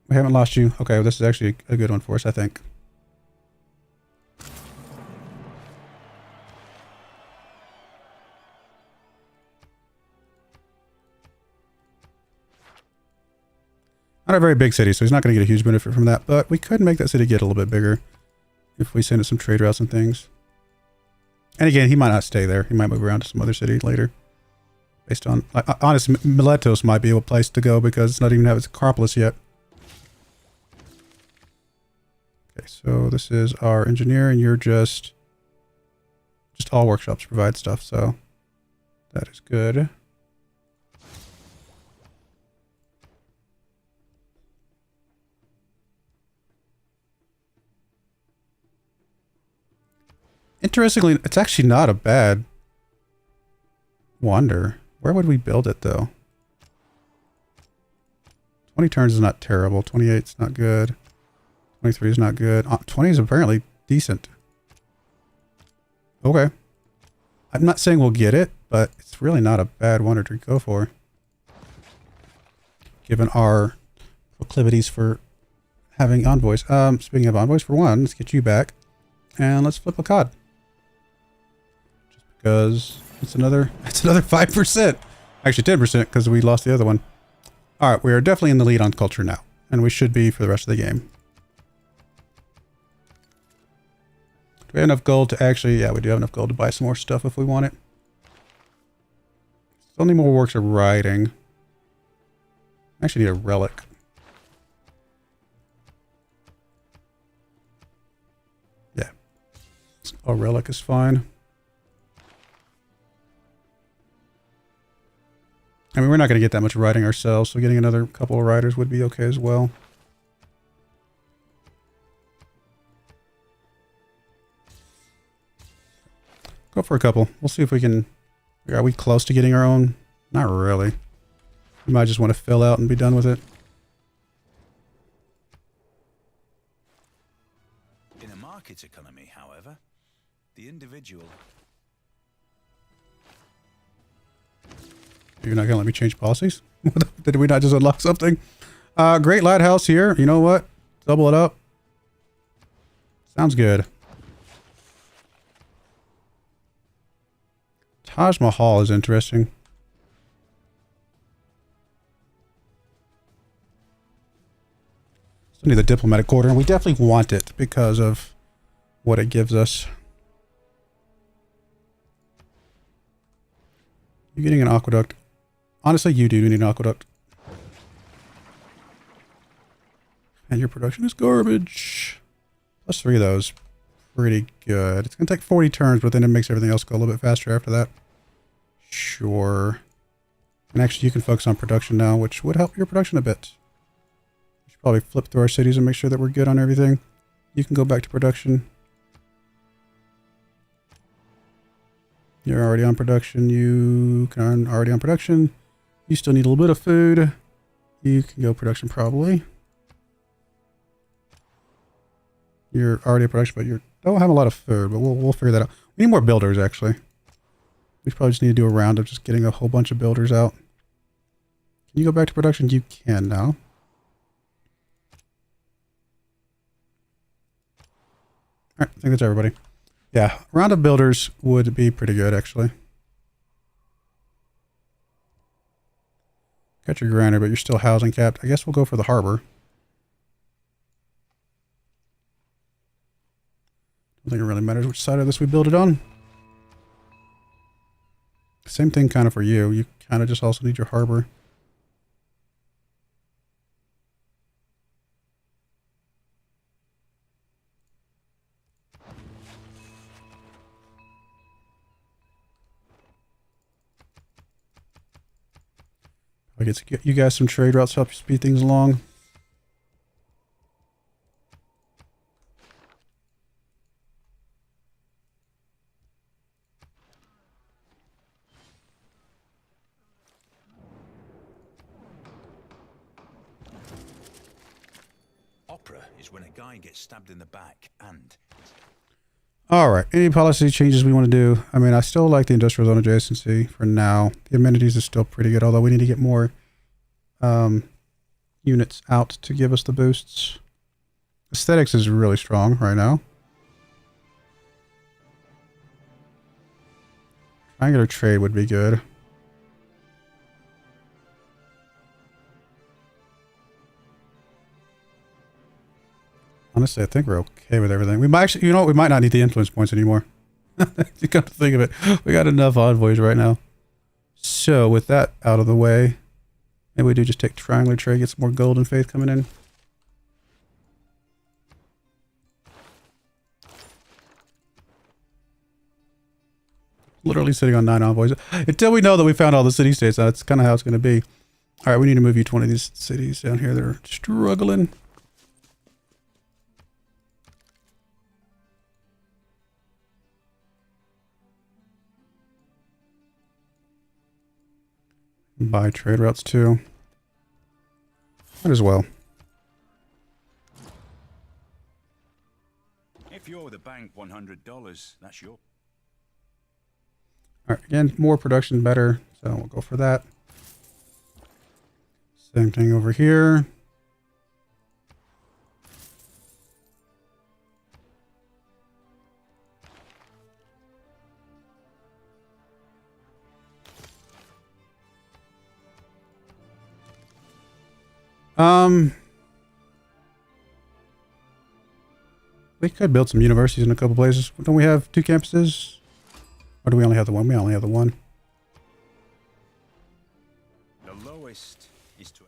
We haven't lost you. Okay, well, this is actually a good one for us, I think. Not a very big city, so he's not going to get a huge benefit from that, but we could make that city get a little bit bigger if we send it some trade routes and things. And again, he might not stay there. He might move around to some other city later. Based on, honestly, Miletos might be a place to go because it's not even have its Acropolis yet. Okay, so this is our engineer, and you're just all workshops provide stuff, so that is good. Interestingly, it's actually not a bad wonder. Where would we build it, though? 20 turns is not terrible. 28 is not good. 23 is not good. 20 is apparently decent. Okay. I'm not saying we'll get it, but it's really not a bad wonder to go for. Given our proclivities for having envoys. Speaking of envoys, for one, let's get you back. And let's flip a COD. Just because it's another 5%. Actually 10% because we lost the other one. Alright, we are definitely in the lead on culture now. And we should be for the rest of the game. Do we have enough gold to actually... Yeah, we do have enough gold to buy some more stuff if we want it. Still need more works of writing. I actually need a relic. Yeah. A relic is fine. I mean, we're not going to get that much writing ourselves, so getting another couple of writers would be okay as well. Go for a couple. We'll see if we can... Are we close to getting our own? Not really. We might just want to fill out and be done with it. In a market economy, however, the individual... You're not going to let me change policies? Did we not just unlock something? Great lighthouse here. You know what? Double it up. Sounds good. Taj Mahal is interesting. Still need the diplomatic quarter, and we definitely want it because of what it gives us. You're getting an aqueduct. Honestly, you do need an aqueduct. And your production is garbage. Plus 3 of those. Pretty good. It's going to take 40 turns, but then it makes everything else go a little bit faster after that. Sure. And actually you can focus on production now, which would help your production a bit. We should probably flip through our cities and make sure that we're good on everything. You can go back to production. You're already on production. You can already on production. You still need a little bit of food. You can go production probably. You're already in production, but you don't have a lot of food, but we'll figure that out. We need more builders, actually. We probably just need to do a round of just getting a whole bunch of builders out. Can you go back to production? You can now. Alright, I think that's everybody. Yeah, a round of builders would be pretty good, actually. Got your grinder, but you're still housing capped. I guess we'll go for the harbor. I don't think it really matters which side of this we build it on. Same thing kind of for you. You kind of just also need your harbor. I get to get you guys some trade routes to help you speed things along. Opera is when a guy gets stabbed in the back and... Alright, any policy changes we want to do? I mean, I still like the industrial zone adjacency for now. The amenities is still pretty good, although we need to get more units out to give us the boosts. Aesthetics is really strong right now. Triangular trade would be good. Honestly, I think we're okay with everything. We might actually, you know what, we might not need the influence points anymore. You got to think of it. We got enough envoys right now. So with that out of the way, maybe we do just take triangular trade, get some more gold and faith coming in. Literally sitting on 9 envoys. Until we know that we found all the city states, that's kind of how it's going to be. All right, we need to move you to one of these cities down here that are struggling. Buy trade routes too. Might as well. If you're the bank $100, that's your... Alright, again, more production better, so we'll go for that. Same thing over here. We could build some universities in a couple places. Don't we have 2 campuses? Or do we only have the one? We only have the one. The lowest is to...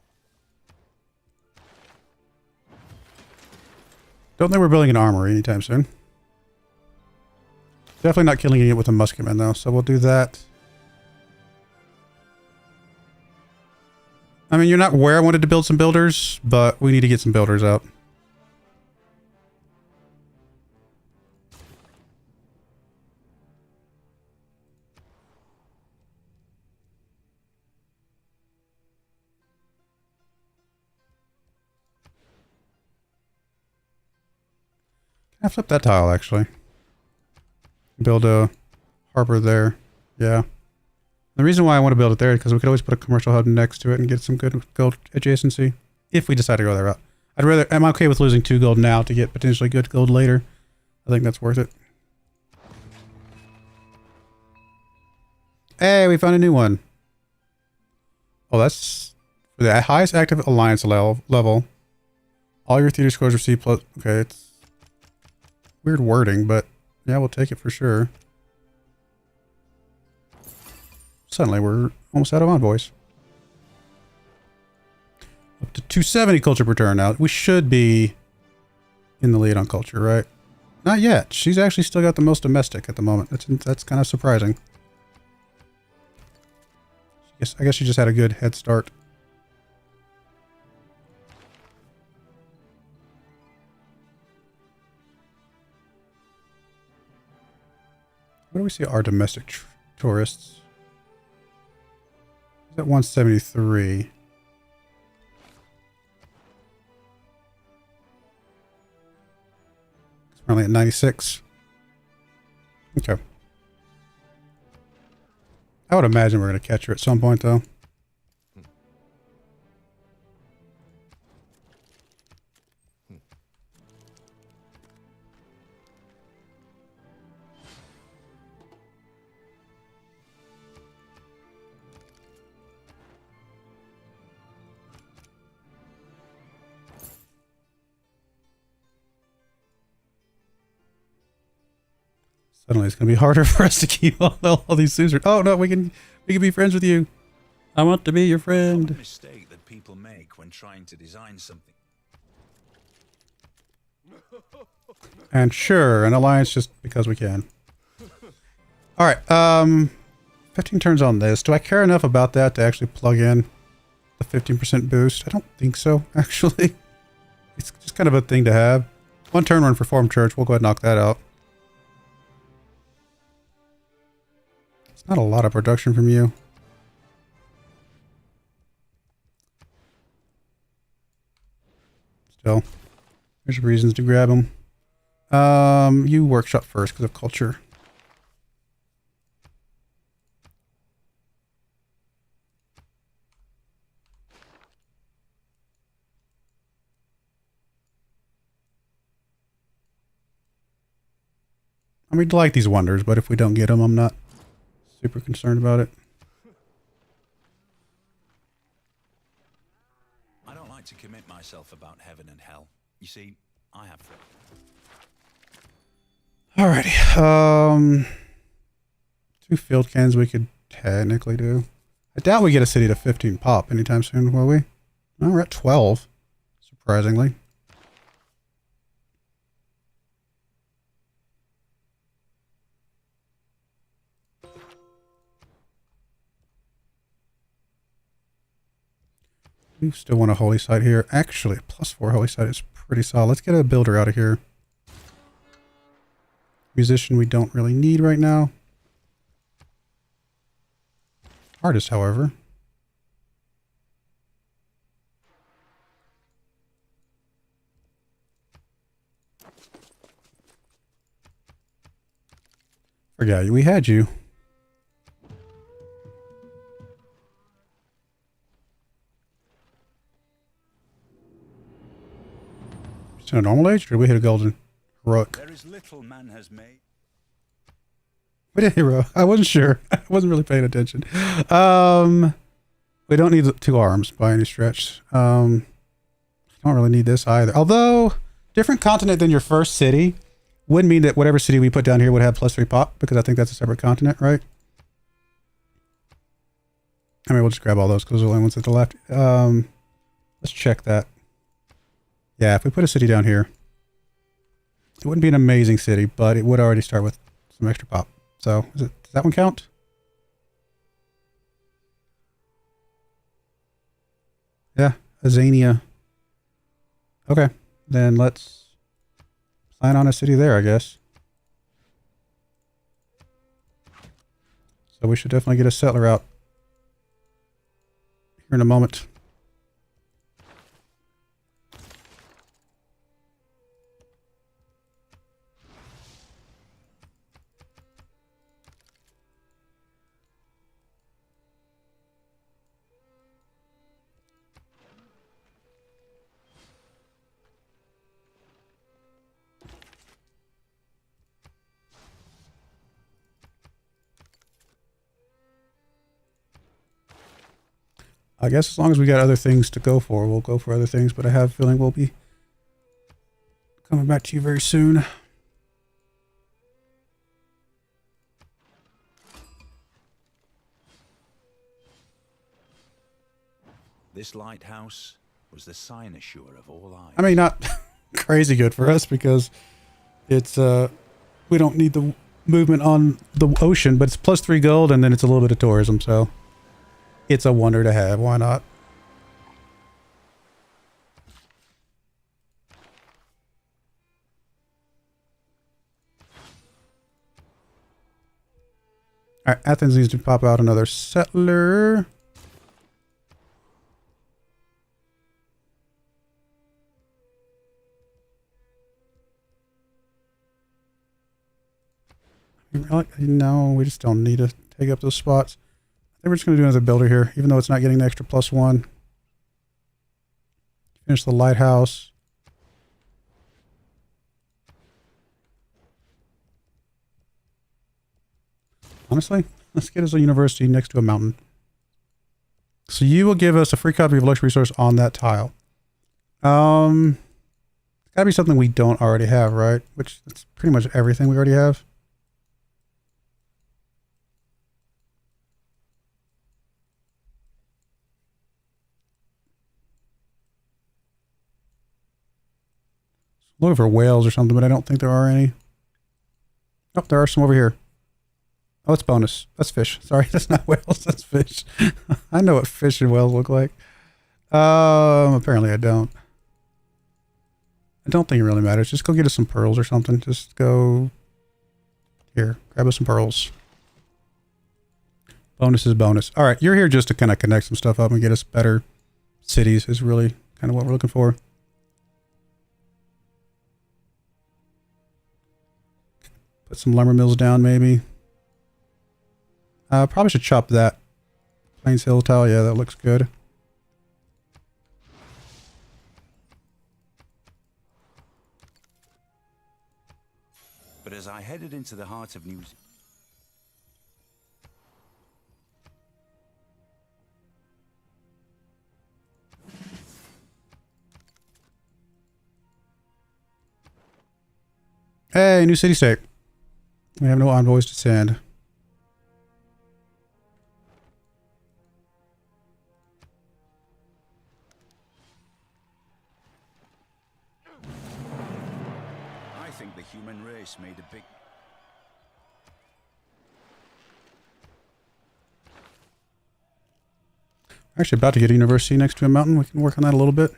Don't think we're building an armory anytime soon. Definitely not killing it with a musketman though, so we'll do that. I mean, you're not where I wanted to build some builders, but we need to get some builders out. Can I flip that tile, actually? Build a harbor there. Yeah. The reason why I want to build it there is because we could always put a commercial hub next to it and get some good gold adjacency. If we decide to go that route. I'm okay with losing 2 gold now to get potentially good gold later. I think that's worth it. Hey, we found a new one. Oh, that's for the highest active alliance level. All your theater scores receive plus... Okay, it's weird wording, but yeah, we'll take it for sure. Suddenly, we're almost out of envoys. Up to 270 culture per turn now. We should be in the lead on culture, right? Not yet. She's actually still got the most domestic at the moment. That's kind of surprising. Yes, I guess you just had a good head start. What do we see? Our domestic tourists. He's at 173. It's currently at 96. Okay. I would imagine we're going to catch her at some point, though. Suddenly it's going to be harder for us to keep all these suitors. Oh, no, we can be friends with you. I want to be your friend. One mistake that people make when trying to design something. And sure, an alliance just because we can. All right, 15 turns on this. Do I care enough about that to actually plug in the 15% boost? I don't think so, actually. It's just kind of a thing to have. One turn run for Form Church. We'll go ahead and knock that out. It's not a lot of production from you. Still, there's reasons to grab them. You workshop first because of culture. I mean, I like these wonders, but if we don't get them, I'm not super concerned about it. I don't like to commit myself about heaven and hell. You see, I have faith. Alrighty. 2 field cans we could technically do. I doubt we get a city to 15 pop anytime soon, will we? No, we're at 12, surprisingly. We still want a holy site here. Actually, a +4 holy site is pretty solid. Let's get a builder out of here. Musician we don't really need right now. Artist, however. Forgot you. We had you. In a normal age, or did we hit a golden heroic? There is little man has made. We did hero. I wasn't sure. I wasn't really paying attention. We don't need 2 arms by any stretch. Don't really need this either. Although, different continent than your first city would mean that whatever city we put down here would have +3 pop, because I think that's a separate continent, right? I mean, we'll just grab all those because those are the only ones at the left. Let's check that. Yeah, if we put a city down here, it wouldn't be an amazing city, but it would already start with some extra pop. So, does that one count? Yeah, Azania. Okay, then let's sign on a city there, I guess. So we should definitely get a settler out here in a moment. I guess as long as we got other things to go for, we'll go for other things, but I have a feeling we'll be coming back to you very soon. This lighthouse was the cynosure of all eyes. I mean, not crazy good for us because it's, we don't need the movement on the ocean, but it's +3 gold and then it's a little bit of tourism, so It's a wonder to have. Why not? Alright, Athens needs to pop out another settler. No, we just don't need to take up those spots. I think we're just going to do another builder here, even though it's not getting the extra +1. Finish the lighthouse. Honestly, let's get us a university next to a mountain. So you will give us a free copy of luxury resource on that tile. It's gotta be something we don't already have, right? Which that's pretty much everything we already have. Looking for whales or something, but I don't think there are any. Oh, there are some over here. Oh, it's bonus. That's fish. Sorry, that's not whales. That's fish. I know what fish and whales look like. Apparently I don't. I don't think it really matters. Just go get us some pearls or something. Just go here. Grab us some pearls. Bonus is bonus. All right, you're here just to kind of connect some stuff up and get us better cities is really kind of what we're looking for. Put some lumber mills down, maybe. Probably should chop that. Plains Hill tile, yeah, that looks good. But as I headed into the heart of New Zealand, Hey, new city state. We have no envoys to send. I think the human race made a big... We're actually about to get a university next to a mountain. We can work on that a little bit.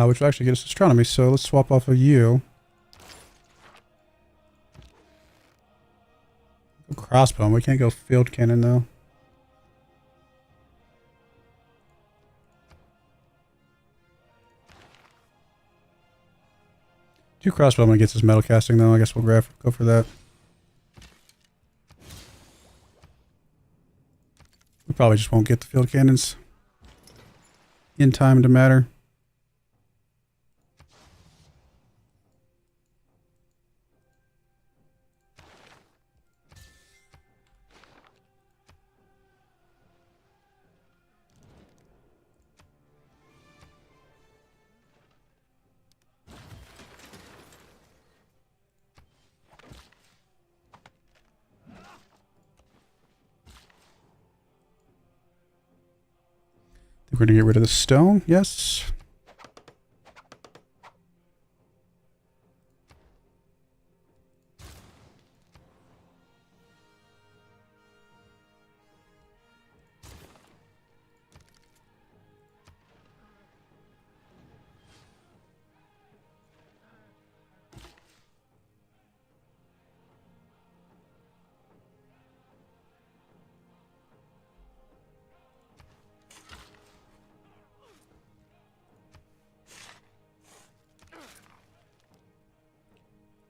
Which will actually get us astronomy, so let's swap off of you. Go crossbow. We can't go field cannon though. Two crossbowmen gets us metal casting though. I guess we'll go for that. We probably just won't get the field cannons in time to matter. We're going to get rid of the stone. Yes.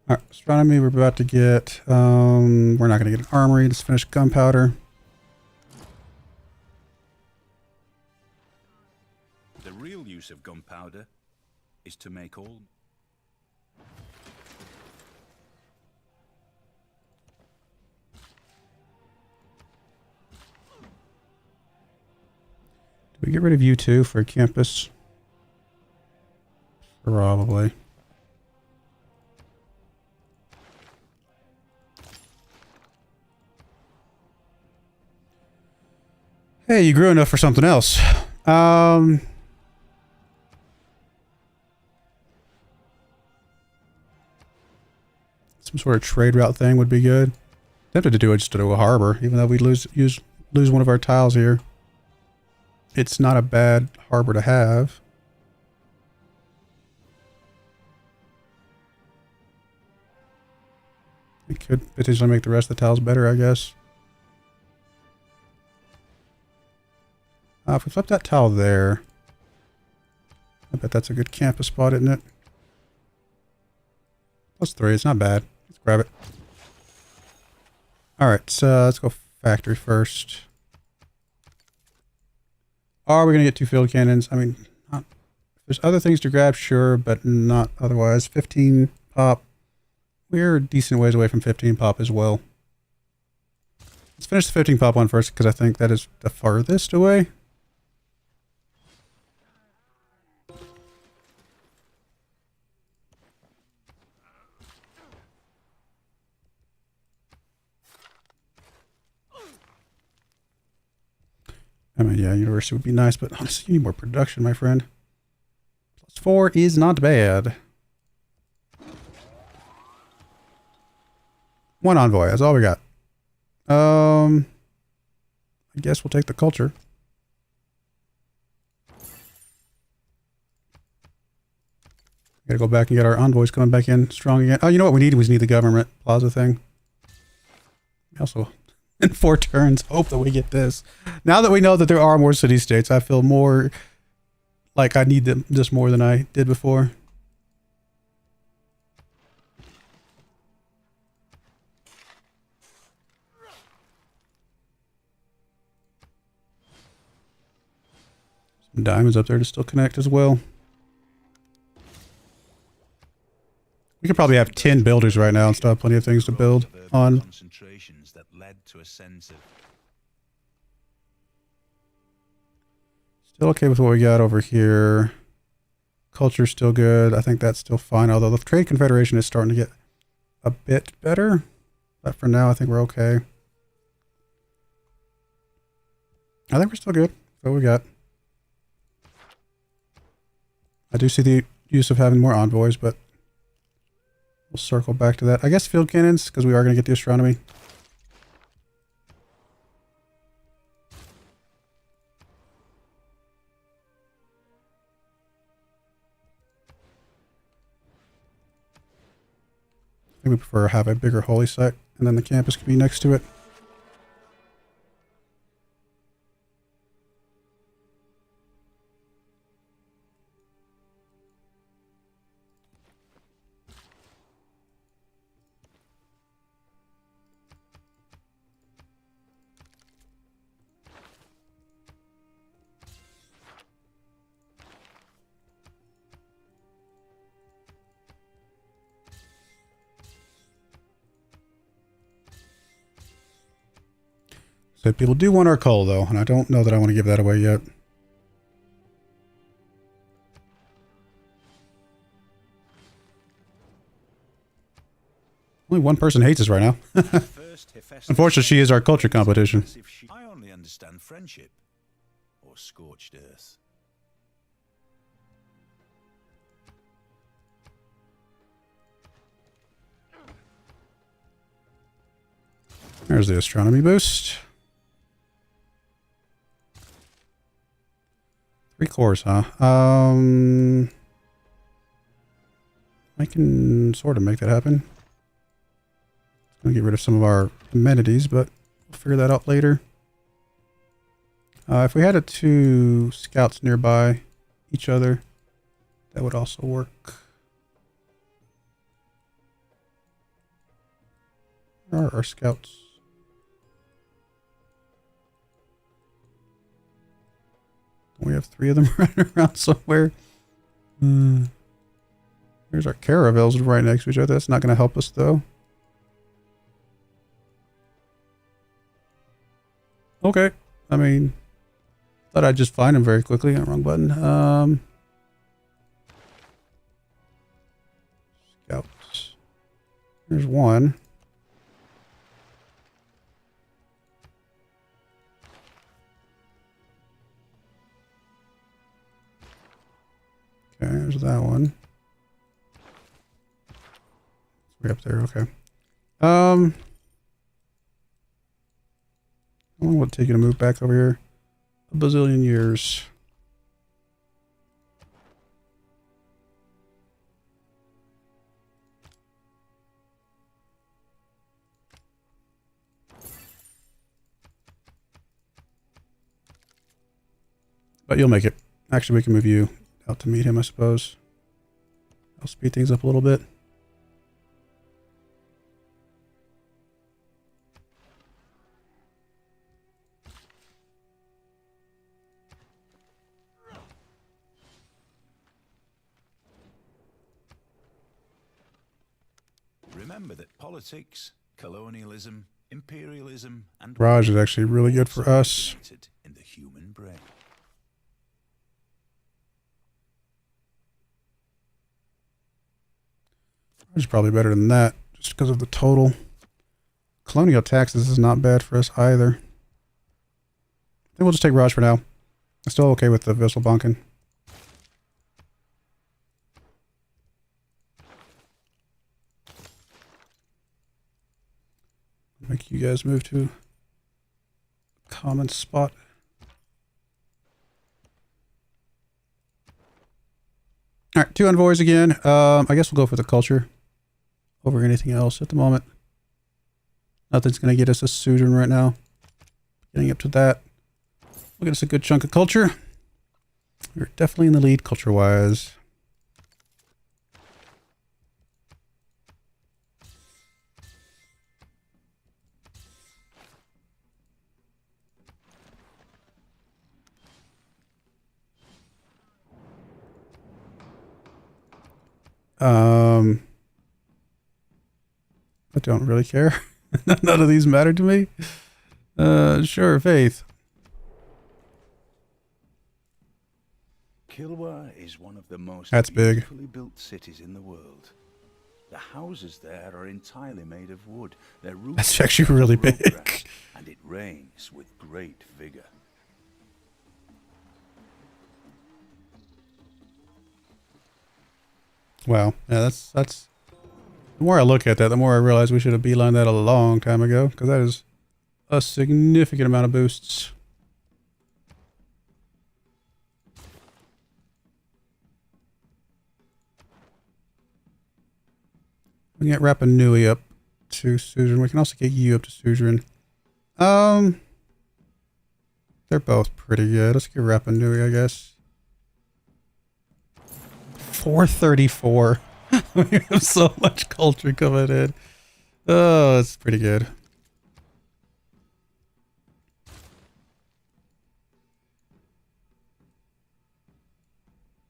Alright, astronomy, we're about to get, we're not going to get an armory, let's finish gunpowder. The real use of gunpowder is to make all... Do we get rid of you too for a campus? Probably. Hey, you grew enough for something else. Some sort of trade route thing would be good. Tempted to do it just to do a harbor, even though we lose one of our tiles here. It's not a bad harbor to have. It could potentially make the rest of the tiles better, I guess. If we flip that tile there, I bet that's a good campus spot, isn't it? +3, it's not bad. Let's grab it. Alright, so let's go factory first. Are we going to get 2 field cannons? I mean, if there's other things to grab, sure, but not otherwise. 15 pop. We're a decent ways away from 15 pop as well. Let's finish the 15 pop one first, because I think that is the farthest away. I mean, yeah, university would be nice, but honestly, you need more production, my friend. +4 is not bad. 1 envoy, that's all we got. I guess we'll take the culture. Gotta go back and get our envoys coming back in strong again. Oh, you know what we need? We need the government plaza thing. Also, in 4 turns, hope that we get this. Now that we know that there are more city-states, I feel more like I need them just more than I did before. Some diamonds up there to still connect as well. We could probably have 10 builders right now and still have plenty of things to build on. Concentrations that led to a sense of Still okay with what we got over here. Culture's still good. I think that's still fine, although the Trade Confederation is starting to get a bit better. But for now, I think we're okay. I think we're still good. What we got. I do see the use of having more envoys, but we'll circle back to that. I guess field cannons, because we are going to get the astronomy. I think we prefer to have a bigger holy site, and then the campus can be next to it. So people do want our coal, though, and I don't know that I want to give that away yet. Only one person hates us right now. Unfortunately, she is our culture competition. I only understand friendship or scorched earth. There's the astronomy boost. 3 cores, huh? I can sort of make that happen. Gonna get rid of some of our amenities, but we'll figure that out later. If we had 2 scouts nearby each other, that would also work. Where are our scouts? We have 3 of them running around somewhere. Here's our caravels right next to each other. That's not going to help us, though. Okay. I mean, thought I'd just find them very quickly. Wrong button. Scouts. There's one. Okay, there's that one. Way up there, okay. How long will it take you to move back over here? A bazillion years. But you'll make it. Actually, we can move you out to meet him, I suppose. I'll speed things up a little bit. Remember that politics, colonialism, imperialism, and Raj is actually really good for us. in the human brain. Raj is probably better than that, just because of the total. Colonial taxes is not bad for us either. I think we'll just take Raj for now. I'm still okay with the Vessel Bonkin. Make you guys move to a common spot. All right, 2 envoys again. I guess we'll go for the culture over anything else at the moment. Nothing's going to get us a suzerain right now. Getting up to that. We'll get us a good chunk of culture. We're definitely in the lead culture-wise. I don't really care. None of these matter to me. Sure, Faith. Kilwa is one of the most That's big. beautifully built cities in the world. The houses there are entirely made of wood. Their roofs That's actually really are big. grass, and it rains with great vigor. Wow. Yeah, that's the more I look at that, the more I realize we should have beelined that a long time ago, because that is a significant amount of boosts. We can get Rapa Nui up to suzerain. We can also get you up to suzerain. They're both pretty good. Let's get Rapa Nui, I guess. 434. We have so much culture coming in. Oh, that's pretty good.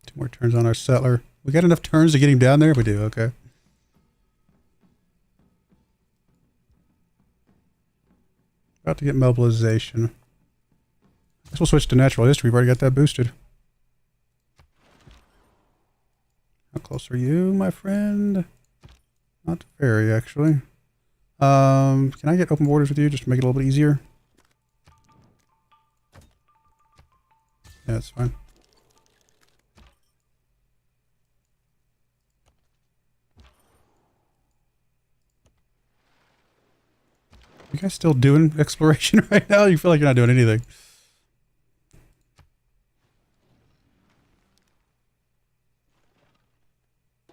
2 more turns on our settler. We got enough turns to get him down there? We do, okay. About to get mobilization. I guess we'll switch to natural history. We've already got that boosted. How close are you, my friend? Not very, actually. Can I get open borders with you just to make it a little bit easier? Yeah, that's fine. You guys still doing exploration right now? You feel like you're not doing anything.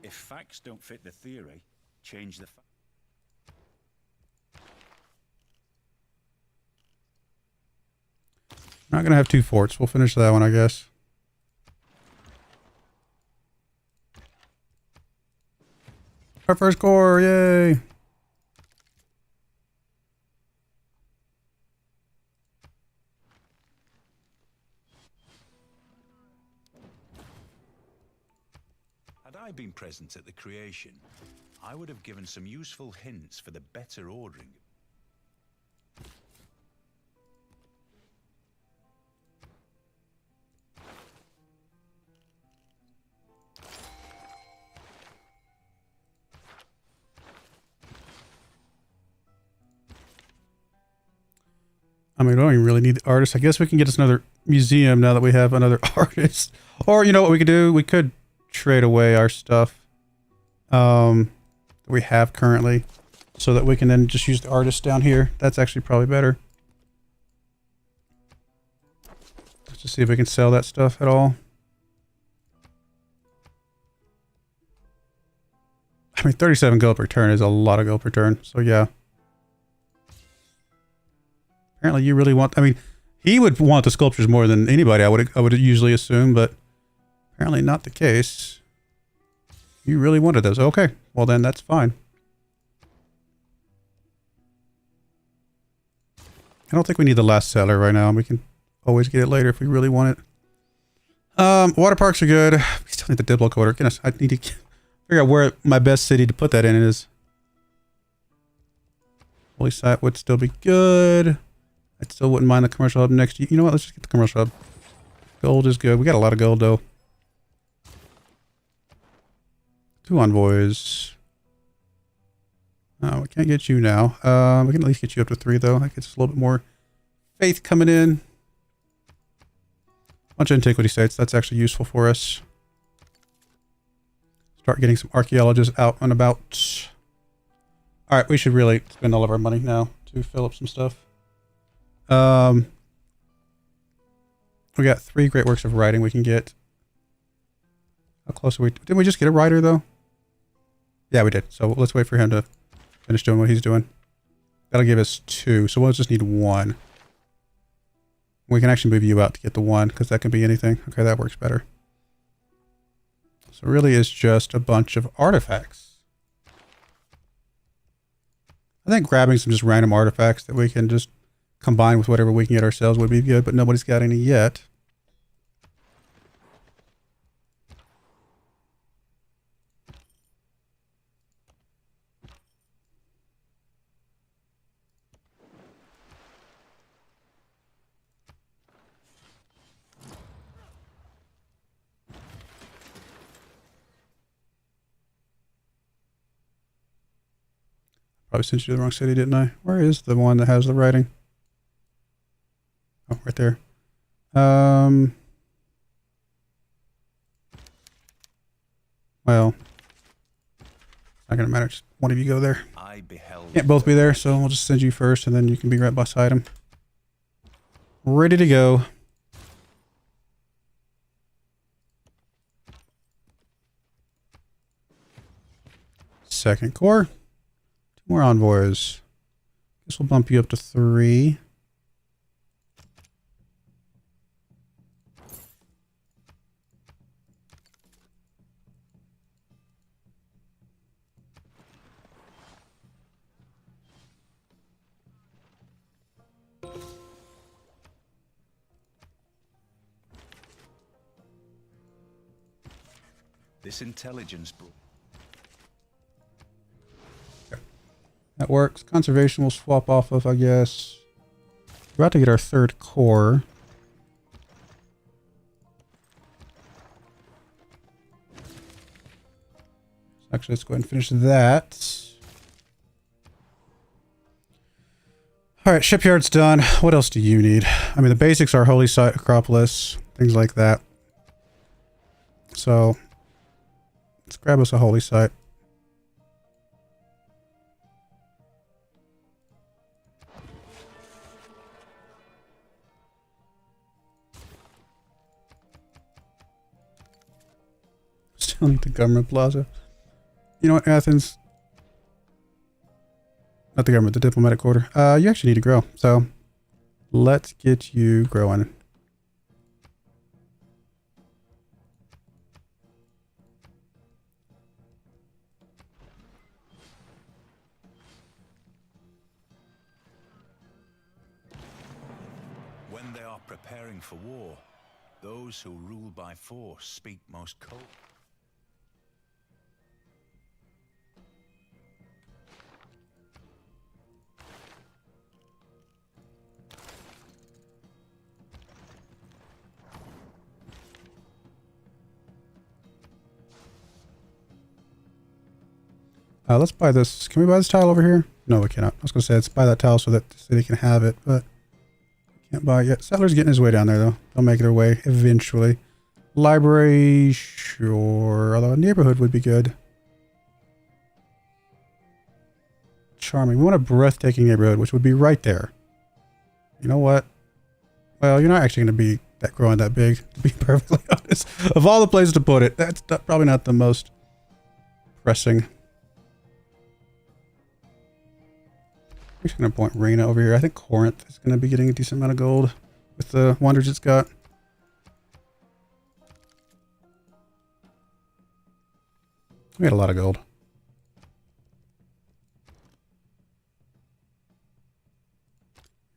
If facts don't fit the theory, change the facts. Not gonna have 2 forts. We'll finish that one, I guess. Our first core, yay! Had I been present at the creation, I would have given some useful hints for the better ordering. I mean, we don't even really need the artist. I guess we can get us another museum now that we have another artist. Or, you know what we could do? We could trade away our stuff that we have currently. so that we can then just use the artist down here. That's actually probably better. Let's just see if we can sell that stuff at all. I mean, 37 gold per turn is a lot of gold per turn. So yeah. Apparently you really want, I mean, he would want the sculptures more than anybody, I would usually assume, but apparently not the case. You really wanted those. Okay. Well then that's fine. I don't think we need the last settler right now. We can always get it later if we really want it. Water parks are good. We still need the diplo coder. Goodness, I need to figure out where my best city to put that in is. Holy site would still be good. I still wouldn't mind the commercial hub next. You know what? Let's just get the commercial hub. Gold is good. We got a lot of gold though. 2 envoys. Oh, we can't get you now. We can at least get you up to 3 though. That gets a little bit more faith coming in. Bunch of antiquity sites. That's actually useful for us. Start getting some archaeologists out and about. All right, we should really spend all of our money now to fill up some stuff. We got 3 great works of writing we can get. How close are we? Didn't we just get a writer though? Yeah, we did. So let's wait for him to finish doing what he's doing. That'll give us 2. So we'll just need 1. We can actually move you out to get the 1 because that can be anything. Okay, that works better. So really it's just a bunch of artifacts. I think grabbing some just random artifacts that we can just combine with whatever we can get ourselves would be good, but nobody's got any yet. Probably sent you to the wrong city, didn't I? Where is the one that has the writing? Oh, right there. Well, it's not gonna matter. Just one of you go there. Can't both be there, so I'll just send you first, and then you can be right beside him. Ready to go. Second core. 2 more envoys. Guess we'll bump you up to 3. This intelligence brought. That works. Conservation we'll swap off of, I guess. We're about to get our 3rd core. Actually, let's go ahead and finish that. Alright, shipyard's done. What else do you need? I mean, the basics are Holy Site, Acropolis, things like that. So, let's grab us a Holy Site. Still need the government plaza. You know what, Athens? Not the government, the diplomatic quarter. You actually need to grow. So let's get you growing. When they are preparing for war, those who rule by force speak most cold. Let's buy this. Can we buy this tile over here? No, we cannot. I was going to say, let's buy that tile so that the city can have it, but can't buy it yet. Settler's getting his way down there, though. They'll make their way eventually. Library, sure. Although a neighborhood would be good. charming. We want a breathtaking neighborhood, which would be right there. You know what? Well, you're not actually going to be growing that big, to be perfectly honest. Of all the places to put it, that's probably not the most pressing. I'm just going to point Reyna over here. I think Corinth is going to be getting a decent amount of gold with the wonders it's got. We had a lot of gold.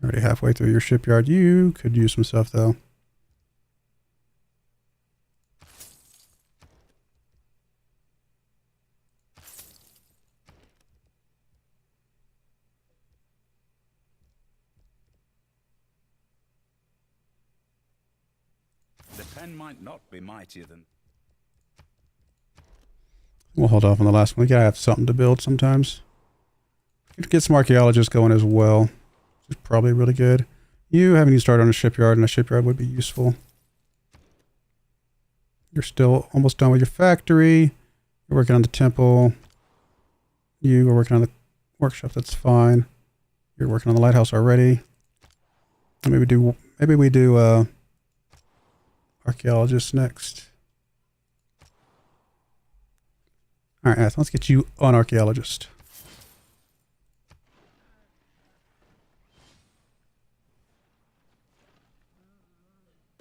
Already halfway through your shipyard. You could use some stuff though. The pen might not be mightier than... We'll hold off on the last one. We gotta have something to build sometimes. We could get some archaeologists going as well, which is probably really good. You haven't even started on a shipyard, and a shipyard would be useful. You're still almost done with your factory. You're working on the temple. You are working on the workshop. That's fine. You're working on the lighthouse already. Maybe we do archaeologists next. All right, let's get you on archaeologist.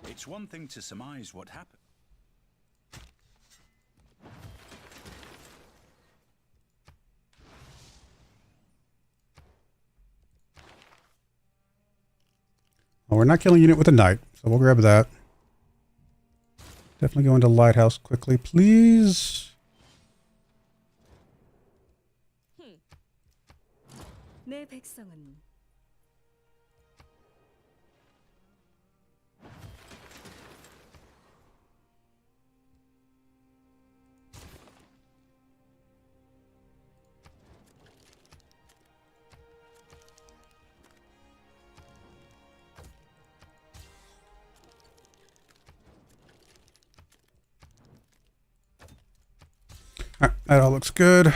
It's one thing to surmise what happened. Well, we're not killing unit with a knight, so we'll grab that. Definitely go into lighthouse quickly, please. 내 백성은 Alright, that all looks good.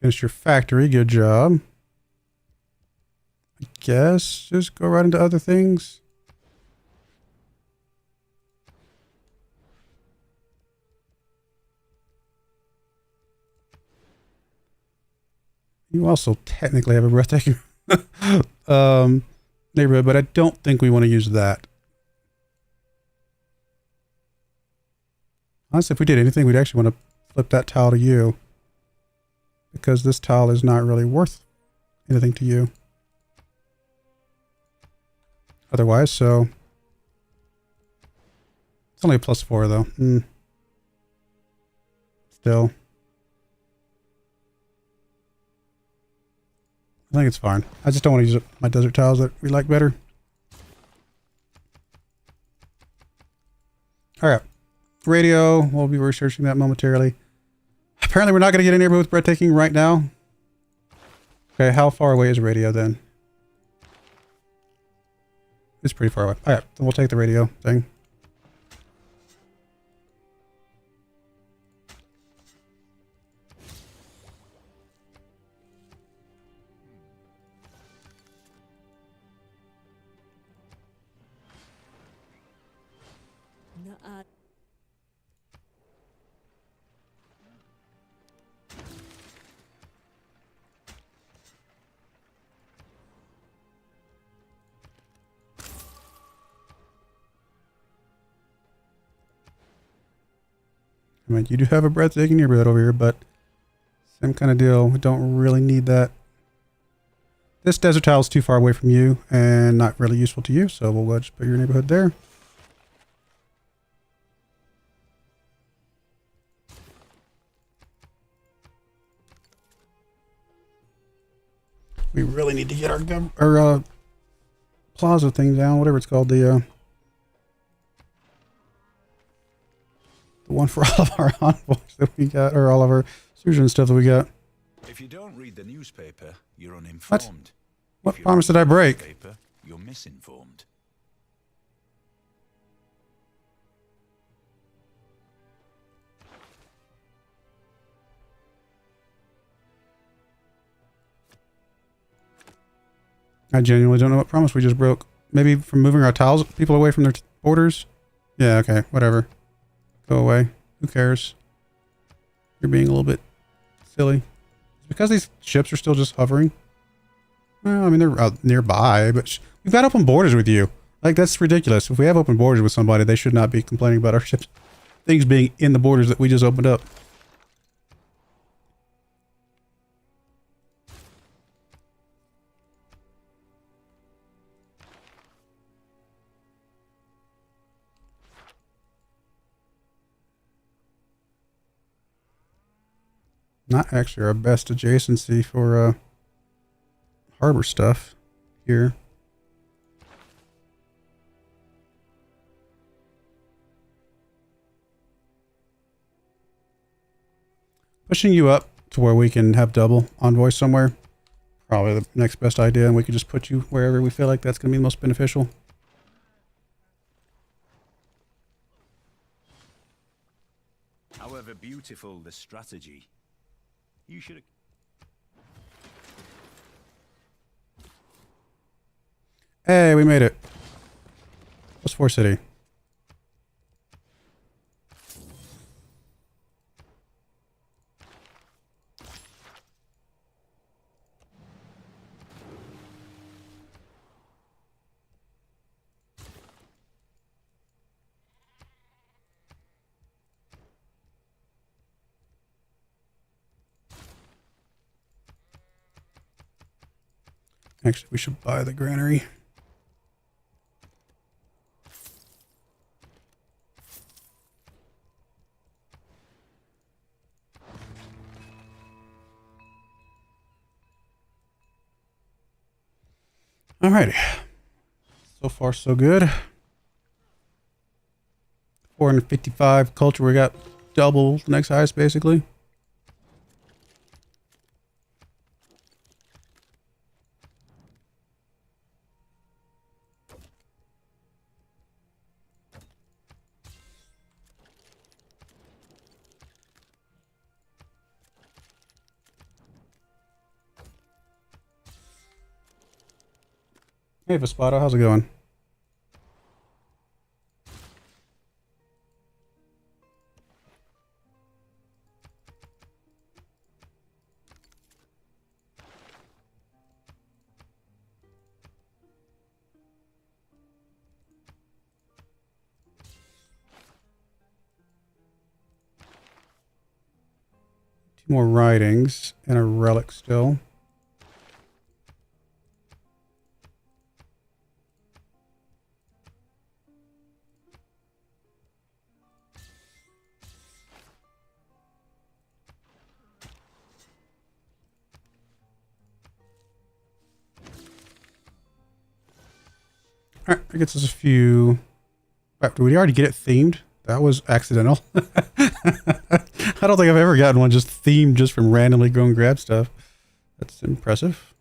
Finished your factory, good job. I guess just go right into other things. You also technically have a breathtaking neighborhood, but I don't think we want to use that. Honestly, if we did anything, we'd actually want to flip that tile to you, because this tile is not really worth anything to you otherwise, so it's only a +4 though. Still, I think it's fine. I just don't want to use my desert tiles that we like better. All right, radio, we'll be researching that momentarily. Apparently we're not going to get a neighborhood with breathtaking right now. Okay, how far away is radio then? It's pretty far away. Alright, then we'll take the radio thing. I mean, you do have a breathtaking neighborhood over here, but same kind of deal. We don't really need that. This desert tile is too far away from you and not really useful to you, so we'll just put your neighborhood there. We really need to get our plaza thing down, whatever it's called, the one for all of our envoys that we got, or all of our suzerain stuff that we got. If you don't read the newspaper, you're uninformed. What promise did I break? Newspaper, you're misinformed. I genuinely don't know what promise we just broke. Maybe from moving our tiles, people away from their borders? Yeah, okay, whatever. Go away. Who cares? You're being a little bit silly. It's because these ships are still just hovering. Well, I mean, they're out nearby, but we've got open borders with you. Like, that's ridiculous. If we have open borders with somebody, they should not be complaining about our ships. Things being in the borders that we just opened up. Not actually our best adjacency for harbor stuff here. Pushing you up to where we can have double envoy somewhere. Probably the next best idea, and we can just put you wherever we feel like that's going to be most beneficial. However beautiful the strategy, you should... Hey, we made it. +4 city. Actually, we should buy the granary. Alrighty. So far, so good. 455 culture. We got double the next highest, basically. Hey, Vespada, how's it going? Two more writings and a relic still. Alright, that gets us a few... Did we already get it themed? That was accidental. I don't think I've ever gotten one just themed just from randomly going grab stuff. That's impressive.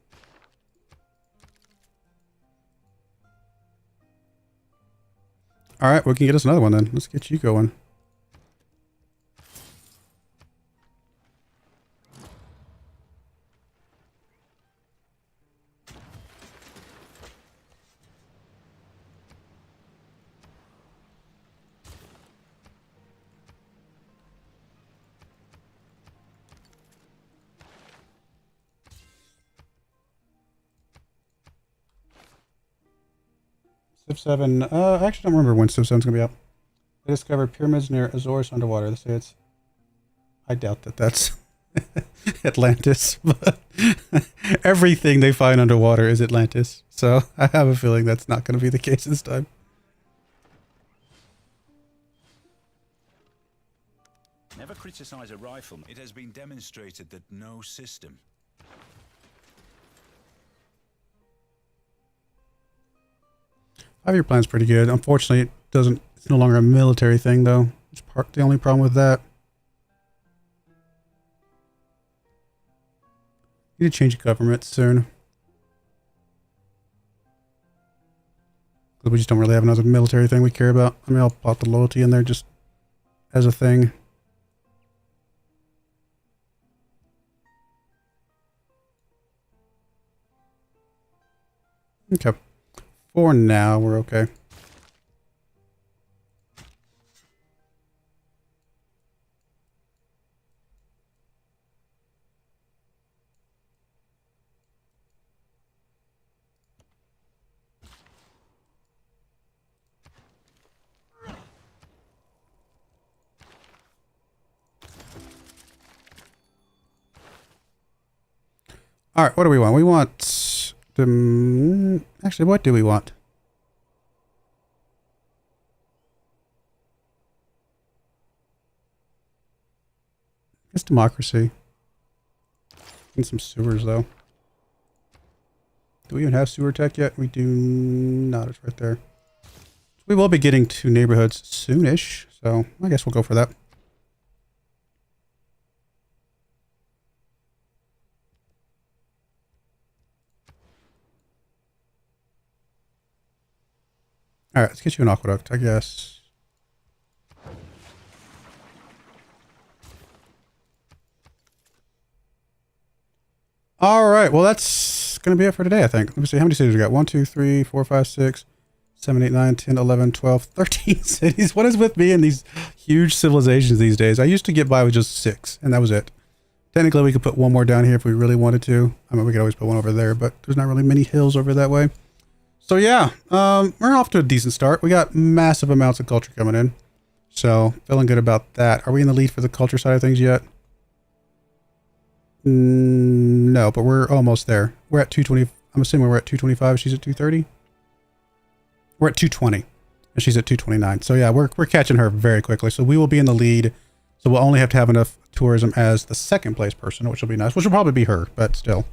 Alright, we can get us another one then. Let's get you going. Civ 7, I actually don't remember when Civ 7's gonna be up. They discovered pyramids near Azores underwater. They say it's... I doubt that that's Atlantis, but everything they find underwater is Atlantis. So I have a feeling that's not gonna be the case this time. Never criticize a rifleman. It has been demonstrated that no system... 5-year plan's pretty good. Unfortunately, it's no longer a military thing though. It's the only problem with that. Need to change government soon. Because we just don't really have another military thing we care about. I mean, I'll pop the loyalty in there just as a thing. Okay. For now, we're okay. All right, what do we want? We want the... Actually, what do we want? It's democracy. Need some sewers, though. Do we even have sewer tech yet? We do not. It's right there. We will be getting to neighborhoods soonish, so I guess we'll go for that. All right, let's get you an aqueduct, I guess. All right, well, that's going to be it for today, I think. Let me see, how many cities we got? 1, 2, 3, 4, 5, 6, 7, 8, 9, 10, 11, 12, 13 cities. What is with me in these huge civilizations these days? I used to get by with just 6, and that was it. Technically, we could put one more down here if we really wanted to. I mean, we could always put one over there, but there's not really many hills over that way. So yeah, we're off to a decent start. We got massive amounts of culture coming in. So feeling good about that. Are we in the lead for the culture side of things yet? No, but we're almost there. We're at 220. I'm assuming we're at 225. She's at 230. We're at 220 and she's at 229. So yeah, we're catching her very quickly. So we will be in the lead. So we'll only have to have enough tourism as the second place person, which will be nice, which will probably be her, but still.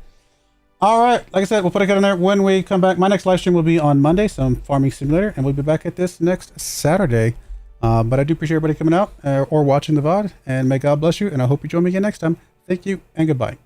All right, like I said, we'll put a cut in there when we come back. My next live stream will be on Monday, some farming simulator, and we'll be back at this next Saturday. But I do appreciate everybody coming out or watching the VOD, and may God bless you, and I hope you join me again next time. Thank you, and goodbye.